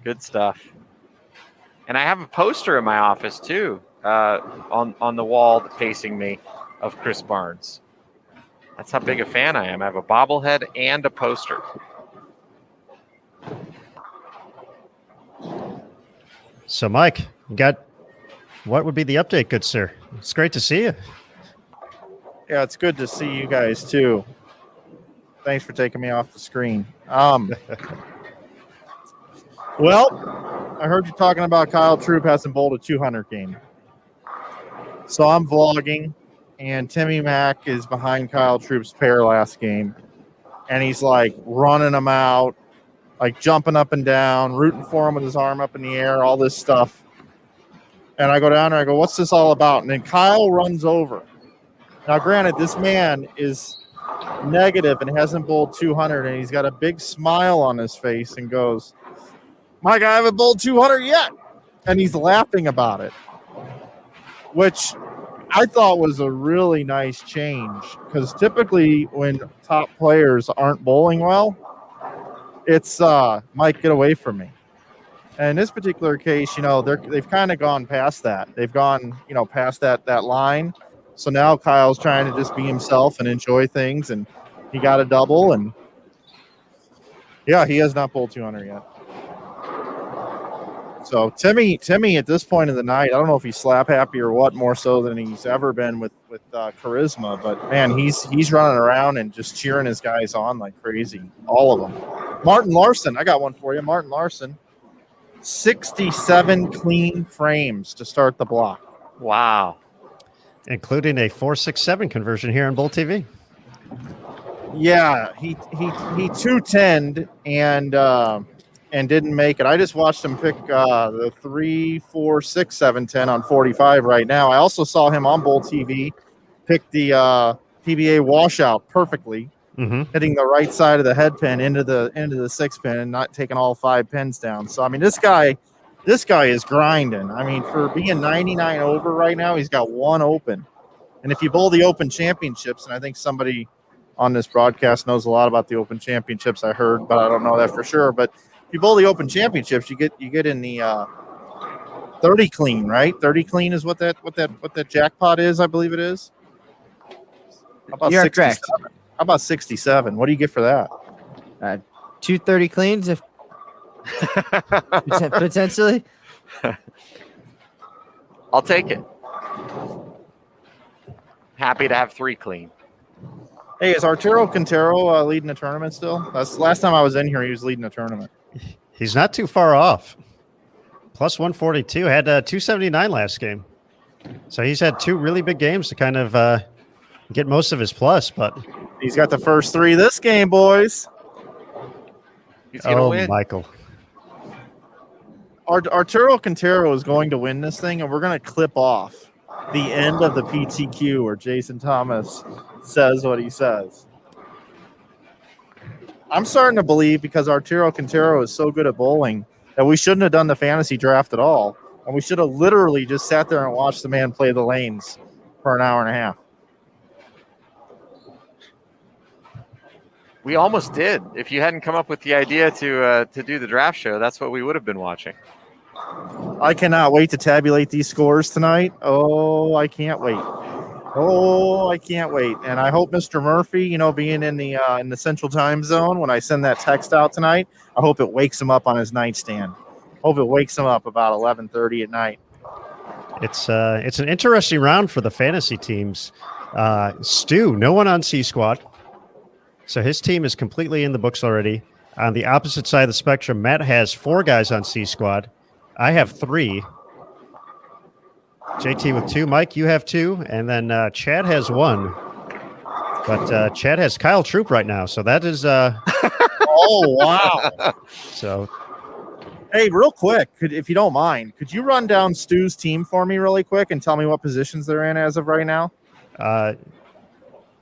Good stuff. And I have a poster in my office, too, on the wall facing me of Chris Barnes. That's how big a fan I am. I have a bobblehead and a poster. So, Mike, what would be the update, good sir? It's great to see you. Yeah, it's good to see you guys too. Thanks for taking me off the screen. Well, I heard you talking about Kyle Troop hasn't bowled a 200 game. So I'm vlogging, and Timmy Mack is behind Kyle Troop's pair last game, and he's like running him out, like jumping up and down, rooting for him with his arm up in the air, all this stuff. And I go down there, I go, what's this all about? And then Kyle runs over. Now, granted, this man is negative and hasn't bowled 200, and he's got a big smile on his face and goes, Mike, I haven't bowled 200 yet. And he's laughing about it, which I thought was a really nice change, because typically when top players aren't bowling well, it's Mike, get away from me. And in this particular case, they've kind of gone past that. They've gone, past that line. So now Kyle's trying to just be himself and enjoy things, and he got a double, and yeah, he has not bowled 200 yet. So Timmy, at this point of the night, I don't know if he's slap happy or what, more so than he's ever been with charisma. But man, he's running around and just cheering his guys on like crazy, all of them. Martin Larson, I got one for you. Martin Larson, 67 clean frames to start the block. Wow. Including a 4.67 conversion here on Bull TV. Yeah, he 210'd and didn't make it. I just watched him pick the 3, 4, 6, 7, 10 on 45 right now. I also saw him on Bull TV pick the PBA washout perfectly, hitting the right side of the head pin into the 6 pin and not taking all 5 pins down. So I mean, this guy is grinding. I mean, for being 99 over right now, he's got 1 open. And if you bowl the Open Championships, and I think somebody on this broadcast knows a lot about the Open Championships, I heard, but I don't know that for sure. But if you bowl the Open Championships, you get in the 30 clean, right? 30 clean is what that jackpot is, I believe it is. How about You're 67? correct. How about 67? What do you get for that? 230 cleans. If Potentially. I'll take it. Happy to have 3 clean. Hey, is Arturo Quintero leading the tournament still? That's last time I was in here. He was leading the tournament. He's not too far off. Plus 142. Had 279 last game. So he's had 2 really big games to kind of get most of his plus. But He's got the first 3 this game, boys. He's gonna win. Michael. Arturo Quintero is going to win this thing, and we're going to clip off the end of the PTQ where Jason Thomas says what he says. I'm starting to believe, because Arturo Quintero is so good at bowling, that we shouldn't have done the fantasy draft at all, and we should have literally just sat there and watched the man play the lanes for an hour and a half. We almost did. If you hadn't come up with the idea to do the draft show, that's what we would have been watching. I cannot wait to tabulate these scores tonight. Oh, I can't wait. Oh, I can't wait. And I hope Mr. Murphy, being in the Central Time Zone, when I send that text out tonight, I hope it wakes him up on his nightstand. Hope it wakes him up about 11:30 at night. It's an interesting round for the fantasy teams. Stu, no one on C Squad. So his team is completely in the books already. On the opposite side of the spectrum, Matt has 4 guys on C Squad. I have 3. JT with 2. Mike, you have 2. And then Chad has 1. But Chad has Kyle Troop right now. So that is... Oh, wow. So... Hey, real quick, if you don't mind, could you run down Stu's team for me really quick and tell me what positions they're in as of right now?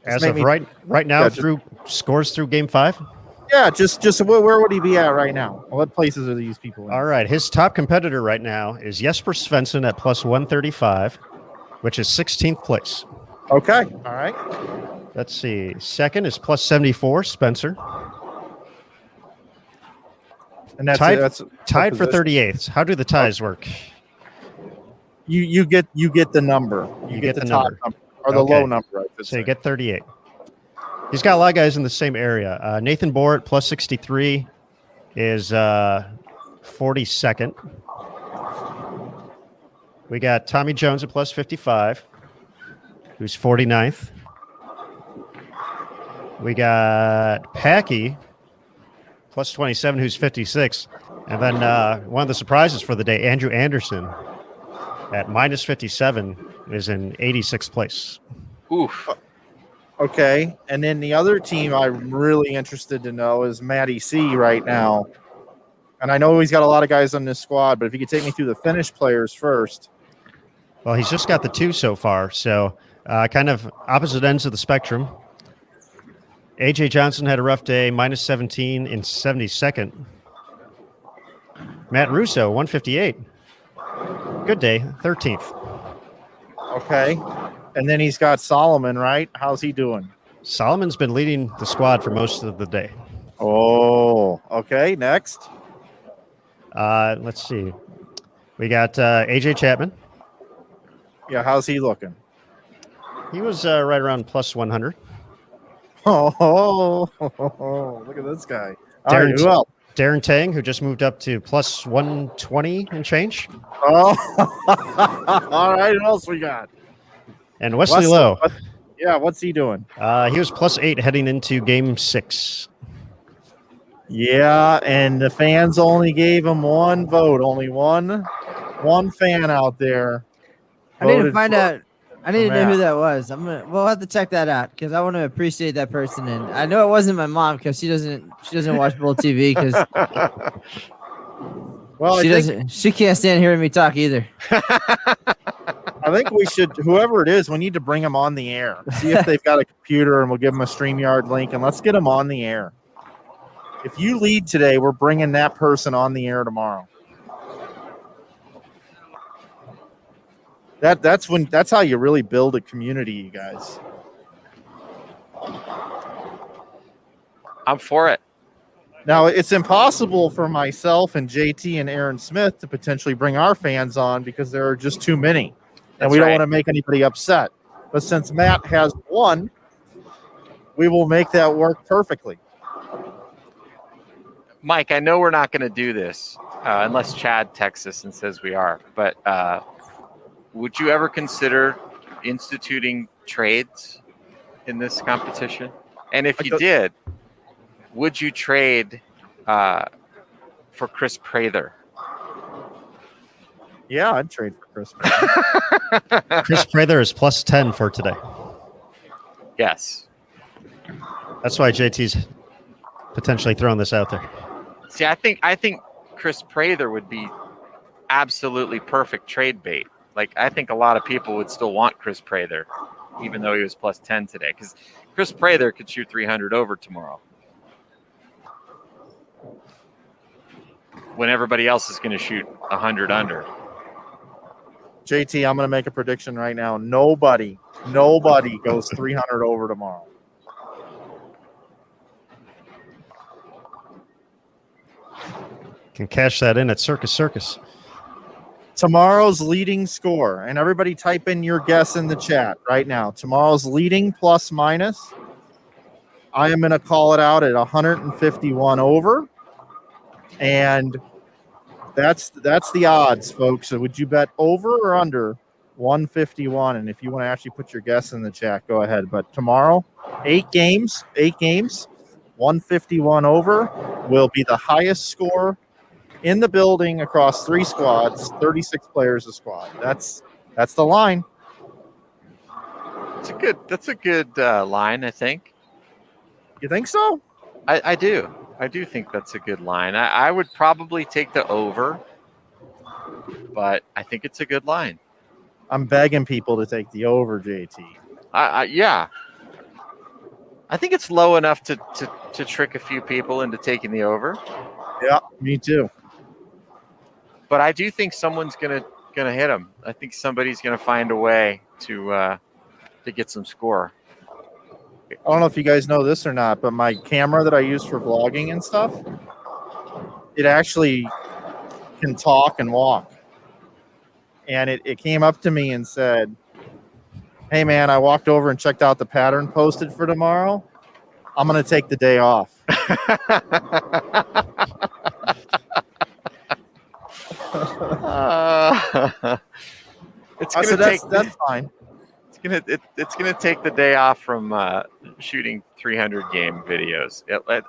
As of right now, through scores through game 5? Yeah, just where would he be at right now? What places are these people in? All right, his top competitor right now is Jesper Svensson at plus 135, which is 16th place. Okay, all right. Let's see. Second is plus 74, Spencer. And that's tied for 38th. How do the ties work? You get the number. You get the top number or the low number. So you get 38. He's got a lot of guys in the same area. Nathan Bohr at plus 63 is 42nd. We got Tommy Jones at plus 55, who's 49th. We got Packy plus 27, who's 56. And then one of the surprises for the day, Andrew Anderson at minus 57 is in 86th place. Oof. Okay. And then the other team I'm really interested to know is Matty C right now. And I know he's got a lot of guys on this squad, but if you could take me through the finished players first. Well, he's just got the 2 so far. So kind of opposite ends of the spectrum. AJ Johnson had a rough day, minus 17 in 72nd. Matt Russo, 158. Good day, 13th. Okay. And then he's got Solomon, right? How's he doing? Solomon's been leading the squad for most of the day. Oh, okay. Next. Let's see. We got AJ Chapman. Yeah, how's he looking? He was right around plus 100. Oh, look at this guy. All right, who else? Darren Tang, who just moved up to plus 120 and change. Oh, all right. Who else we got? And Wesley Lowe. What's he doing? He was plus 8 heading into game 6. Yeah, and the fans only gave him 1 vote. Only one fan out there. I need to find out. I need to know who that was. We'll have to check that out because I want to appreciate that person. And I know it wasn't my mom because she doesn't watch Bull TV because she can't stand hearing me talk either. I think we should, whoever it is, we need to bring them on the air. See if they've got a computer, and we'll give them a StreamYard link, and let's get them on the air. If you lead today, we're bringing that person on the air tomorrow. That's how you really build a community, you guys. I'm for it. Now, it's impossible for myself and JT and Aaron Smith to potentially bring our fans on because there are just too many. And we don't want to make anybody upset. But since Matt has 1, we will make that work perfectly. Mike, I know we're not going to do this unless Chad texts us and says we are, but would you ever consider instituting trades in this competition? And if you did, would you trade for Chris Prather? Yeah, I'd trade for Chris Prather. Chris Prather is plus 10 for today. Yes. That's why JT's potentially throwing this out there. See, I think Chris Prather would be absolutely perfect trade bait. Like, I think a lot of people would still want Chris Prather, even though he was plus 10 today, because Chris Prather could shoot 300 over tomorrow, when everybody else is going to shoot 100 under. JT, I'm going to make a prediction right now. Nobody goes 300 over tomorrow. Can cash that in at Circus. Tomorrow's leading score, and everybody type in your guess in the chat right now. Tomorrow's leading plus minus, I am going to call it out at 151 over, and that's the odds, folks. So would you bet over or under 151? And if you want to actually put your guess in the chat, go ahead. But tomorrow, 8 games, 151 over will be the highest score in the building across 3 squads, 36 players a squad. That's the line. That's a good line, I think. You think so? I do. I do think that's a good line. I would probably take the over, but I think it's a good line. I'm begging people to take the over, JT. Yeah. I think it's low enough to trick a few people into taking the over. Yeah, me too. But I do think someone's gonna hit him. I think somebody's gonna find a way to get some score. I don't know if you guys know this or not, but my camera that I use for vlogging and stuff, it actually can talk and walk. And it came up to me and said, "Hey man, I walked over and checked out the pattern posted for tomorrow. I'm gonna take the day off." That's fine. It's gonna take the day off from shooting 300 game videos. It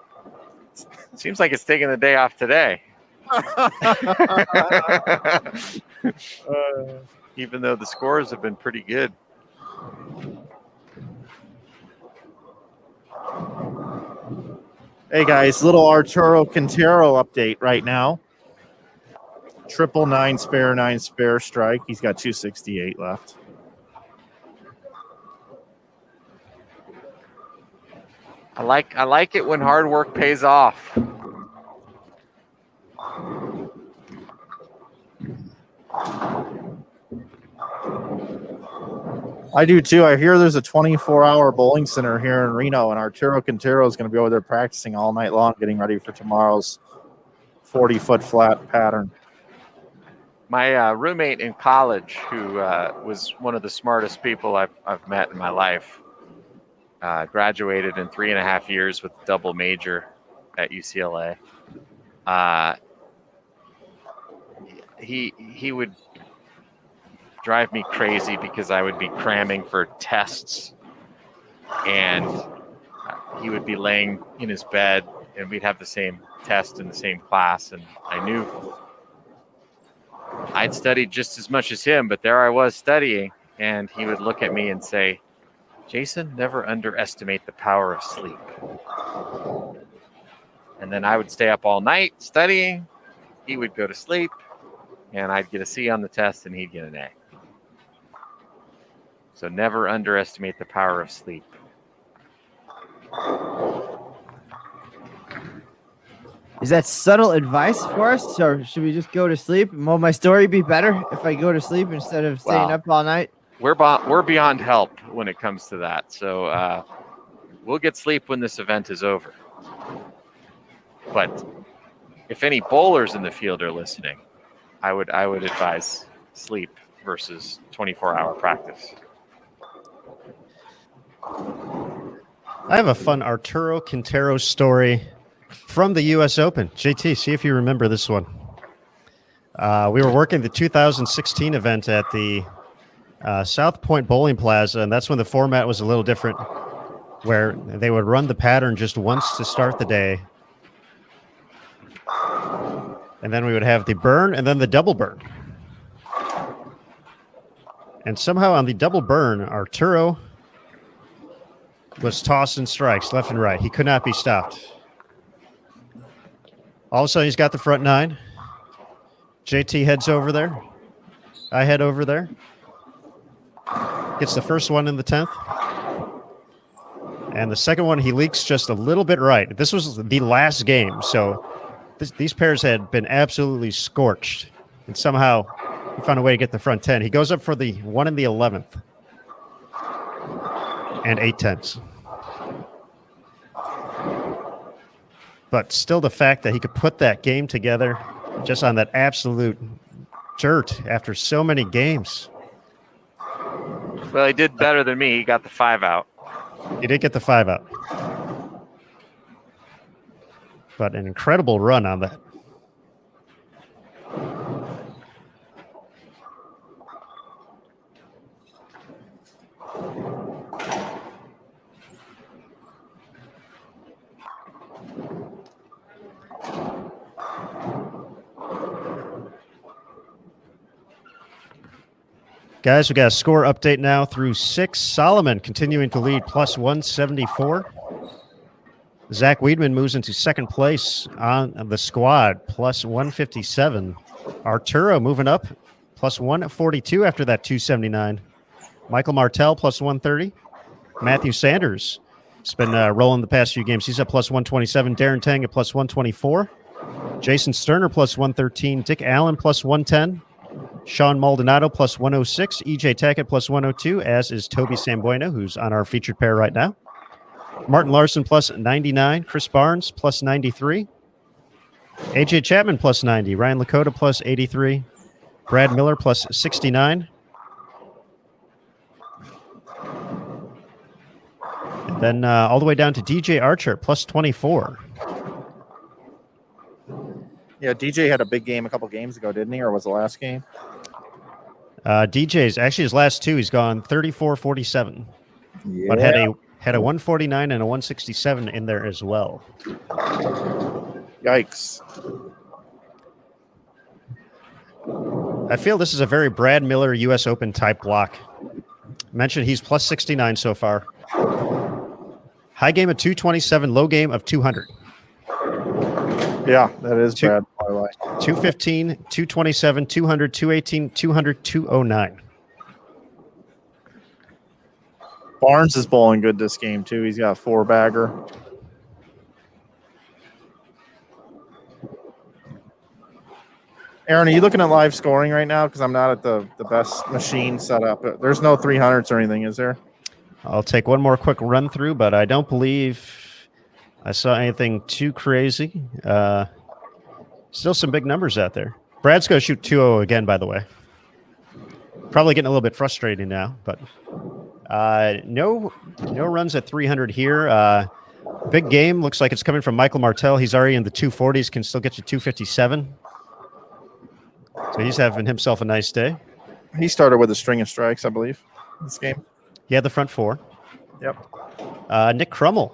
seems like it's taking the day off today. Even though the scores have been pretty good. Hey guys, little Arturo Quintero update right now. 999 spare 9 spare strike. He's got 268 left. I like it when hard work pays off. I do too. I hear there's a 24-hour bowling center here in Reno, and Arturo Quintero is going to be over there practicing all night long, getting ready for tomorrow's 40-foot flat pattern. My roommate in college, who was one of the smartest people I've met in my life, graduated in 3.5 years with a double major at UCLA. He would drive me crazy because I would be cramming for tests, and he would be laying in his bed, and we'd have the same test in the same class, and I knew I'd studied just as much as him, but there I was studying, and he would look at me and say, "Jason, never underestimate the power of sleep." And then I would stay up all night studying. He would go to sleep, and I'd get a C on the test, and he'd get an A. So never underestimate the power of sleep. Is that subtle advice for us, or should we just go to sleep? Will my story be better if I go to sleep instead of staying up all night? We're beyond help when it comes to that. So we'll get sleep when this event is over. But if any bowlers in the field are listening, I would advise sleep versus 24-hour practice. I have a fun Arturo Quintero story from the U.S. Open. JT, see if you remember this one. We were working the 2016 event at the South Point Bowling Plaza, and that's when the format was a little different, where they would run the pattern just once to start the day. And then we would have the burn and then the double burn. And somehow on the double burn, Arturo was tossing strikes left and right. He could not be stopped. All of a sudden, he's got the front nine. JT heads over there. I head over there. Gets the first one in the 10th. And the second one, he leaks just a little bit right. This was the last game, so these pairs had been absolutely scorched. And somehow he found a way to get the front 10. He goes up for the 1 in the 11th. And 8/10s. But still the fact that he could put that game together just on that absolute dirt after so many games. Well, he did better than me. He got the 5 out. He did get the 5 out. But an incredible run on that. Guys, we got a score update now through 6. Solomon continuing to lead, plus 174. Zach Weidman moves into second place on the squad, plus 157. Arturo moving up, plus 142 after that 279. Michael Martell, plus 130. Matthew Sanders has been rolling the past few games. He's at plus 127. Darren Tang at plus 124. Jason Sterner, plus 113. Dick Allen, plus 110. Sean Maldonado plus 106, EJ Tackett plus 102, as is Toby Sambueno, who's on our featured pair right now. Martin Larson plus 99, Chris Barnes plus 93, AJ Chapman plus 90, Ryan Lakota plus 83, Brad Miller plus 69. And then all the way down to DJ Archer plus 24. Yeah, DJ had a big game a couple games ago, didn't he? Or was the last game? DJ's actually his last two. He's gone 34-47, Yeah. but had a 149 and a 167 in there as well. Yikes. I feel this is a very Brad Miller U.S. Open type block. Mentioned he's plus 69 so far. High game of 227, low game of 200. Yeah, that is Brad. 215, 227, 200, 218, 200, 209. Barnes is bowling good this game, too. He's got a 4-bagger. Aaron, are you looking at live scoring right now? Because I'm not at the best machine set up. There's no 300s or anything, is there? I'll take one more quick run through, but I don't believe I saw anything too crazy. Still some big numbers out there. Brad's going to shoot 2-0 again, by the way. Probably getting a little bit frustrating now, but no runs at 300 here. Big game. Looks like it's coming from Michael Martell. He's already in the 240s, can still get you 257. So he's having himself a nice day. He started with a string of strikes, I believe, this game. He had the front 4. Yep. Nick Krummel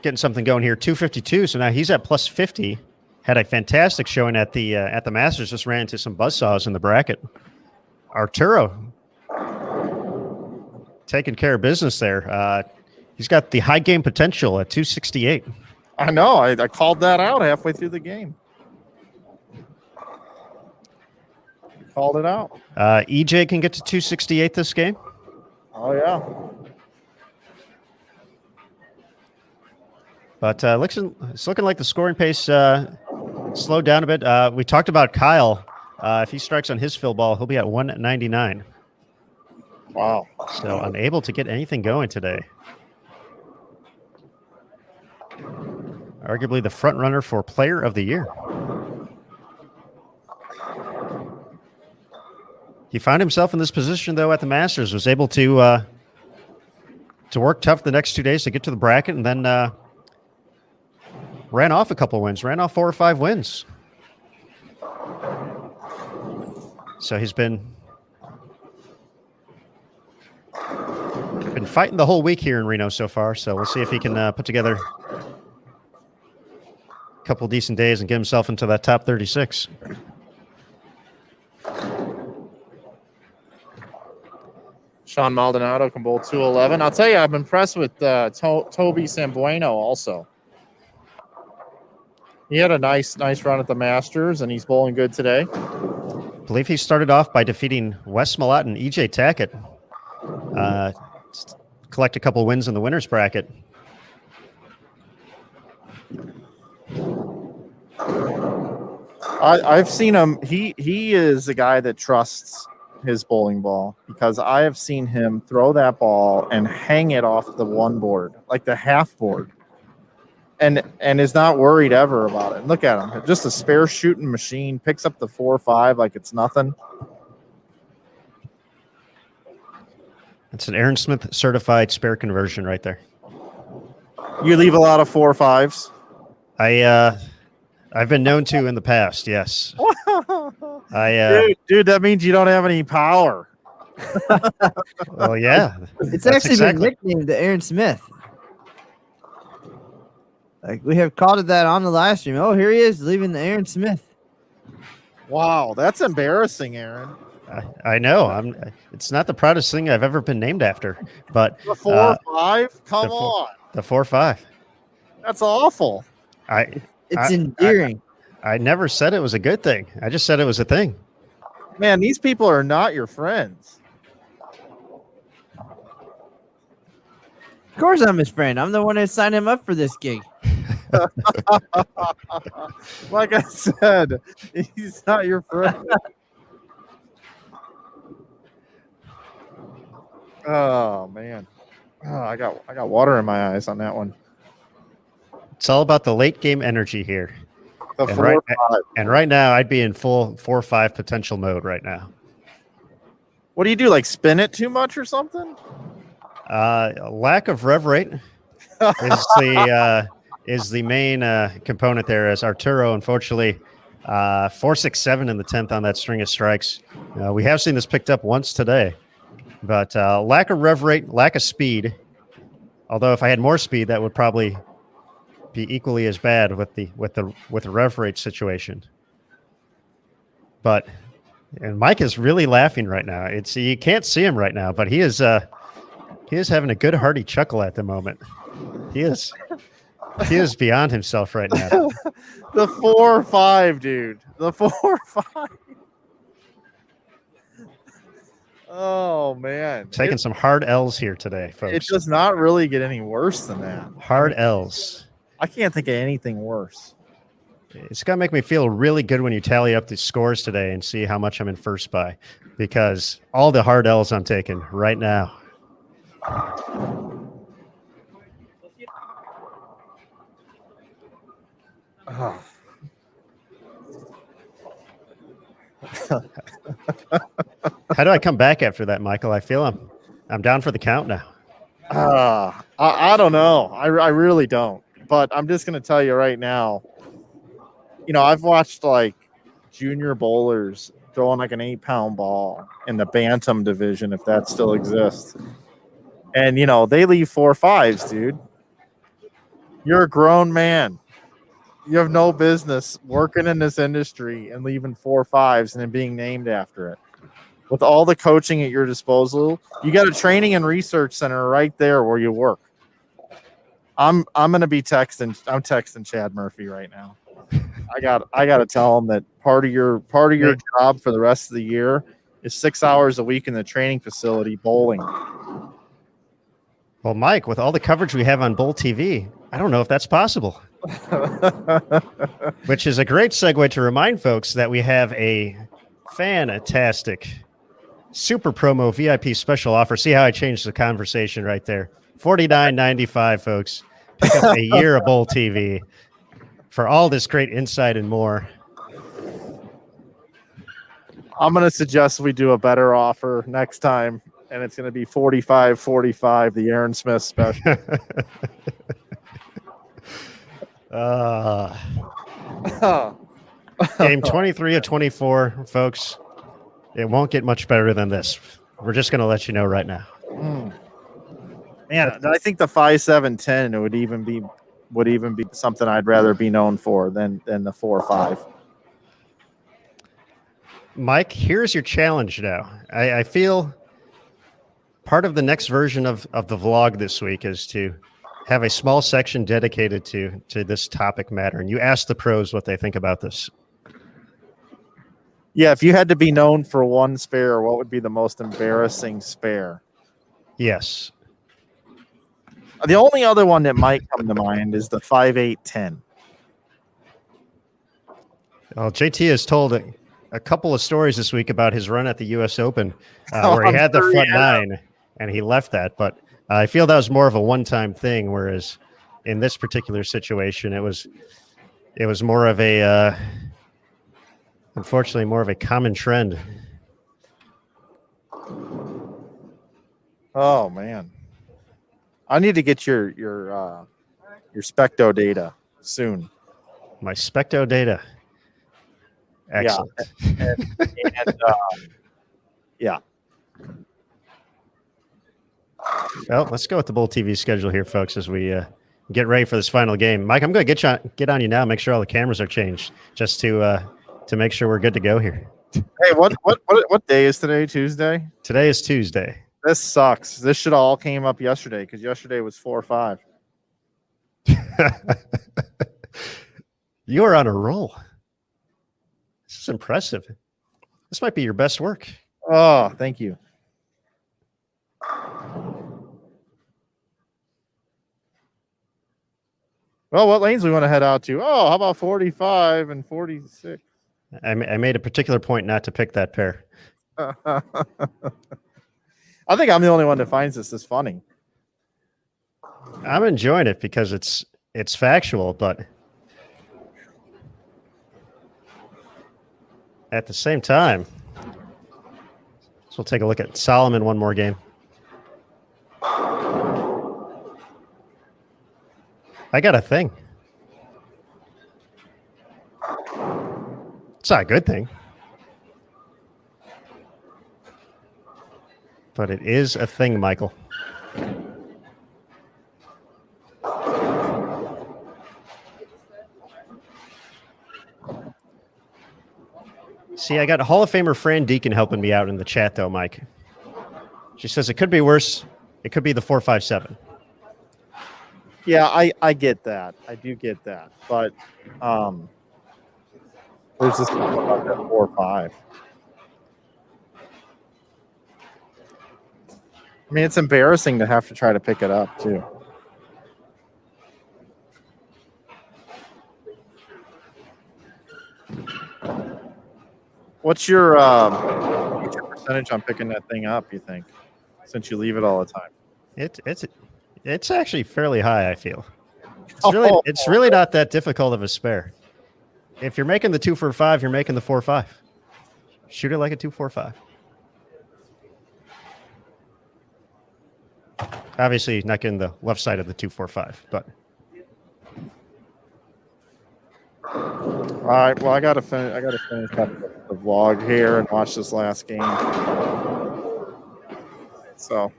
getting something going here, 252. So now he's at plus 50. Had a fantastic showing at the Masters. Just ran into some buzzsaws in the bracket. Arturo taking care of business there. He's got the high game potential at 268. I know. I called that out halfway through the game. Called it out. EJ can get to 268 this game. Oh, yeah. But it's looking like the scoring pace slowed down a bit. We talked about Kyle. If he strikes on his fill ball, he'll be at 199. Wow. So unable to get anything going today. Arguably the front runner for Player of the Year. He found himself in this position, though, at the Masters. Was able to work tough the next 2 days to get to the bracket, and then ran off a couple wins, ran off 4 or 5 wins. So he's been fighting the whole week here in Reno so far. So we'll see if he can put together a couple decent days and get himself into that top 36. Sean Maldonado can bowl 211. I'll tell you, I'm impressed with Toby Sambueno also. He had a nice run at the Masters, and he's bowling good today. I believe he started off by defeating Wes Smollett and EJ Tackett. Collect a couple wins in the winners bracket. I've seen him. He is a guy that trusts his bowling ball, because I have seen him throw that ball and hang it off the one board, like the half board, and is not worried ever about it. And look at him, just a spare shooting machine, picks up the 4-5 like it's nothing. It's an Aaron Smith certified spare conversion right there. You leave a lot of 4-5s. I've been known to in the past, yes. Dude, that means you don't have any power. Well, yeah. It's That's actually exactly- been nicknamed the Aaron Smith. Like, we have called it that on the live stream. Oh, here he is leaving the Aaron Smith. Wow, that's embarrassing, Aaron. I know. It's not the proudest thing I've ever been named after, but The 4-5? Come the on. the 4-5. That's awful. It's endearing. I never said it was a good thing. I just said it was a thing. Man, these people are not your friends. Of course I'm his friend. I'm the one that signed him up for this gig. Like I said, he's not your friend. Oh man. Oh, I got water in my eyes on that one. It's all about the late game energy here. The And 4-5. right now, I'd be in full 4-5 potential mode right now. What do you do? Like spin it too much or something? Lack of rev rate is the main component there. As Arturo, unfortunately, 4.67 in the 10th on that string of strikes. We have seen this picked up once today, but lack of rev rate, lack of speed. Although if I had more speed, that would probably be equally as bad with the rev rate situation. But and Mike is really laughing right now. You can't see him right now, but he is having a good hearty chuckle at the moment. He is beyond himself right now. The 4-5, dude. The 4-5. Oh man. Taking some hard L's here today, folks. It does not really get any worse than that. Hard L's. I can't think of anything worse. It's going to make me feel really good when you tally up the scores today and see how much I'm in first by, because all the hard L's I'm taking right now. Oh. How do I come back after that, Michael? I feel I'm down for the count now. I don't know. I really don't. But I'm just going to tell you right now, I've watched like junior bowlers throwing like an 8-pound ball in the bantam division, if that still exists. And, they leave 4-5s, dude. You're a grown man. You have no business working in this industry and leaving 4-5s and then being named after it. With all the coaching at your disposal, you got a training and research center right there where you work. I'm going to be texting. I'm texting Chad Murphy right now. I got to tell him that part of your job for the rest of the year is 6 hours a week in the training facility bowling. Well, Mike, with all the coverage we have on Bowl TV, I don't know if that's possible. Which is a great segue to remind folks that we have a fantastic super promo VIP special offer. See how I changed the conversation right there. $49.95, folks. Pick up a year of Bowl TV for all this great insight and more. I'm going to suggest we do a better offer next time, and it's going to be $45.45, the Aaron Smith special. Game 23 of 24, folks. It won't get much better than this. We're just going to let you know right now. Man, I think the 5-7-10 would even be something I'd rather be known for than the 4-5. Mike, here's your challenge now. I feel part of the next version of the vlog this week is to have a small section dedicated to this topic matter. And you ask the pros what they think about this. Yeah, if you had to be known for one spare, what would be the most embarrassing spare? Yes. The only other one that might come to mind is the 5-8-10. Well, JT has told a couple of stories this week about his run at the U.S. Open where he had the front nine and he left that. But I feel that was more of a one-time thing, whereas in this particular situation, it was more of a unfortunately more of a common trend. Oh man, I need to get your Specto data soon. My Specto data. Excellent. Yeah. Well, let's go with the Bull TV schedule here, folks, as we get ready for this final game. Mike, I'm going to get on you now. Make sure all the cameras are changed, just to make sure we're good to go here. Hey, what day is today? Tuesday. Today is Tuesday. This sucks. This should all came up yesterday because yesterday was 4-5. You are on a roll. This is impressive. This might be your best work. Oh, thank you. Well, what lanes we want to head out to? Oh, how about 45 and 46? I made a particular point not to pick that pair. I think I'm the only one that finds this funny. I'm enjoying it because it's factual, but at the same time, so we'll take a look at Solomon one more game. I got a thing. It's not a good thing, but it is a thing, Michael. See, I got Hall of Famer Fran Deacon helping me out in the chat, though, Mike. She says it could be worse. It could be the 4-5-7. Yeah, I get that. I do get that. But there's this one about that 4-5. I mean, it's embarrassing to have to try to pick it up, too. What's your percentage on picking that thing up, you think, since you leave it all the time? It's actually fairly high, I feel. It's really not that difficult of a spare. If you're making the 2-for-5, you're making the 4-5. Shoot it like a 2-4-5. Obviously, not getting the left side of the 2-4-5, but. All right. Well, I gotta finish up the vlog here and watch this last game. So.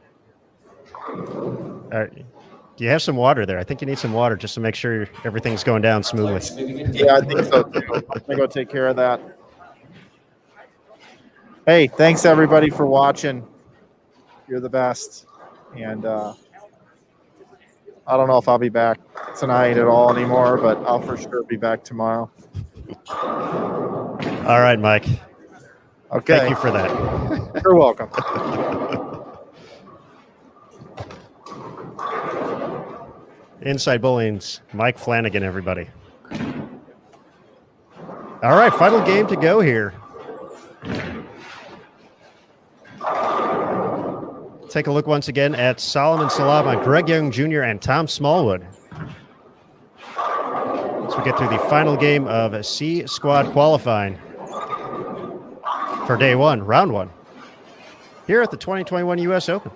All right. Do you have some water there? I think you need some water just to make sure everything's going down smoothly. Yeah, I think so too. I'm gonna go take care of that. Hey, thanks everybody for watching. You're the best. And I don't know if I'll be back tonight at all anymore, but I'll for sure be back tomorrow. All right, Mike. Okay. Thank you for that. You're welcome. Inside Bowling's Mike Flanagan, everybody. All right, final game to go here. Take a look once again at Solomon Salama, Greg Young Jr., and Tom Smallwood. As we get through the final game of C Squad qualifying for day one, round one, here at the 2021 U.S. Open.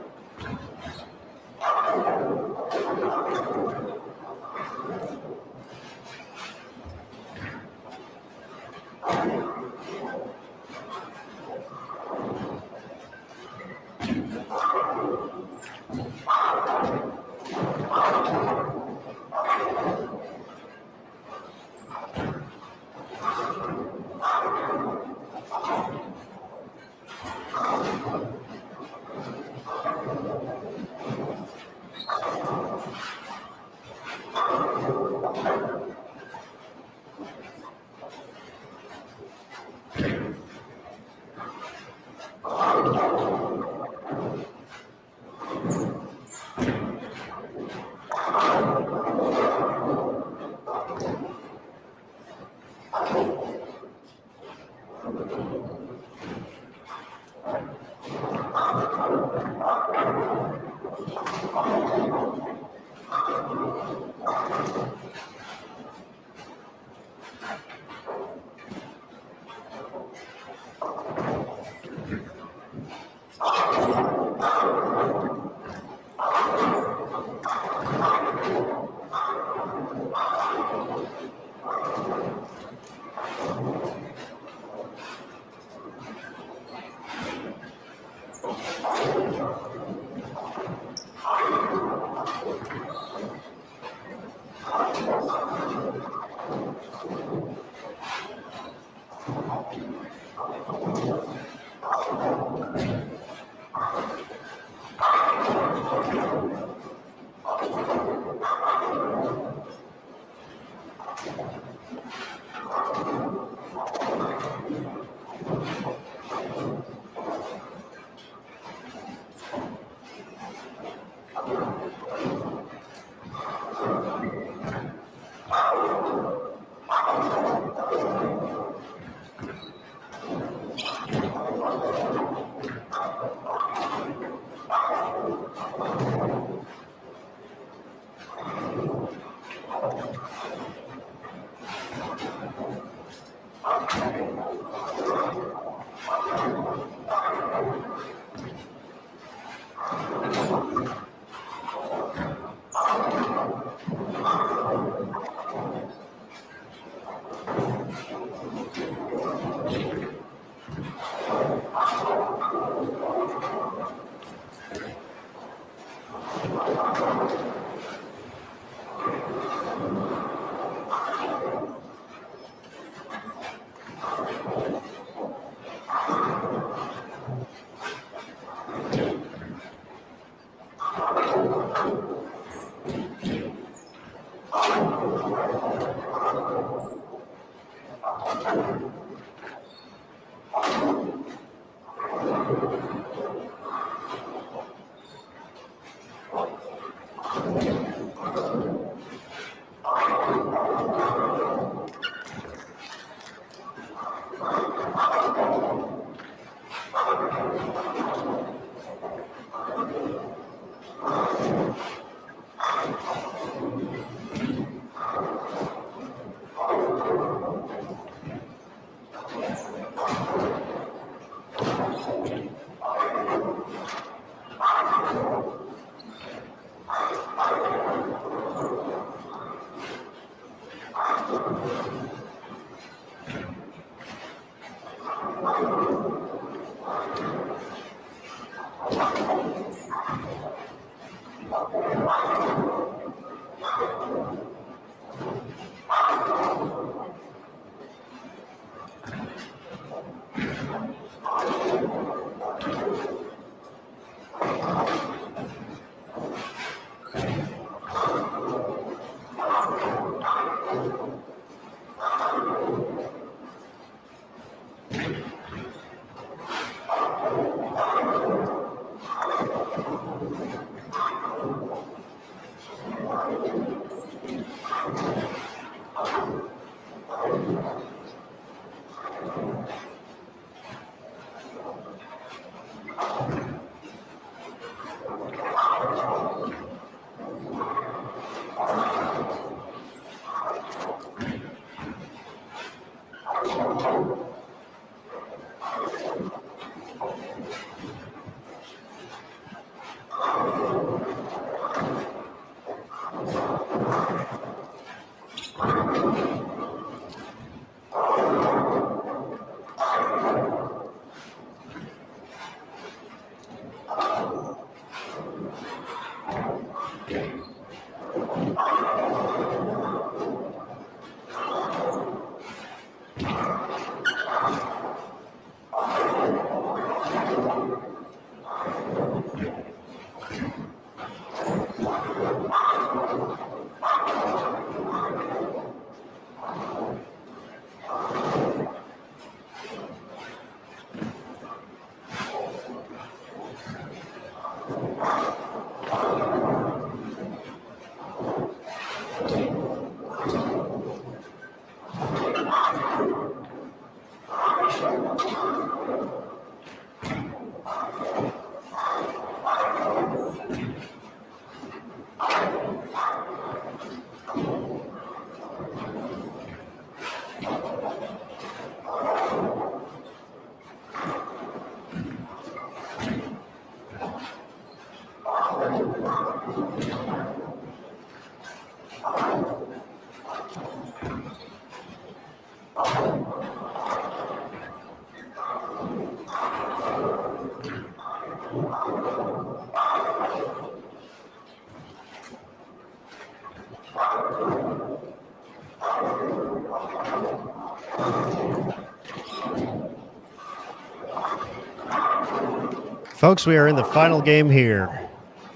Folks, we are in the final game here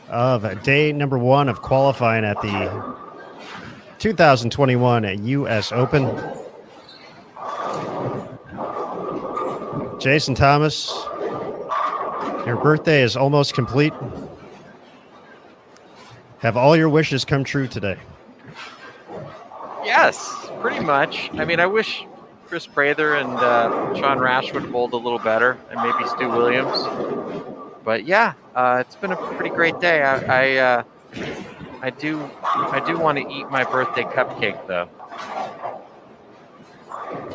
of day number 1 of qualifying at the 2021 U.S. Open. Jason Thomas, your birthday is almost complete. Have all your wishes come true today? Yes, pretty much. I mean, I wish Chris Prather and Sean Rash would have bowled a little better, and maybe Stu Williams. But yeah, it's been a pretty great day. I do want to eat my birthday cupcake, though.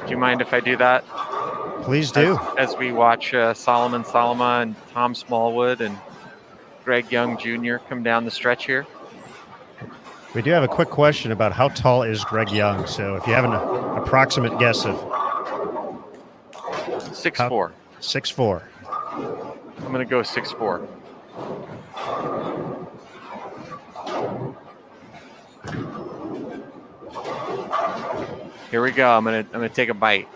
Do you mind if I do that? Please do. As we watch Solomon Salama and Tom Smallwood and Greg Young Jr. come down the stretch here. We do have a quick question about how tall is Greg Young. So if you have an approximate guess of 6'4". 6'4". I'm going to go 6'4". Here we go. I'm gonna take a bite.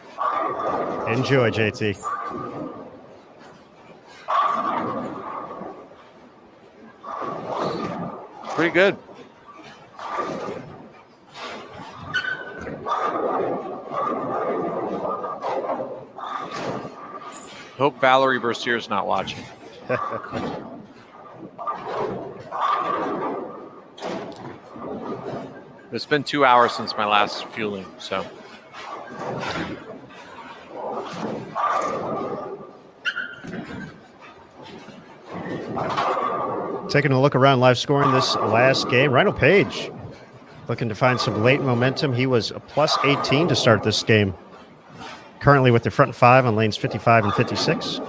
Enjoy, JT. Pretty good. Hope Valerie Bercier's not watching. It's been 2 hours since my last fueling, so. Taking a look around live scoring this last game, Rhino Page looking to find some late momentum. He was a plus 18 to start this game. Currently with the front 5 on lanes 55 and 56.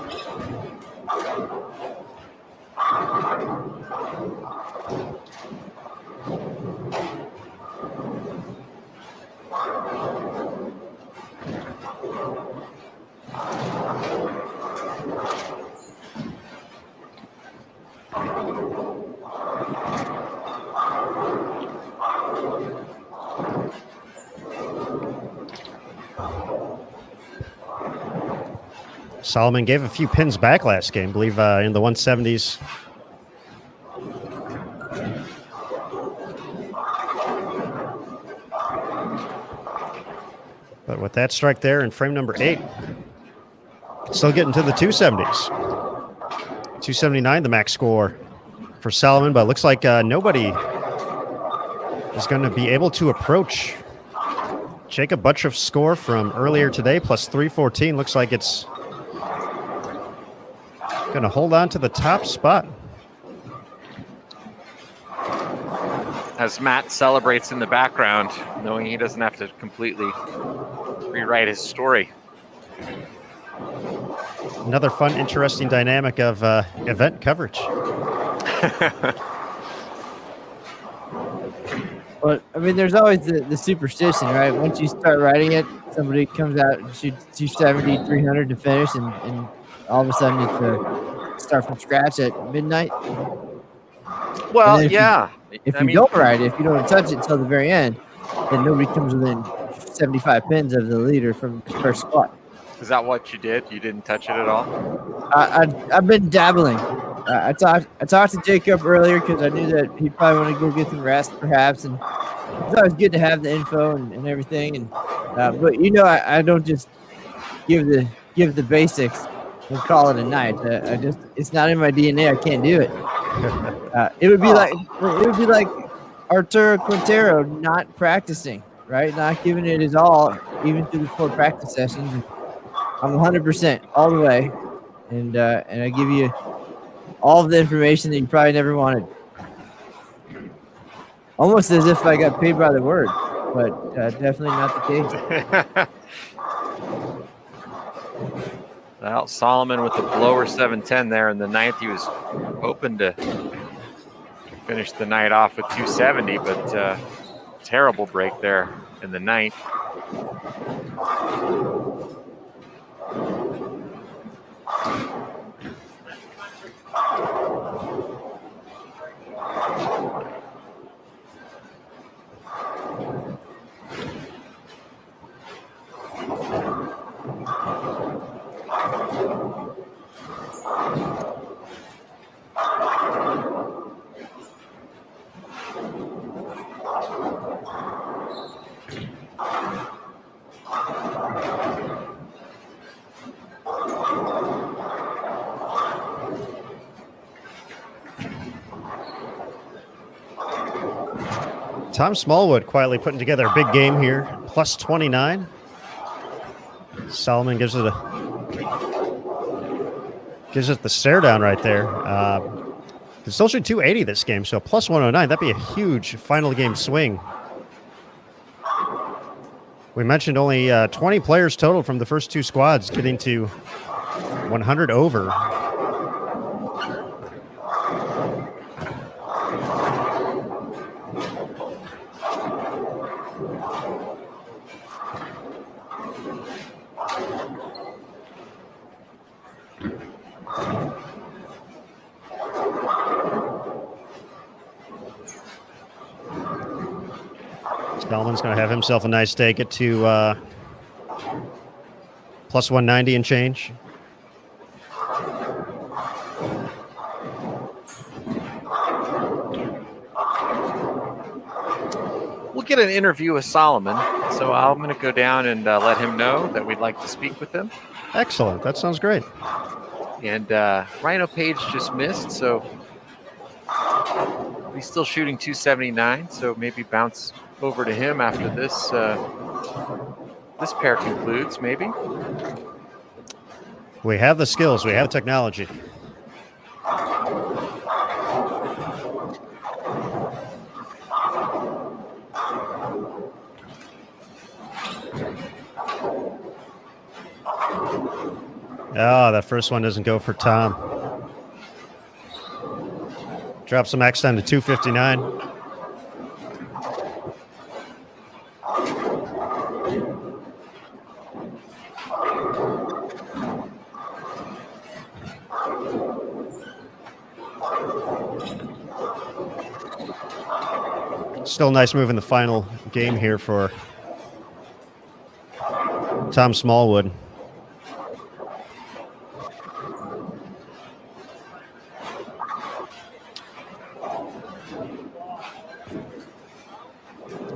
Solomon gave a few pins back last game, I believe in the 170s. But with that strike there in frame number 8, still getting to the 270s. 279, the max score for Solomon, but it looks like nobody is going to be able to approach Jacob Buttriff's score from earlier today, plus 314. Looks like it's going to hold on to the top spot. As Matt celebrates in the background, knowing he doesn't have to completely rewrite his story. Another fun, interesting dynamic of event coverage. Well, I mean, there's always the superstition, right? Once you start writing it, somebody comes out and shoots 270, 300 to finish, and all of a sudden it's start from scratch at midnight. Well, yeah. If you don't write it, if you don't touch it until the very end, then nobody comes within 75 pins of the leader from the first spot. Is that what you did? You didn't touch it at all? I've been dabbling. I talked to Jacob earlier because I knew that he'd probably want to go get some rest, perhaps, and it's always good to have the info and everything. And but I don't just give the basics and call it a night. It's not in my DNA. I can't do it. It would be like Arturo Quintero not practicing, right? Not giving it his all, even through the 4 practice sessions. I'm 100% all the way, and I give you all of the information that you probably never wanted. Almost as if I got paid by the word, but definitely not the case. Well, Solomon with the blower 710 there in the ninth. He was hoping to finish the night off with 270, but terrible break there in the ninth. Tom Smallwood quietly putting together a big game here. Plus 29. Solomon gives it the stare down right there. It's still shooting 280 this game, so plus 109. That'd be a huge final game swing. We mentioned only 20 players total from the first 2 squads getting to 100 over. Spellman's going to have himself a nice day, get to plus 190 and change. We'll get an interview with Solomon, so I'm going to go down and let him know that we'd like to speak with him. Excellent. That sounds great. And Rhino Page just missed, so he's still shooting 279, so maybe bounce over to him after this this pair concludes, maybe. We have the skills. We have technology. Oh, that first one doesn't go for Tom. Drops the max down to 259. Still a nice move in the final game here for Tom Smallwood.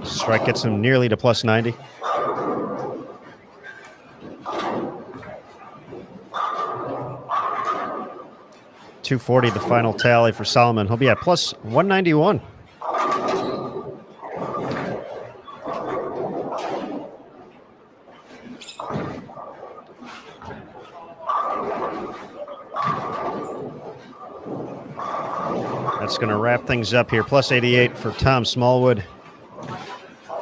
Strike gets him nearly to plus 90. .240 the final tally for Solomon. He'll be at plus 191. That's going to wrap things up here. Plus 88 for Tom Smallwood.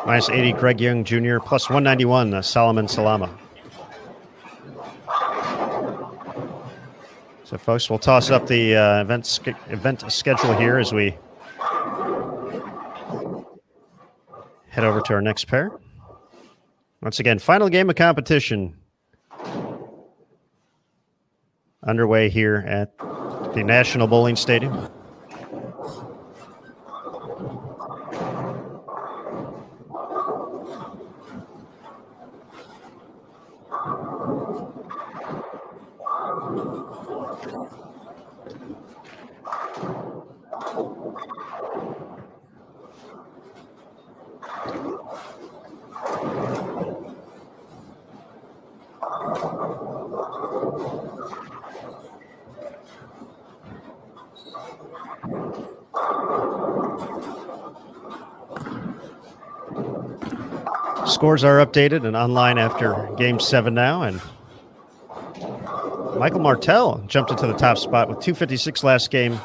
Minus 80, Greg Young Jr. Plus 191, Solomon Salama. So, folks, we'll toss up the event schedule here as we head over to our next pair. Once again, final game of competition underway here at the National Bowling Stadium. Scores are updated and online after Game 7 now, and Michael Martell jumped into the top spot with 256 last game.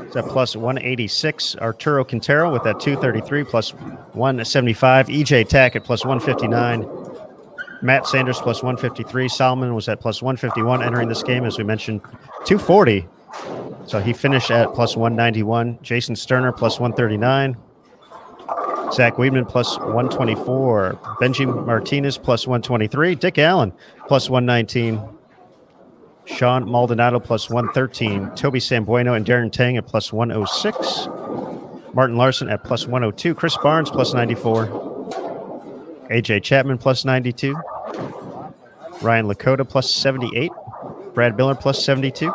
It's at plus 186. Arturo Quintero with that 233 plus 175. EJ Tack at plus 159. Matt Sanders plus 153. Solomon was at plus 151 entering this game, as we mentioned, 240. So he finished at plus 191. Jason Sterner plus 139. Zach Weedman plus 124. Benji Martinez plus 123. Dick Allen plus 119. Sean Maldonado plus 113. Toby Sambueno and Darren Tang at plus 106. Martin Larson at plus 102. Chris Barnes plus 94. AJ Chapman plus 92. Ryan Lakota plus 78. Brad Miller plus 72.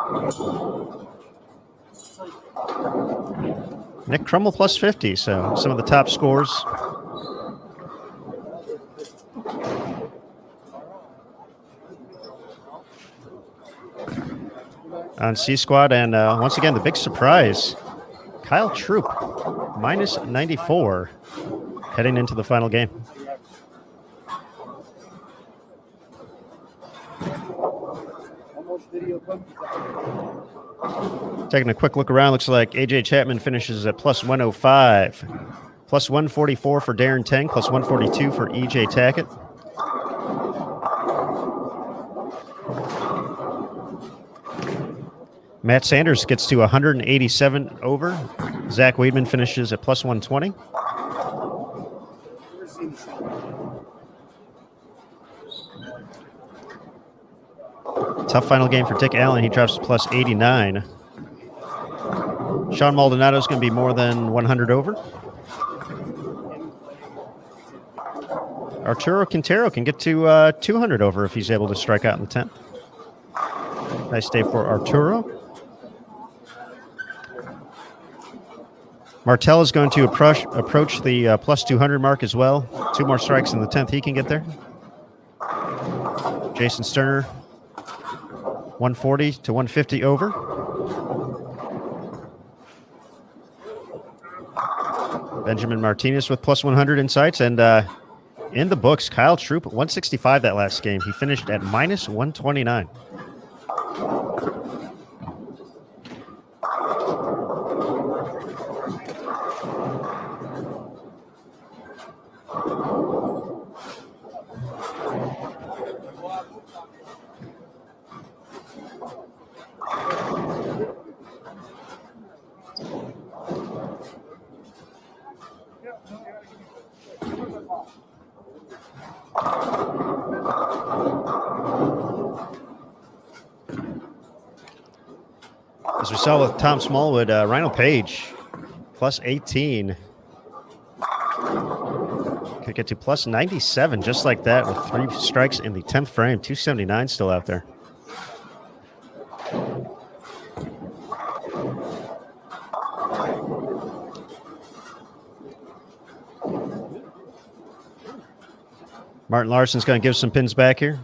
Nick Crummell plus 50. So some of the top scores. On C Squad, and once again, the big surprise, Kyle Troop, minus 94, heading into the final game. Taking a quick look around, looks like AJ Chapman finishes at plus 105, plus 144 for Darren Tang, plus 142 for EJ Tackett. Matt Sanders gets to 187 over. Zach Weedman finishes at plus 120. Tough final game for Dick Allen. He drops to plus 89. Sean Maldonado is going to be more than 100 over. Arturo Quintero can get to 200 over if he's able to strike out in the 10th. Nice day for Arturo. Martell is going to approach the plus 200 mark as well. 2 more strikes in the 10th. He can get there. Jason Sterner, 140 to 150 over. Benjamin Martinez with plus 100 in sights. And in the books, Kyle Troop, 165 that last game. He finished at minus 129. As we saw with Tom Smallwood, Rhino Page, plus 18. Could get to plus 97 just like that with 3 strikes in the 10th frame. 279 still out there. Martin Larson's going to give some pins back here.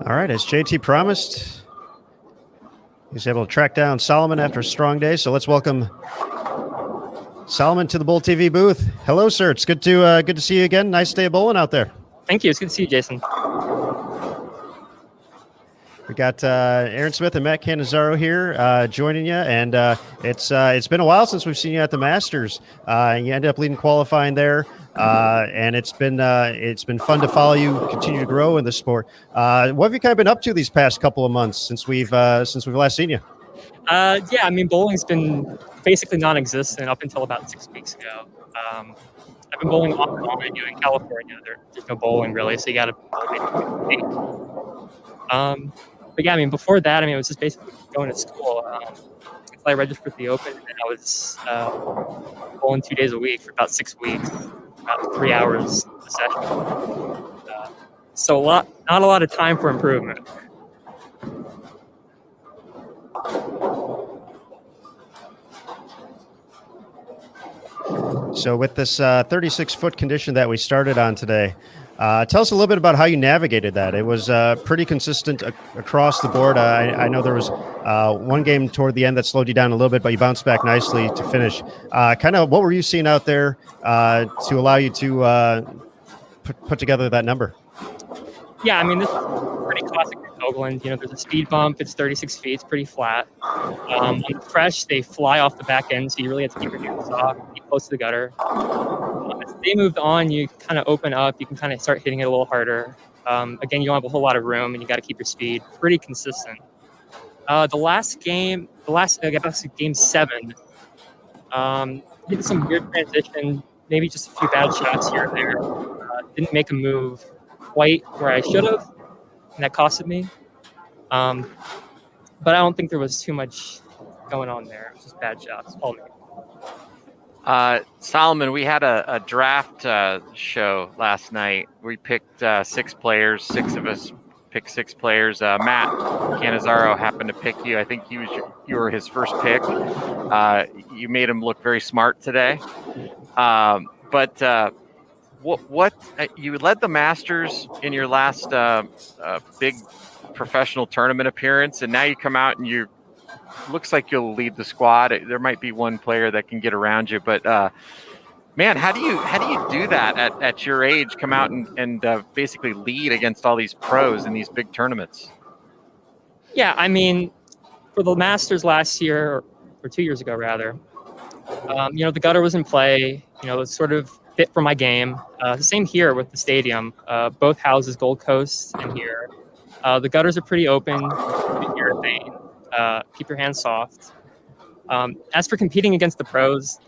All right, as JT promised, he's able to track down Solomon after a strong day. So let's welcome Solomon to the Bull TV booth. Hello, sir. It's good to see you again. Nice day of bowling out there. Thank you. It's good to see you, Jason. We got Aaron Smith and Matt Cannizzaro here joining you, and it's been a while since we've seen you at the Masters. You ended up leading qualifying there, and it's been fun to follow you continue to grow in the sport. What have you kind of been up to these past couple of months since we've last seen you? Yeah, I mean, bowling's been basically non-existent up until about 6 weeks ago. I've been bowling off and on. In California, there's no bowling really, so you got to bowl. But yeah, I mean, before that, I mean, it was just basically going to school. I registered for the Open, and I was bowling 2 days a week for about 6 weeks, about 3 hours a session. So not a lot of time for improvement. So with this 36-foot condition that we started on today, tell us a little bit about how you navigated that. It was pretty consistent across the board. I know there was one game toward the end that slowed you down a little bit, but you bounced back nicely to finish. Kind of what were you seeing out there to allow you to put together that number? Yeah, I mean, this is pretty classic Oakland. You know, there's a speed bump. It's 36 feet. It's pretty flat. On the fresh, they fly off the back end, so you really have to keep your hands off, keep close to the gutter. As they moved on, you kind of open up. You can kind of start hitting it a little harder. Again, you don't have a whole lot of room, and you got to keep your speed pretty consistent. The last game, I guess game 7, did some weird transition, maybe just a few bad shots here and there. Didn't make a move quite where I should have, and that costed me. But I don't think there was too much going on there. It was just bad shots, all me. Solomon, we had a draft show last night. We picked 6 players. 6 of us picked 6 players. Matt Cannizzaro happened to pick you. I think you were his first pick. You made him look very smart today. But what you led the Masters in your last big professional tournament appearance, and now you come out and looks like you'll lead the squad. There might be one player that can get around you, but man, how do you do that at your age? Come out and basically lead against all these pros in these big tournaments. Yeah, I mean, for the Masters last year or 2 years ago rather, you know, the gutter was in play. You know, it's sort of fit for my game. The same here with the stadium. Both houses, Gold Coast and here. The gutters are pretty open, pretty urethane. Keep your hands soft. As for competing against the pros,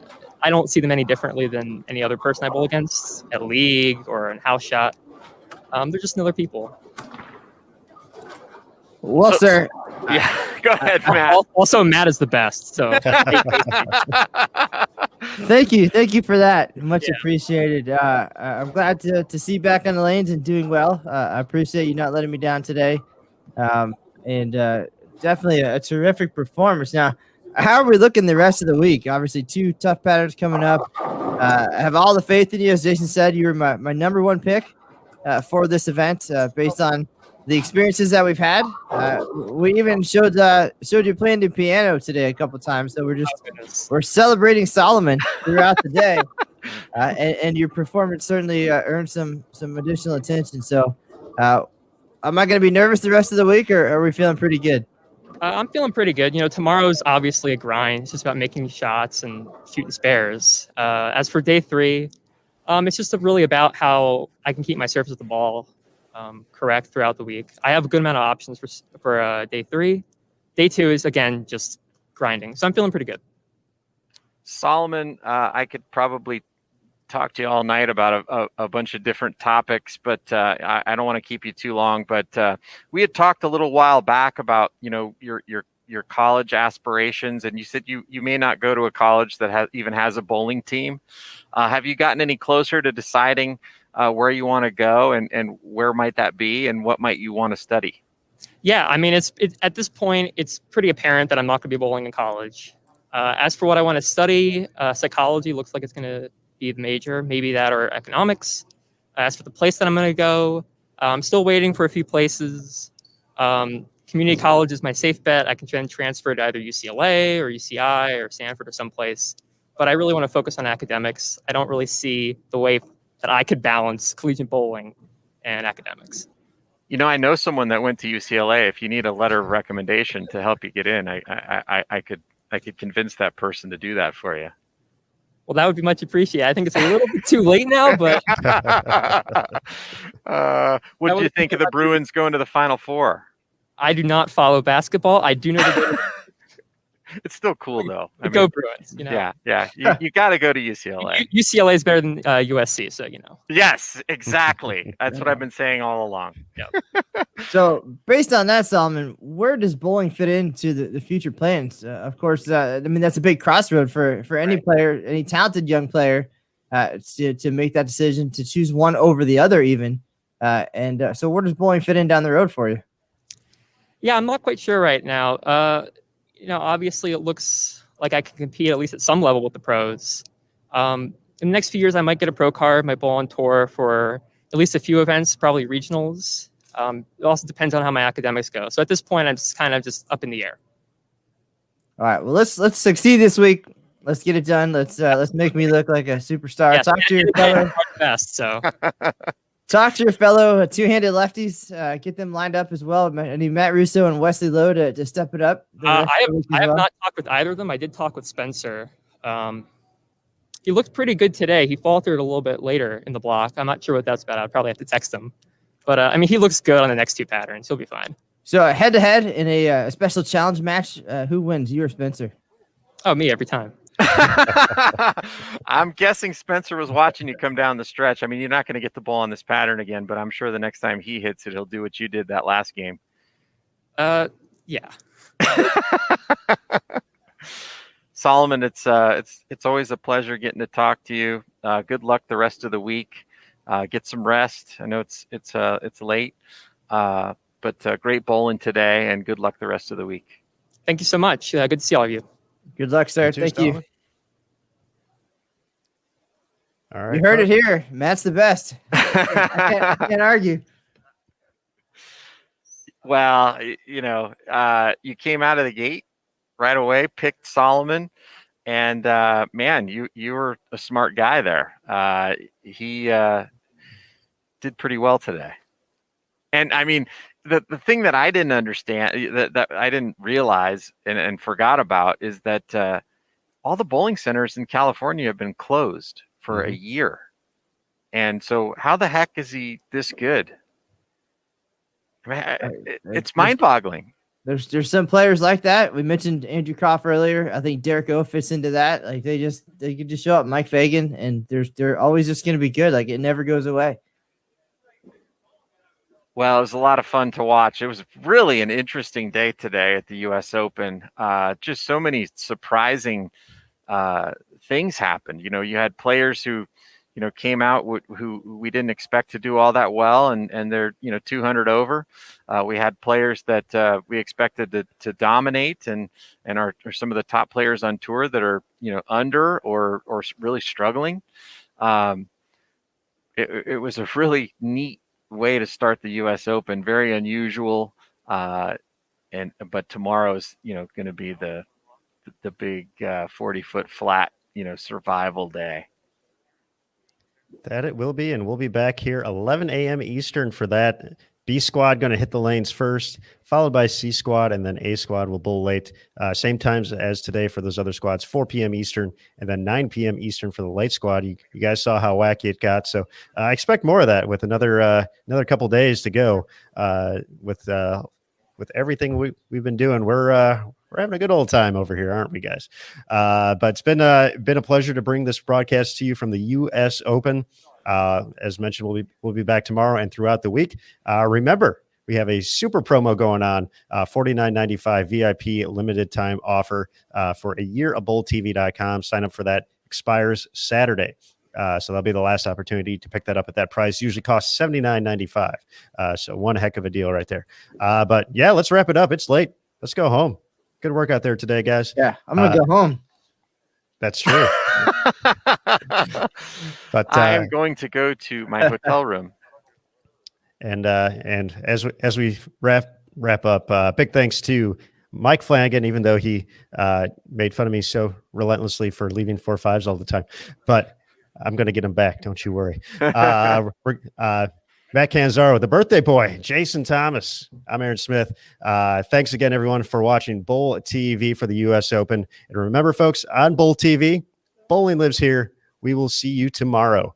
I don't see them any differently than any other person I bowl against at league or in house shot. They're just another people. Well, sir. Yeah, go ahead, Matt. Also, Matt is the best. So Thank you for that. Much appreciated. I'm glad to see you back on the lanes and doing well. I appreciate you not letting me down today. And definitely a terrific performance. Now, how are we looking the rest of the week? Obviously, 2 tough patterns coming up. I have all the faith in you. As Jason said, you were my number 1 pick for this event based on the experiences that we've had. We even showed you playing the piano today a couple times. So we're celebrating Solomon throughout the day. And your performance certainly earned some additional attention. So am I going to be nervous the rest of the week, or are we feeling pretty good? I'm feeling pretty good. You know, tomorrow's obviously a grind. It's just about making shots and shooting spares. As for day 3, it's just really about how I can keep my surface of the ball correct throughout the week. I have a good amount of options for day 3. Day 2 is, again, just grinding. So I'm feeling pretty good. Solomon, I could probably talk to you all night about a bunch of different topics, but I don't want to keep you too long. But we had talked a little while back about, you know, your college aspirations, and you said you may not go to a college that even has a bowling team. Have you gotten any closer to deciding where you want to go, and where might that be, and what might you want to study? Yeah, I mean, it's at this point, it's pretty apparent that I'm not going to be bowling in college. As for what I want to study, psychology looks like it's going to be the major, maybe that or economics. As for the place that I'm going to go, I'm still waiting for a few places. Community college is my safe bet. I can then transfer to either UCLA or UCI or Stanford or someplace. but I really want to focus on academics. I don't really see the way that I could balance collegiate bowling and academics. You know, I know someone that went to UCLA. If you need a letter of recommendation to help you get in, I could convince that person to do that for you. Well, that would be much appreciated. I think it's a little bit too late now, but what do you think of the Bruins going to the Final Four? I do not follow basketball. I do know that It's still cool though. Go Bruins. You know? Yeah. You got to go to UCLA. UCLA is better than USC, so you know. Yes, exactly. That's what I've been saying all along. So, based on that, Solomon, where does bowling fit into the future plans? Of course, I mean that's a big crossroad for any player, any talented young player, to make that decision to choose one over the other, even. So, where does bowling fit in down the road for you? Yeah, I'm not quite sure right now. You know, obviously, it looks like I can compete at least at some level with the pros. In the next few years, I might get a pro card, might bowl on tour for at least a few events, probably regionals. It also depends on how my academics go. So at this point, I'm just kind of up in the air. All right. Well, let's succeed this week. Let's get it done. Let's make me look like a superstar. Yes, Talk to your fellow best. So talk to your fellow two-handed lefties. Get them lined up as well. I need Matt Russo and Wesley Lowe to step it up. I have not talked with either of them. I did talk with Spencer. He looked pretty good today. He faltered a little bit later in the block. I'm not sure what that's about. I'd probably have to text him. But, I mean, he looks good on the next two patterns. He'll be fine. So, head-to-head in a special challenge match, who wins, you or Spencer? Oh, me every time. I'm guessing Spencer was watching you come down the stretch. I mean, you're not going to get the ball on this pattern again, but I'm sure the next time he hits it, he'll do what you did that last game. Yeah. Solomon, it's always a pleasure getting to talk to you. Good luck the rest of the week. Get some rest. I know it's late, but great bowling today, and good luck the rest of the week. Thank you so much. Good to see all of you. Good luck, sir. Thank you. All right, you heard it here. Matt's the best. I can't argue. Well, you know, you came out of the gate right away, picked Solomon, and man, you were a smart guy there. He did pretty well today. And I mean, the thing that I didn't understand, that I didn't realize and forgot about, is that all the bowling centers in California have been closed for a year. And so how the heck is he this good? I mean, it's mind-boggling. There's some players like that. We mentioned Andrew Koff earlier. I think Derek O fits into that. Like they could just show up. Mike Fagan, and they're always just going to be good. Like it never goes away. Well, it was a lot of fun to watch. It was really an interesting day today at the U.S. Open. Just so many surprising things happened. You know, you had players who, you know, came out who we didn't expect to do all that well, and they're, you know, 200 over. We had players that we expected to dominate and are some of the top players on tour that are, you know, under or really struggling. It was a really neat way to start the U.S. Open. Very unusual. But tomorrow's, you know, going to be the big 40-foot flat, you know, survival day. That it will be, and we'll be back here 11 a.m. Eastern for that. B squad going to hit the lanes first, followed by C squad, and then A squad will bowl late. Same times as today for those other squads, 4 p.m. Eastern, and then 9 p.m. Eastern for the late squad. You guys saw how wacky it got, so I expect more of that with another couple days to go. With everything we've been doing, we're having a good old time over here, aren't we, guys? But it's been a pleasure to bring this broadcast to you from the U.S. Open. As mentioned, we'll be back tomorrow and throughout the week. Remember, we have a super promo going on, $49.95 VIP limited time offer for a year of bowltv.com. Sign up for that. Expires Saturday. So that'll be the last opportunity to pick that up at that price. Usually costs $79.95. So one heck of a deal right there. But yeah, let's wrap it up. It's late. Let's go home. Good work out there today, guys. Yeah, I'm going to go home. That's true. But I am going to go to my hotel room. And as we wrap up, big thanks to Mike Flanagan, even though he made fun of me so relentlessly for leaving 4.5s all the time, but I'm going to get him back. Don't you worry. Matt Canzaro, the birthday boy, Jason Thomas. I'm Aaron Smith. Thanks again, everyone, for watching Bowl TV for the U.S. Open. And remember, folks, on Bowl TV, bowling lives here. We will see you tomorrow.